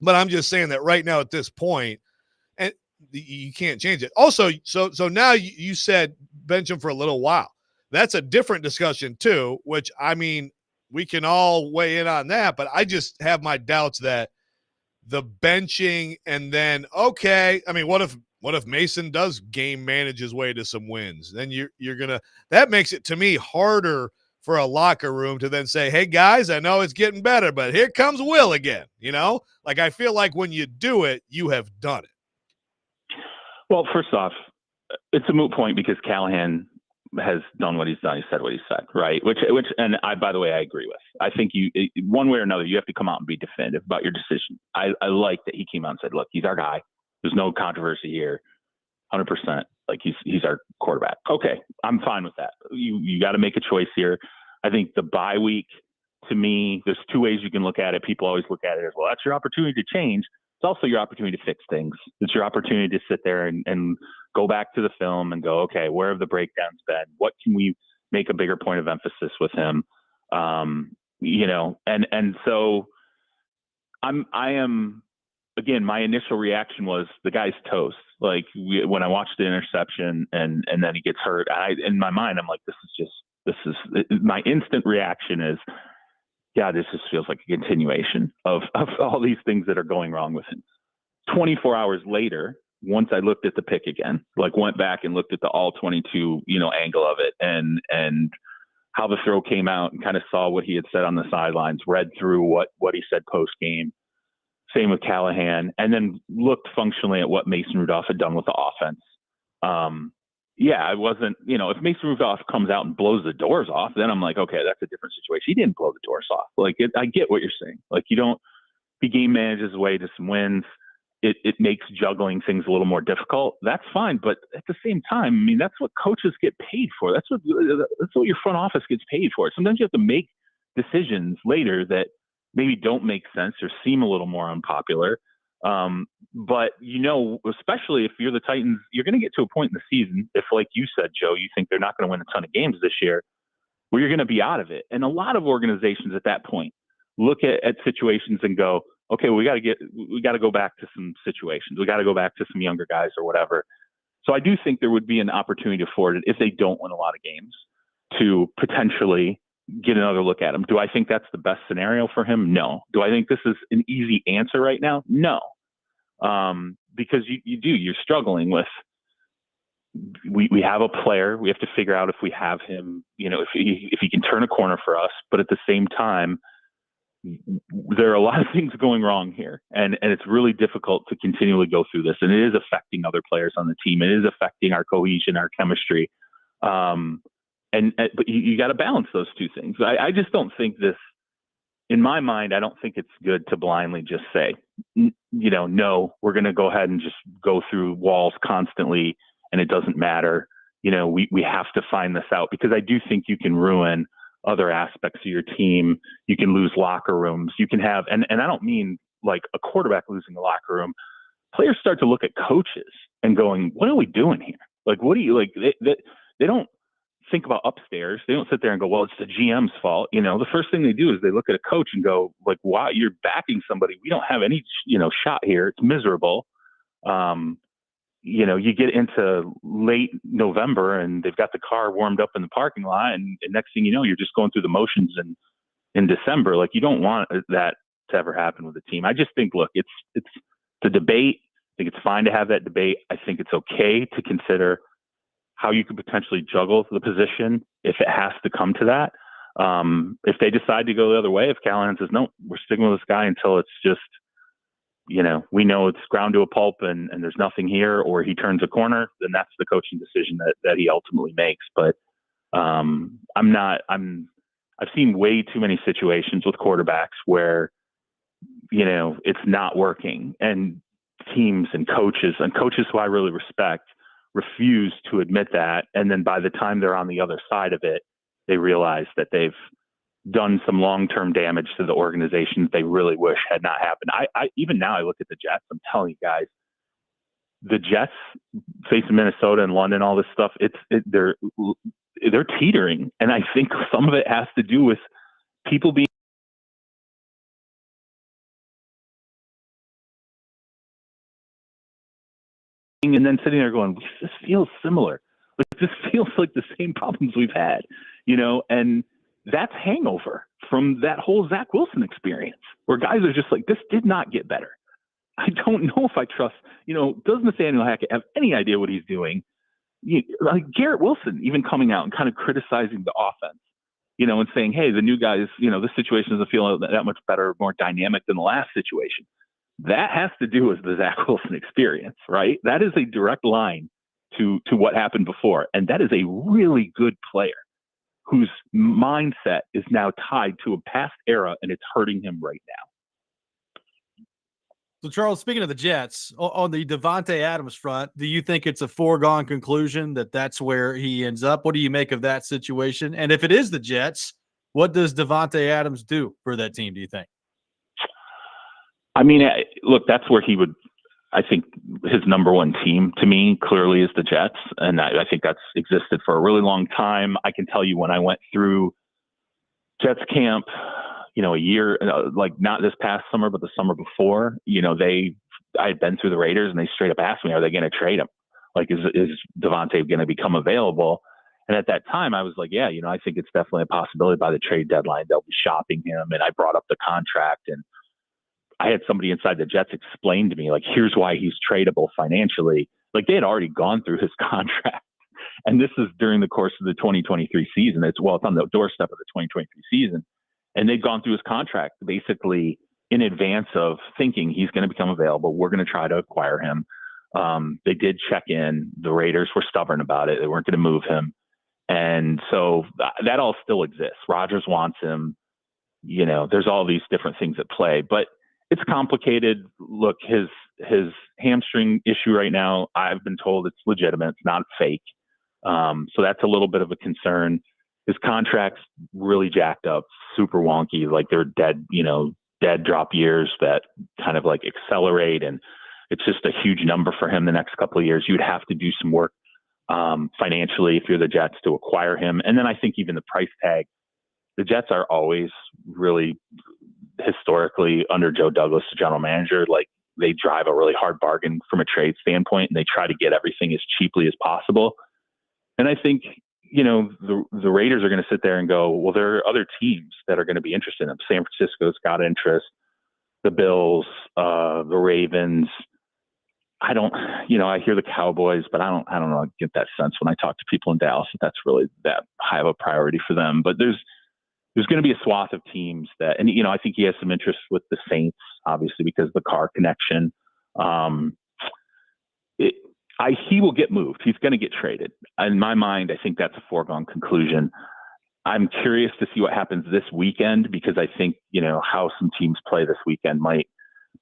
but I'm just saying that right now at this point, and you can't change it. Also, so now you said bench him for a little while. That's a different discussion too, which I mean, we can all weigh in on that, but I just have my doubts that the benching and then, okay, I mean, what if Mason does game manage his way to some wins? Then that makes it to me harder for a locker room to then say, hey guys, I know it's getting better, but here comes Will again. Like I feel like when you do it, you have done it. Well, first off, it's a moot point because Callahan has done what he's done. He said what he said, right? Which, and by the way, I agree with. I think one way or another, you have to come out and be definitive about your decision. I like that he came out and said, look, he's our guy. There's no controversy here. 100%. Like he's our quarterback. Okay. I'm fine with that. You got to make a choice here. I think the bye week, to me, there's 2 ways you can look at it. People always look at it as, well, that's your opportunity to change. It's also your opportunity to fix things. It's your opportunity to sit there and go back to the film and go, okay, where have the breakdowns been? What can we make a bigger point of emphasis with him? And so I am, again, my initial reaction was the guy's toast. Like when I watched the interception and then he gets hurt, in my mind, I'm like, my instant reaction is, yeah, this just feels like a continuation of all these things that are going wrong with him. 24 hours later, once I looked at the pick again, like went back and looked at the all 22, angle of it and how the throw came out and kind of saw what he had said on the sidelines, read through what he said post game. Same with Callahan, and then looked functionally at what Mason Rudolph had done with the offense. I wasn't, if Mason Rudolph comes out and blows the doors off, then I'm like, okay, that's a different situation. He didn't blow the doors off. Like, I get what you're saying. Like, he game manages his way to some wins. It makes juggling things a little more difficult. That's fine. But at the same time, I mean, that's what coaches get paid for. That's what your front office gets paid for. Sometimes you have to make decisions later that maybe don't make sense or seem a little more unpopular. But, especially if you're the Titans, you're going to get to a point in the season, if, like you said, Joe, you think they're not going to win a ton of games this year, where you're going to be out of it. And a lot of organizations at that point look at situations and go, okay, we got to go back to some situations. We got to go back to some younger guys or whatever. So I do think there would be an opportunity afforded if they don't win a lot of games to potentially get another look at him. Do I think that's the best scenario for him? No. Do I think this is an easy answer right now? No. Because you're struggling with, we have a player, we have to figure out if we have him, if he can turn a corner for us, but at the same time, there are a lot of things going wrong here, and it's really difficult to continually go through this, and it is affecting other players on the team. It is affecting our cohesion, our chemistry. But you got to balance those two things. I just don't think this, in my mind, I don't think it's good to blindly just say, no, we're going to go ahead and just go through walls constantly and it doesn't matter. We have to find this out, because I do think you can ruin other aspects of your team. You can lose locker rooms. You can have, and I don't mean like a quarterback losing a locker room. Players start to look at coaches and going, what are we doing here? Like, what do you like? They don't think about upstairs. They don't sit there and go, well, it's the GM's fault. The first thing they do is they look at a coach and go, like, wow, you're backing somebody. We don't have any, shot here. It's miserable. You get into late November and they've got the car warmed up in the parking lot, and next thing you know, you're just going through the motions in December. Like, you don't want that to ever happen with the team. I just think, look, it's a debate. I think it's fine to have that debate. I think it's okay to consider how you could potentially juggle the position if it has to come to that. If they decide to go the other way, if Callahan says, no, we're sticking with this guy until it's just, we know it's ground to a pulp and there's nothing here, or he turns a corner, then that's the coaching decision that he ultimately makes. But I've seen way too many situations with quarterbacks where, it's not working, and teams and coaches who I really respect refuse to admit that. And then by the time they're on the other side of it, they realize that they've done some long-term damage to the organization they really wish had not happened. I even now I look at the Jets, I'm telling you guys, the Jets facing Minnesota and London, all this stuff, they're teetering. And I think some of it has to do with people being and then sitting there going, this feels similar. Like, this feels like the same problems we've had, and that's hangover from that whole Zach Wilson experience, where guys are just like, this did not get better. I don't know if I trust, does Nathaniel Hackett have any idea what he's doing? Like Garrett Wilson even coming out and kind of criticizing the offense, and saying, hey, the new guys, this situation doesn't feel that much better, more dynamic than the last situation. That has to do with the Zach Wilson experience, right? That is a direct line to what happened before. And that is a really good player whose mindset is now tied to a past era, and it's hurting him right now. So, Charles, speaking of the Jets, on the Davante Adams front, do you think it's a foregone conclusion that that's where he ends up? What do you make of that situation? And if it is the Jets, what does Davante Adams do for that team, do you think? I mean, look, that's where he would, I think his number one team to me clearly is the Jets. And I think that's existed for a really long time. I can tell you when I went through Jets camp, a year, like not this past summer, but the summer before, I had been through the Raiders and they straight up asked me, are they going to trade him? Like, is Davante going to become available? And at that time I was like, yeah, I think it's definitely a possibility by the trade deadline, they'll be shopping him. And I brought up the contract, and I had somebody inside the Jets explain to me, like, here's why he's tradable financially. Like, they had already gone through his contract. And this is during the course of the 2023 season. It's on the doorstep of the 2023 season. And they'd gone through his contract basically in advance of thinking he's going to become available. We're going to try to acquire him. They did check in. The Raiders were stubborn about it. They weren't going to move him. And so that all still exists. Rodgers wants him. You know, there's all these different things at play, but it's complicated. Look, his hamstring issue right now, I've been told it's legitimate. It's not fake. So that's a little bit of a concern. His contract's really jacked up, super wonky. Like they're dead drop years that kind of like accelerate. And it's just a huge number for him the next couple of years. You'd have to do some work financially if you're the Jets to acquire him. And then I think even the price tag, the Jets are always really historically under Joe Douglas, the general manager, like they drive a really hard bargain from a trade standpoint and they try to get everything as cheaply as possible. And I think, the Raiders are going to sit there and go, well, there are other teams that are going to be interested in him. San Francisco's got interest, the Bills, the Ravens. I hear the Cowboys, but I don't know. I get that sense when I talk to people in Dallas that that's really that high of a priority for them. But there's going to be a swath of teams that, and I think he has some interest with the Saints, obviously because of the Carr connection. He will get moved. He's going to get traded. In my mind, I think that's a foregone conclusion. I'm curious to see what happens this weekend because I think, how some teams play this weekend might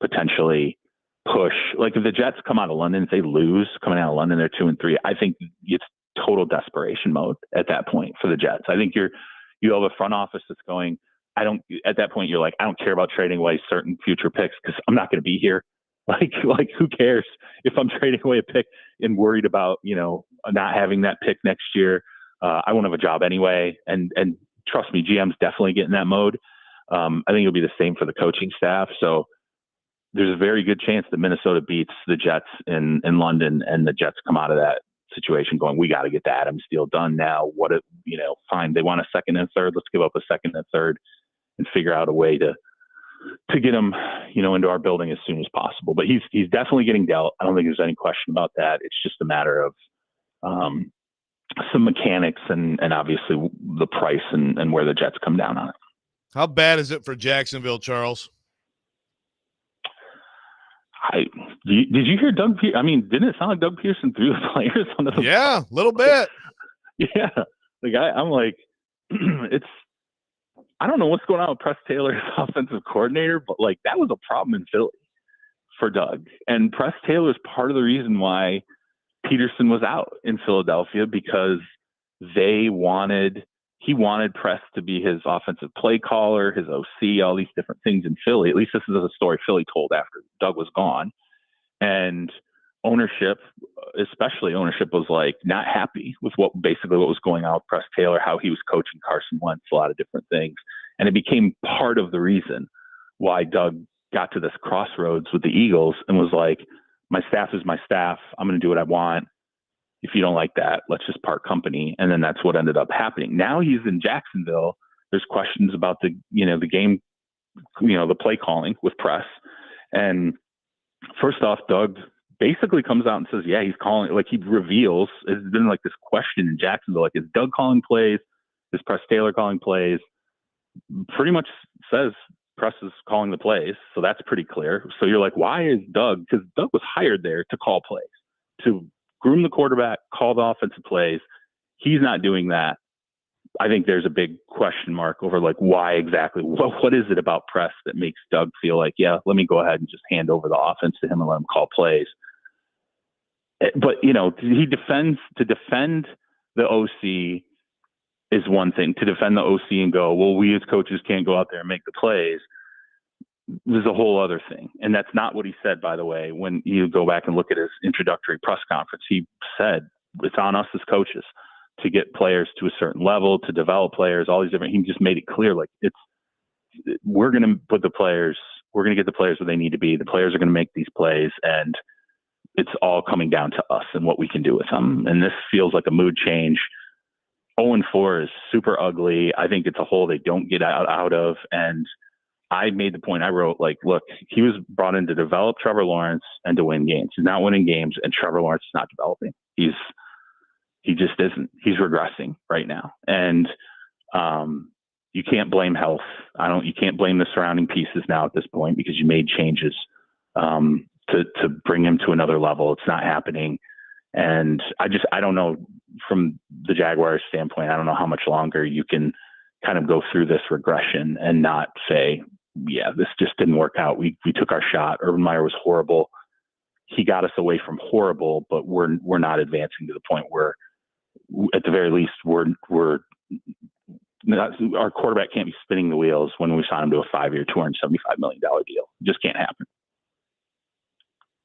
potentially push. Like if the Jets come out of London, if they lose coming out of London, they're 2-3. I think it's total desperation mode at that point for the Jets. I think you have a front office that's going, at that point, you're like, I don't care about trading away certain future picks because I'm not going to be here. Like who cares if I'm trading away a pick and worried about, not having that pick next year. I won't have a job anyway. And trust me, GM's definitely getting that mode. I think it'll be the same for the coaching staff. So there's a very good chance that Minnesota beats the Jets in London and the Jets come out of that situation going, we got to get the Adams deal done now. Fine. They want a second and third. Let's give up a second and third and figure out a way to get him, into our building as soon as possible. But he's definitely getting dealt. I don't think there's any question about that. It's just a matter of some mechanics and obviously the price and where the Jets come down on it. How bad is it for Jacksonville, Charles? Did you hear Doug Pearson? I mean, didn't it sound like Doug Pearson threw the players onto the Yeah, a little bit. Yeah. I'm like, I don't know what's going on with Press Taylor as offensive coordinator, but like that was a problem in Philly for Doug. And Press Taylor is part of the reason why Peterson was out in Philadelphia because he wanted Press to be his offensive play caller, his OC, all these different things in Philly. At least this is a story Philly told after Doug was gone. And ownership was like not happy with what was going on with Press Taylor, how he was coaching Carson Wentz, a lot of different things. And it became part of the reason why Doug got to this crossroads with the Eagles and was like, my staff is my staff. I'm going to do what I want. If you don't like that, let's just part company. And then that's what ended up happening. Now he's in Jacksonville. There's questions about the game, the play calling with Press. And first off, Doug basically comes out and says, yeah, he's calling, like he reveals, it's been like this question in Jacksonville, like is Doug calling plays? Is Press Taylor calling plays? Pretty much says Press is calling the plays. So that's pretty clear. So you're like, why is Doug? Because Doug was hired there to call plays, to groom the quarterback, call the offensive plays. He's not doing that. I think there's a big question mark over like why exactly, what is it about Press that makes Doug feel like, yeah, let me go ahead and just hand over the offense to him and let him call plays. But, to defend the OC is one thing. To defend the OC and go, well, we as coaches can't go out there and make the plays. There's a whole other thing. And that's not what he said, by the way. When you go back and look at his introductory press conference, he said, it's on us as coaches to get players to a certain level, to develop players, all these different, he just made it clear, like we're going to get the players where they need to be. The players are going to make these plays and it's all coming down to us and what we can do with them. And this feels like a mood change. 0-4 is super ugly. I think it's a hole they don't get out of. And I made the point. I wrote, like, look, he was brought in to develop Trevor Lawrence and to win games. He's not winning games, and Trevor Lawrence is not developing. He just isn't. He's regressing right now, and you can't blame health. You can't blame the surrounding pieces now at this point because you made changes to bring him to another level. It's not happening, and I don't know, from the Jaguars standpoint, I don't know how much longer you can kind of go through this regression and not say, yeah, this just didn't work out. We took our shot. Urban Meyer was horrible. He got us away from horrible, but we're not advancing to the point where, at the very least, we're not, our quarterback can't be spinning the wheels when we sign him to a 5-year, $275 million deal. It just can't happen.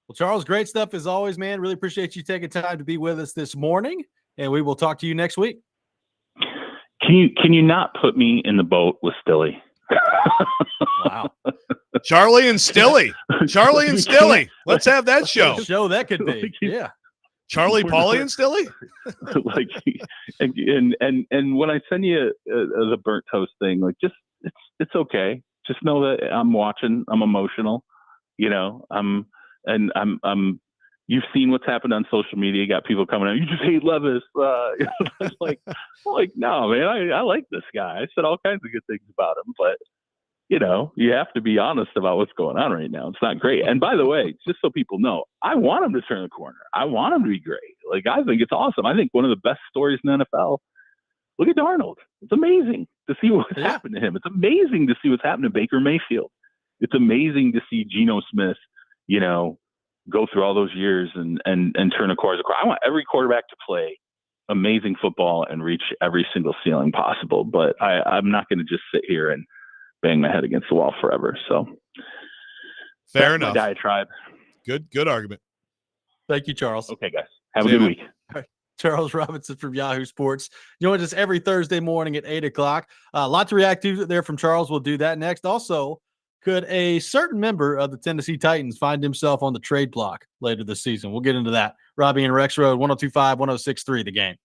Well, Charles, great stuff as always, man. Really appreciate you taking time to be with us this morning, and we will talk to you next week. Can you not put me in the boat with Stilly? Wow. Charlie and Stilly. Charlie and Stilly. Let's have that show. Show that could be. Yeah. Charlie, Paulie, and Stilly. Like, and when I send you the burnt toast thing, like, just it's okay. Just know that I'm watching. I'm emotional. You know, I'm. You've seen what's happened on social media. You got people coming out. You just hate Levis. like, no, man. I like this guy. I said all kinds of good things about him, but you know, you have to be honest about what's going on right now. It's not great. And by the way, just so people know, I want him to turn the corner. I want him to be great. Like, I think it's awesome. I think one of the best stories in the NFL. Look at Darnold. It's amazing to see what's happened to him. It's amazing to see what's happened to Baker Mayfield. It's amazing to see Geno Smith, you know, go through all those years and turn a corner. I want every quarterback to play amazing football and reach every single ceiling possible. But I'm not going to just sit here and bang my head against the wall forever. So fair enough. My diatribe. Good argument. Thank you, Charles. Okay, guys. Have a good week. Charles Robinson from Yahoo Sports joins us every Thursday morning at 8:00. A lot to react to there from Charles. We'll do that next. Also, could a certain member of the Tennessee Titans find himself on the trade block later this season? We'll get into that. Robbie and Rex Road, 102.5, 106.3, The Game.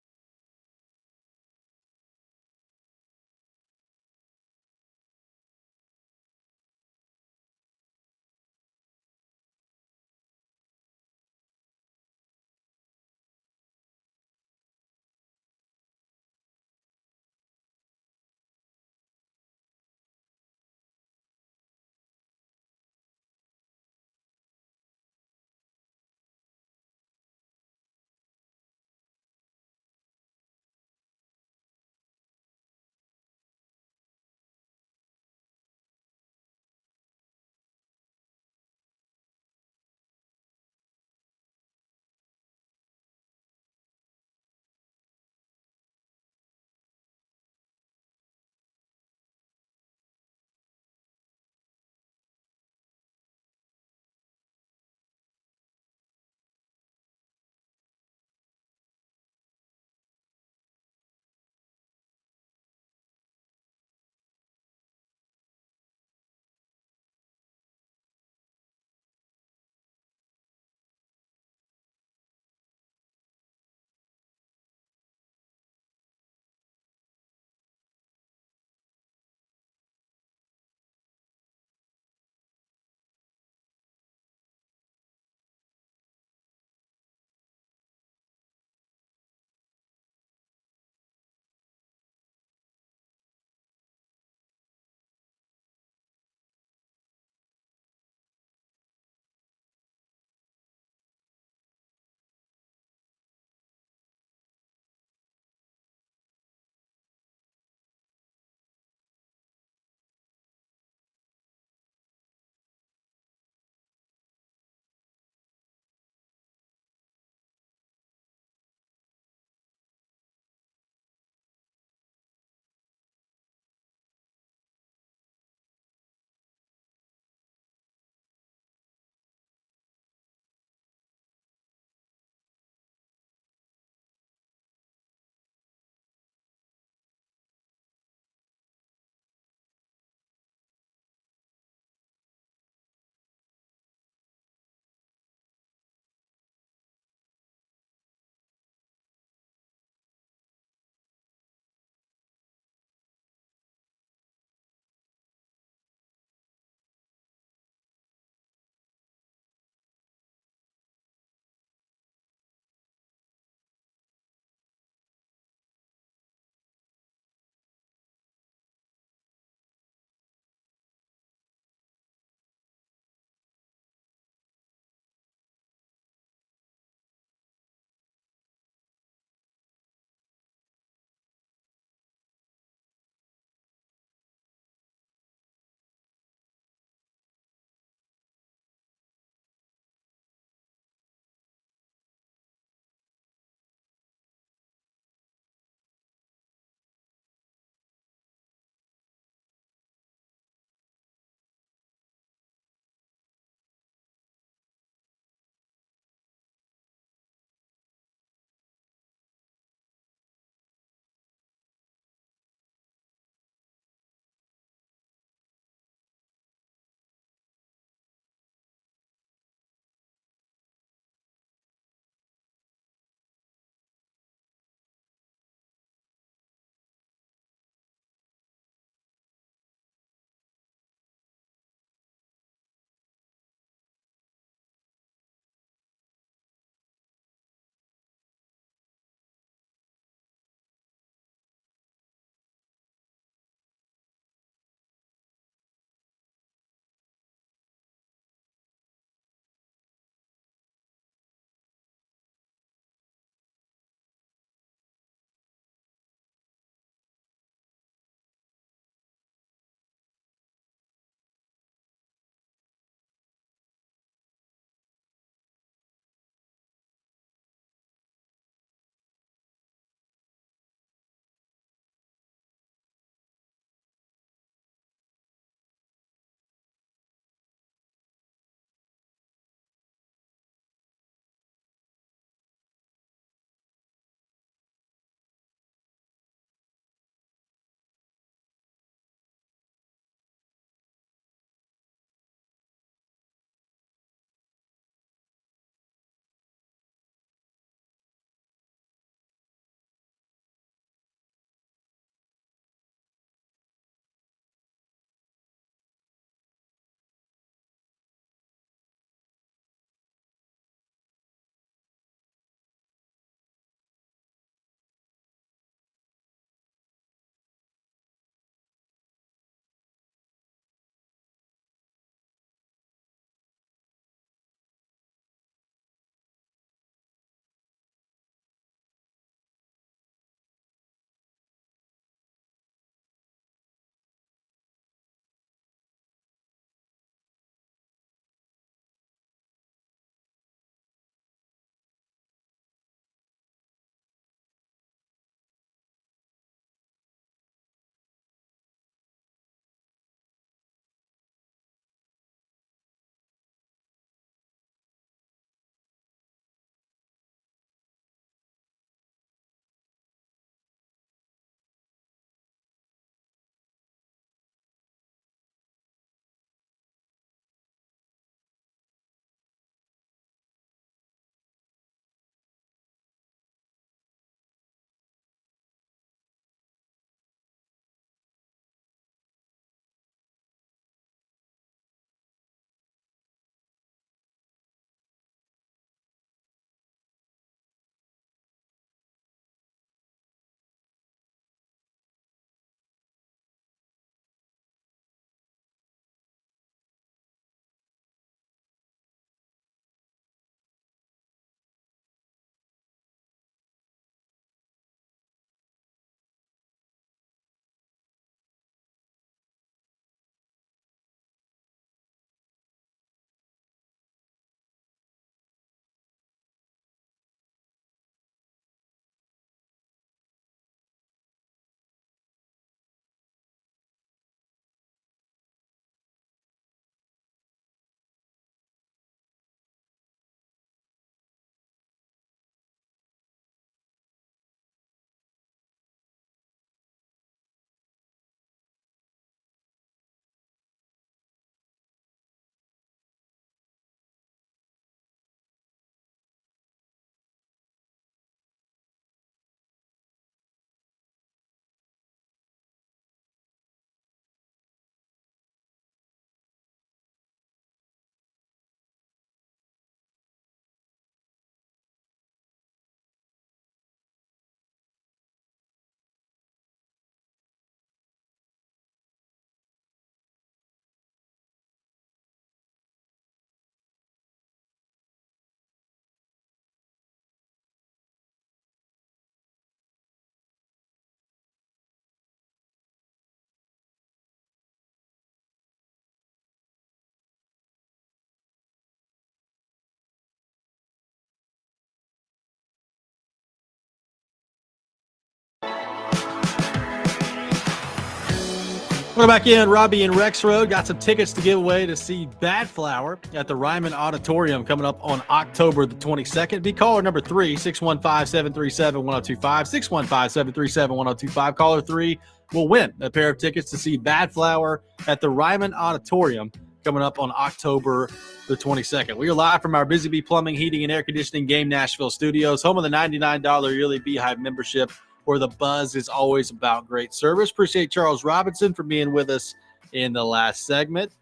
We're back in Robbie and Rex Road. Got some tickets to give away to see Bad Flower at the Ryman Auditorium coming up on October the 22nd. Be caller number 3, 615-737-1025, 615-737-1025. Caller 3 will win a pair of tickets to see Bad Flower at the Ryman Auditorium coming up on October the 22nd. We are live from our Busy Bee Plumbing, Heating, and Air Conditioning Game Nashville studios, home of the $99 yearly Beehive membership, where the buzz is always about great service. Appreciate Charles Robinson for being with us in the last segment.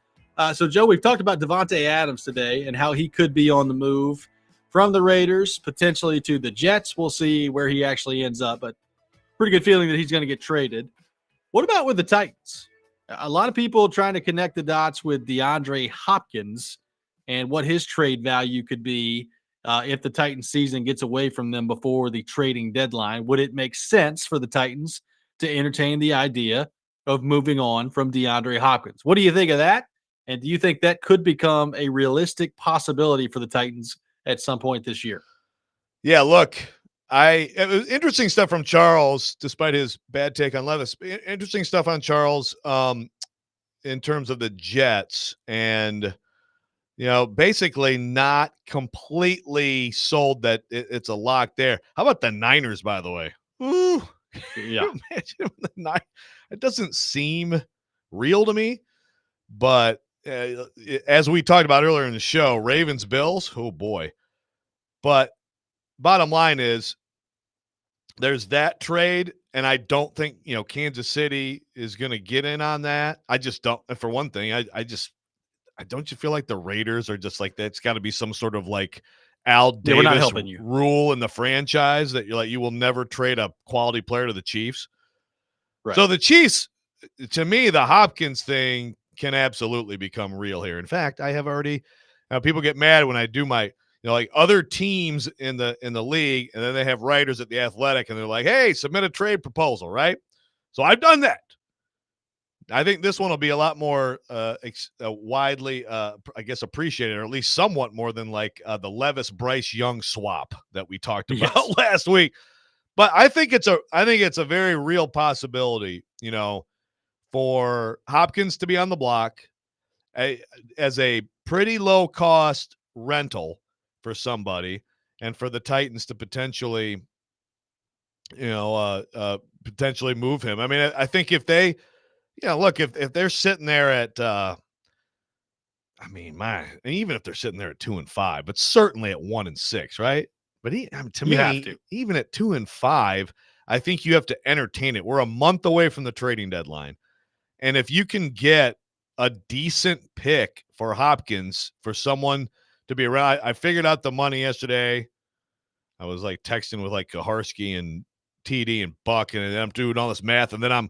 So, Joe, we've talked about Davante Adams today and how he could be on the move from the Raiders, potentially to the Jets. We'll see where he actually ends up, but pretty good feeling that he's going to get traded. What about with the Titans? A lot of people trying to connect the dots with DeAndre Hopkins and what his trade value could be if the Titans season gets away from them before the trading deadline. Would it make sense for the Titans to entertain the idea of moving on from DeAndre Hopkins? What do you think of that? And do you think that could become a realistic possibility for the Titans at some point this year? Yeah, look, it was interesting stuff from Charles, despite his bad take on Levis. Interesting stuff on Charles in terms of the Jets and basically not completely sold that it's a lock there. How about the Niners, by the way? Ooh, yeah. It doesn't seem real to me, but as we talked about earlier in the show, Ravens, Bills, oh boy. But bottom line is there's that trade, and I don't think, Kansas City is going to get in on that. I just don't. For one thing, don't you feel like the Raiders are just like that's got to be some sort of like Al Davis we're not helping you. Rule in the franchise that you're like you will never trade a quality player to the Chiefs. Right. So the Chiefs, to me, the Hopkins thing can absolutely become real here. In fact, I have already. Now people get mad when I do my like other teams in the league, and then they have writers at the Athletic, and they're like, "Hey, submit a trade proposal," right? So I've done that. I think this one will be a lot more widely, I guess, appreciated, or at least somewhat more than like the Levis Bryce Young swap that we talked about last week. But I think it's a very real possibility, for Hopkins to be on the block as a pretty low cost rental for somebody, and for the Titans to potentially, potentially move him. I mean, I think if they. Look, if they're sitting there at, even if they're sitting there at 2-5, but certainly at 1-6, right? But to me, even at 2-5, I think you have to entertain it. We're a month away from the trading deadline, and if you can get a decent pick for Hopkins for someone to be around, I figured out the money yesterday. I was like texting with like Kaharski and TD and Buck, and I'm doing all this math, and then I'm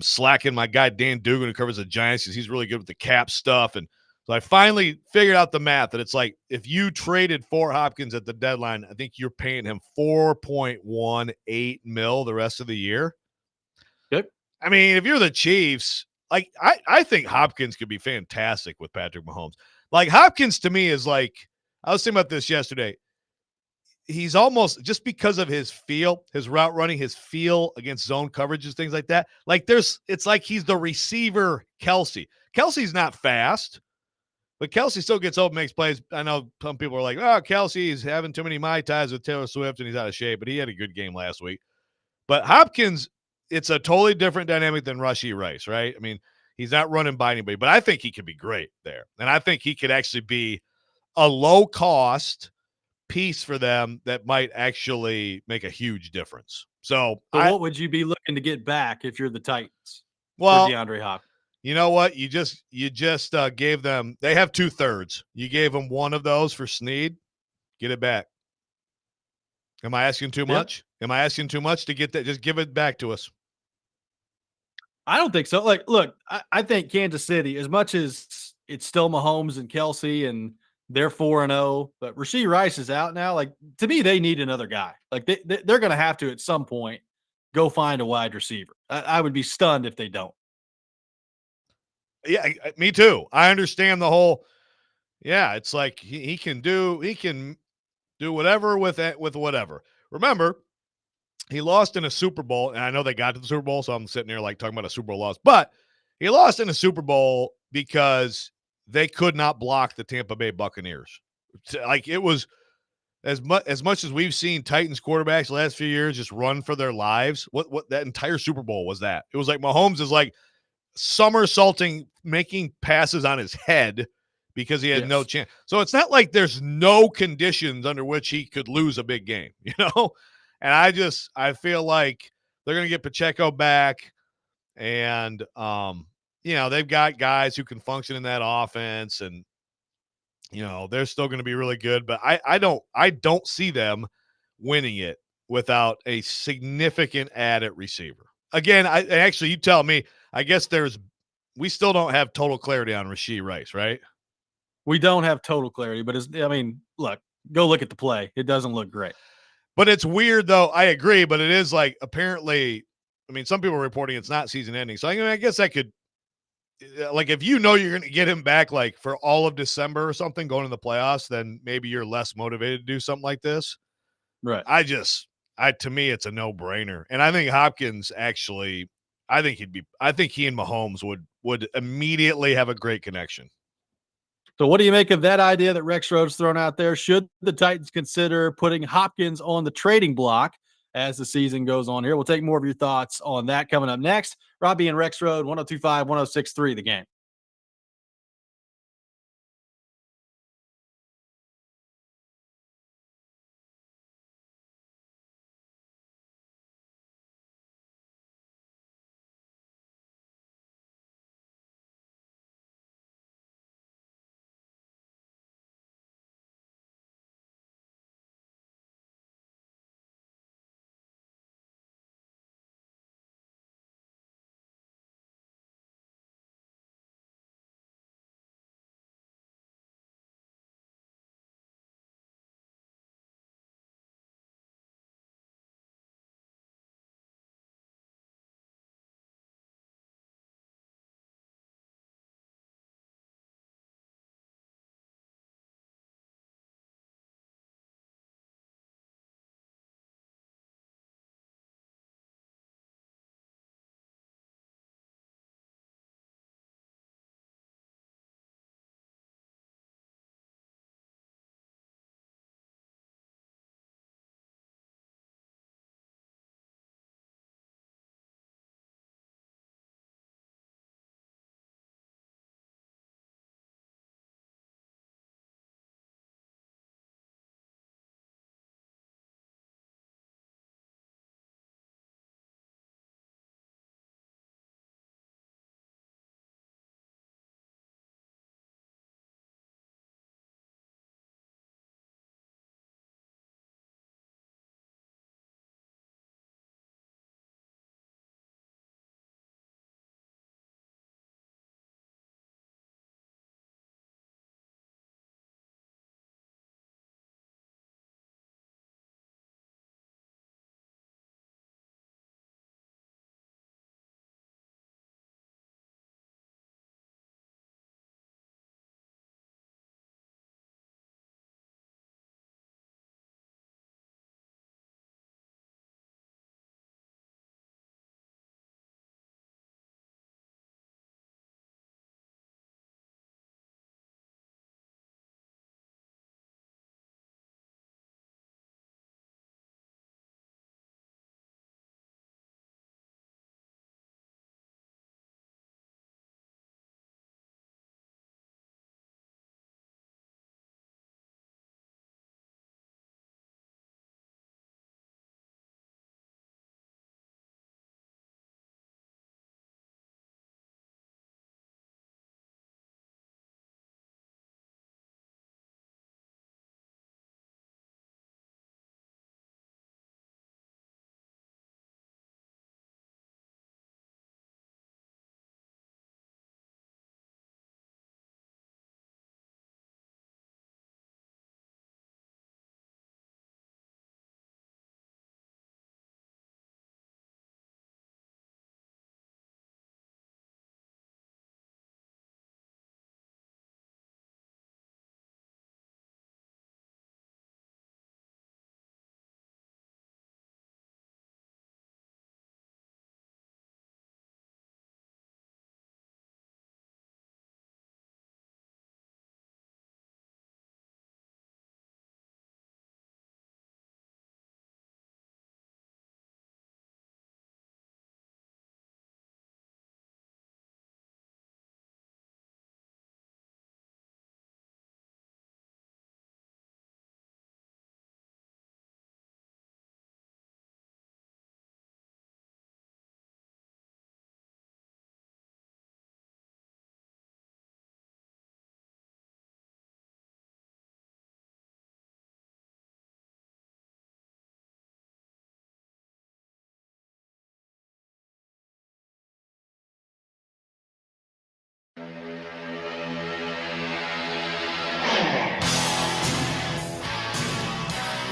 slacking my guy Dan Dugan, who covers the Giants, because he's really good with the cap stuff. And so I finally figured out the math that it's like if you traded for Hopkins at the deadline, I think you're paying him $4.18 million the rest of the year. Good. I mean, if you're the Chiefs, like I think Hopkins could be fantastic with Patrick Mahomes. Like Hopkins to me is like, I was thinking about this yesterday. He's almost, just because of his route running, his feel against zone coverages, things like that. Like it's like he's the receiver Kelsey. Kelsey's not fast, but Kelsey still gets open, makes plays. I know some people are like, oh, Kelsey's having too many Mai Tais with Taylor Swift and he's out of shape, but he had a good game last week. But Hopkins, it's a totally different dynamic than Rashee Rice, right? I mean, he's not running by anybody, but I think he could be great there. And I think he could actually be a low cost piece for them that might actually make a huge difference. So what would you be looking to get back if you're the Titans? Well, for DeAndre Hopkins. You know what? You just gave them. They have 2/3. You gave them one of those for Snead. Get it back. Am I asking too much? Am I asking too much to get that? Just give it back to us. I don't think so. Like, look, I think Kansas City, as much as it's still Mahomes and Kelsey and they're 4-0, but Rashee Rice is out now. Like, to me, they need another guy. Like, they're going to have to, at some point, go find a wide receiver. I would be stunned if they don't. Yeah, me too. I understand the whole. Yeah, it's like he can do whatever with whatever. Remember, he lost in a Super Bowl, and I know they got to the Super Bowl, so I'm sitting here like talking about a Super Bowl loss. But He lost in the Super Bowl because they could not block the Tampa Bay Buccaneers. Like, it was as much as we've seen Titans quarterbacks the last few years just run for their lives. What that entire Super Bowl was that? It was like Mahomes is like somersaulting, making passes on his head because he had no chance. So it's not like there's no conditions under which he could lose a big game, you know? And I feel like they're going to get Pacheco back, and they've got guys who can function in that offense, and they're still going to be really good, but I don't see them winning it without a significant add at receiver. Again, you tell me. I guess we still don't have total clarity on Rashee Rice, right? We don't have total clarity, but look, go look at the play. It doesn't look great. But it's weird, though. I agree, but it is like apparently. I mean, some people are reporting it's not season ending, so I guess that could. Like, if you're going to get him back like for all of December or something going to the playoffs, then maybe you're less motivated to do something like this. Right. To me, it's a no-brainer. And I think Hopkins actually, I think he and Mahomes would immediately have a great connection. So what do you make of that idea that Rex Rhodes thrown out there? Should the Titans consider putting Hopkins on the trading block as the season goes on here? We'll take more of your thoughts on that coming up next. Robbie and Rex Road, 102.5, 106.3, The Game.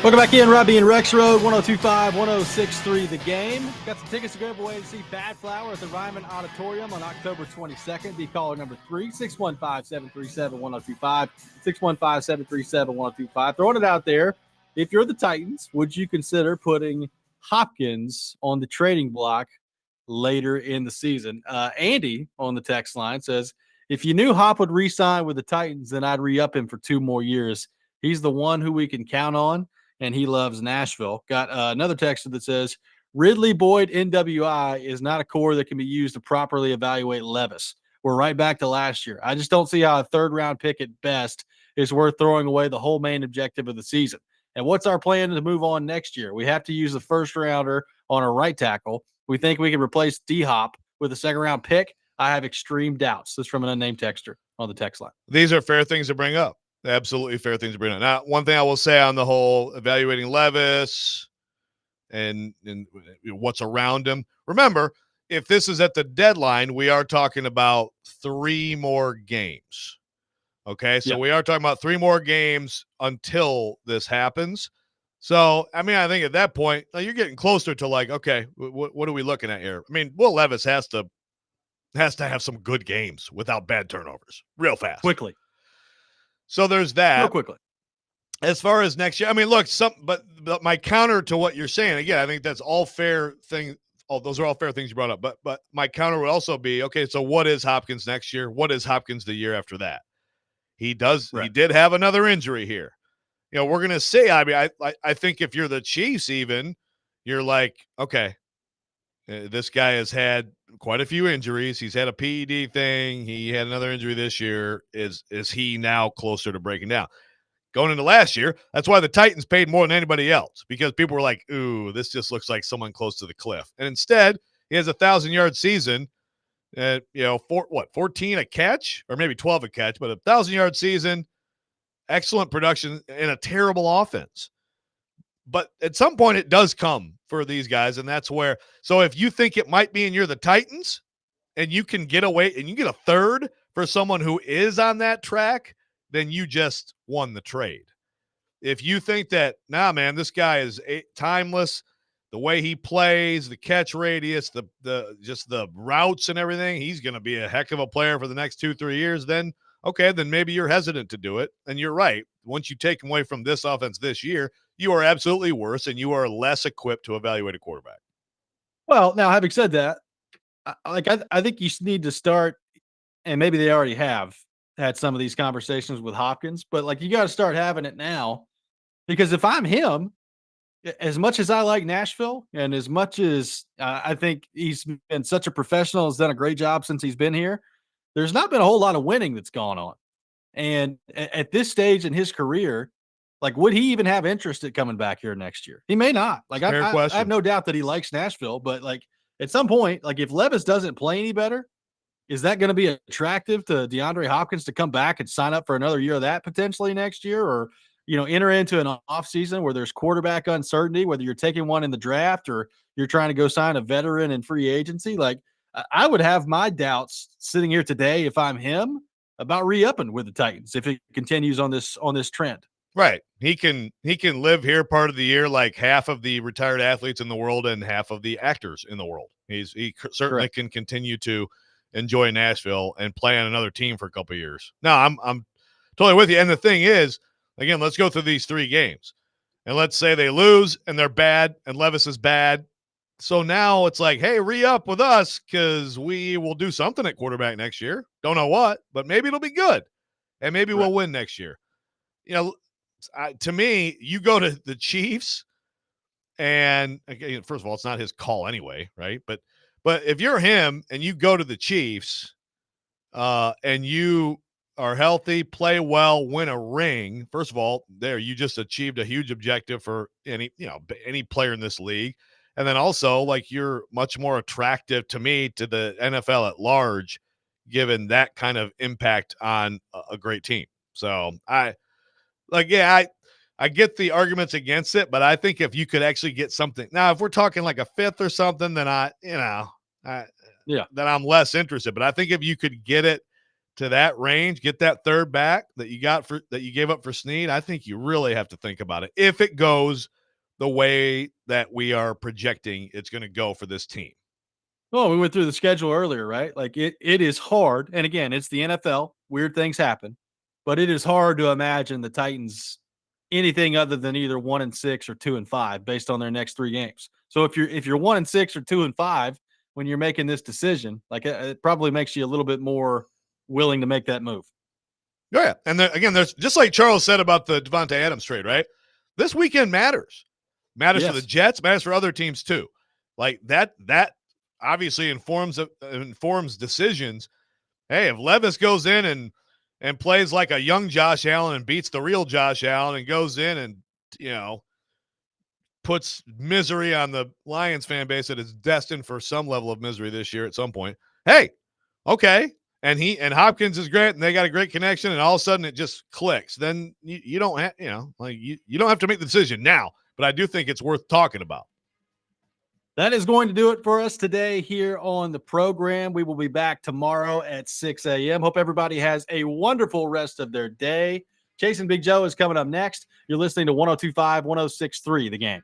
Welcome back in, Robbie and Rex Road, 102.5, 106.3 The Game. Got some tickets to give away to see Bad Flower at the Ryman Auditorium on October 22nd. Be caller number 3, 615-737-1025, 615-737-1025. Throwing it out there, if you're the Titans, would you consider putting Hopkins on the trading block later in the season? Andy on the text line says, if you knew Hop would re-sign with the Titans, then I'd re-up him for 2 more years. He's the one who we can count on, and he loves Nashville. Got another texter that says, Ridley Boyd NWI is not a core that can be used to properly evaluate Levis. We're right back to last year. I just don't see how a 3rd-round pick at best is worth throwing away the whole main objective of the season. And what's our plan to move on next year? We have to use the 1st-rounder on a right tackle. We think we can replace D-Hop with a 2nd-round pick. I have extreme doubts. This is from an unnamed texter on the text line. These are fair things to bring up. Absolutely fair things to bring up. Now, one thing I will say on the whole evaluating Levis and what's around him. Remember, if this is at the deadline, we are talking about 3 more games. Okay, so we are talking about 3 more games until this happens. So, I mean, I think at that point, you're getting closer to like, okay, what are we looking at here? I mean, Will Levis has to have some good games without bad turnovers real fast. Quickly. So there's that. Real quickly. As far as next year, I mean, look, but my counter to what you're saying, again, I think that's all fair thing. Those are all fair things you brought up. But my counter would also be, okay, so what is Hopkins next year? What is Hopkins the year after that? He did have another injury here. You know, we're going to say, I mean, I think if you're the Chiefs even, you're like, okay, this guy has had quite a few injuries. He's had a PED thing. He had another injury this year. Is he now closer to breaking down? Going into last year, that's why the Titans paid more than anybody else, because people were like, ooh, this just looks like someone close to the cliff. And instead, he has a 1,000-yard season at, 14 a catch, or maybe 12 a catch, but a 1,000-yard season, excellent production in a terrible offense. But at some point it does come for these guys, and that's where – so if you think it might be and you're the Titans and you can get away and you get a 3rd for someone who is on that track, then you just won the trade. If you think that, nah, man, this guy is timeless, the way he plays, the catch radius, just the routes and everything, he's going to be a heck of a player for the next 2-3 years, then okay, then maybe you're hesitant to do it. And you're right. Once you take him away from this offense this year, you are absolutely worse and you are less equipped to evaluate a quarterback. Well, now, having said that, I think you need to start, and maybe they already have had some of these conversations with Hopkins, but like you got to start having it now, because if I'm him, as much as I like Nashville and as much as I think he's been such a professional, has done a great job since he's been here, there's not been a whole lot of winning that's gone on. And at this stage in his career, like, would he even have interest in coming back here next year? He may not. Like, I have no doubt that he likes Nashville, but like at some point, like if Levis doesn't play any better, is that going to be attractive to DeAndre Hopkins to come back and sign up for another year of that potentially next year? Or, enter into an offseason where there's quarterback uncertainty, whether you're taking one in the draft or you're trying to go sign a veteran in free agency? Like, I would have my doubts sitting here today if I'm him about re-upping with the Titans if it continues on this trend. Right. He can live here part of the year like half of the retired athletes in the world and half of the actors in the world. He certainly Correct. Can continue to enjoy Nashville and play on another team for a couple of years. No, I'm totally with you. And the thing is, again, let's go through these 3 games. And let's say they lose and they're bad and Levis is bad. So now it's like, hey, re-up with us because we will do something at quarterback next year. Don't know what, but maybe it'll be good. And maybe we'll win next year. To me, you go to the Chiefs and, again, first of all, it's not his call anyway, right? But if you're him and you go to the Chiefs and you are healthy, play well, win a ring, first of all, you just achieved a huge objective for any player in this league. And then also, like, you're much more attractive to me to the NFL at large, given that kind of impact on a great team. So I get the arguments against it, but I think if you could actually get something now, if we're talking like a 5th or something, then then I'm less interested. But I think if you could get it to that range, get that third back that you gave up for Snead, I think you really have to think about it. If it goes the way that we are projecting it's going to go for this team. Well, we went through the schedule earlier, right? Like it is hard. And again, it's the NFL. Weird things happen, but it is hard to imagine the Titans anything other than either 1-6 or 2-5 based on their next 3 games. So if you're 1-6 or 2-5 when you're making this decision, like it probably makes you a little bit more willing to make that move. Oh, yeah. And again, there's just like Charles said about the Devontae Adams trade, right? This weekend matters. Matters Yes. for the Jets, matters for other teams too. Like that obviously informs decisions. Hey, if Levis goes in and plays like a young Josh Allen and beats the real Josh Allen and goes in and, puts misery on the Lions fan base that is destined for some level of misery this year at some point. Hey, okay. And Hopkins is great and they got a great connection and all of a sudden it just clicks. Then you don't have, you don't have to make the decision now, but I do think it's worth talking about. That is going to do it for us today here on the program. We will be back tomorrow at 6 a.m. Hope everybody has a wonderful rest of their day. Chasing Big Joe is coming up next. You're listening to 102.5, 106.3, The Game.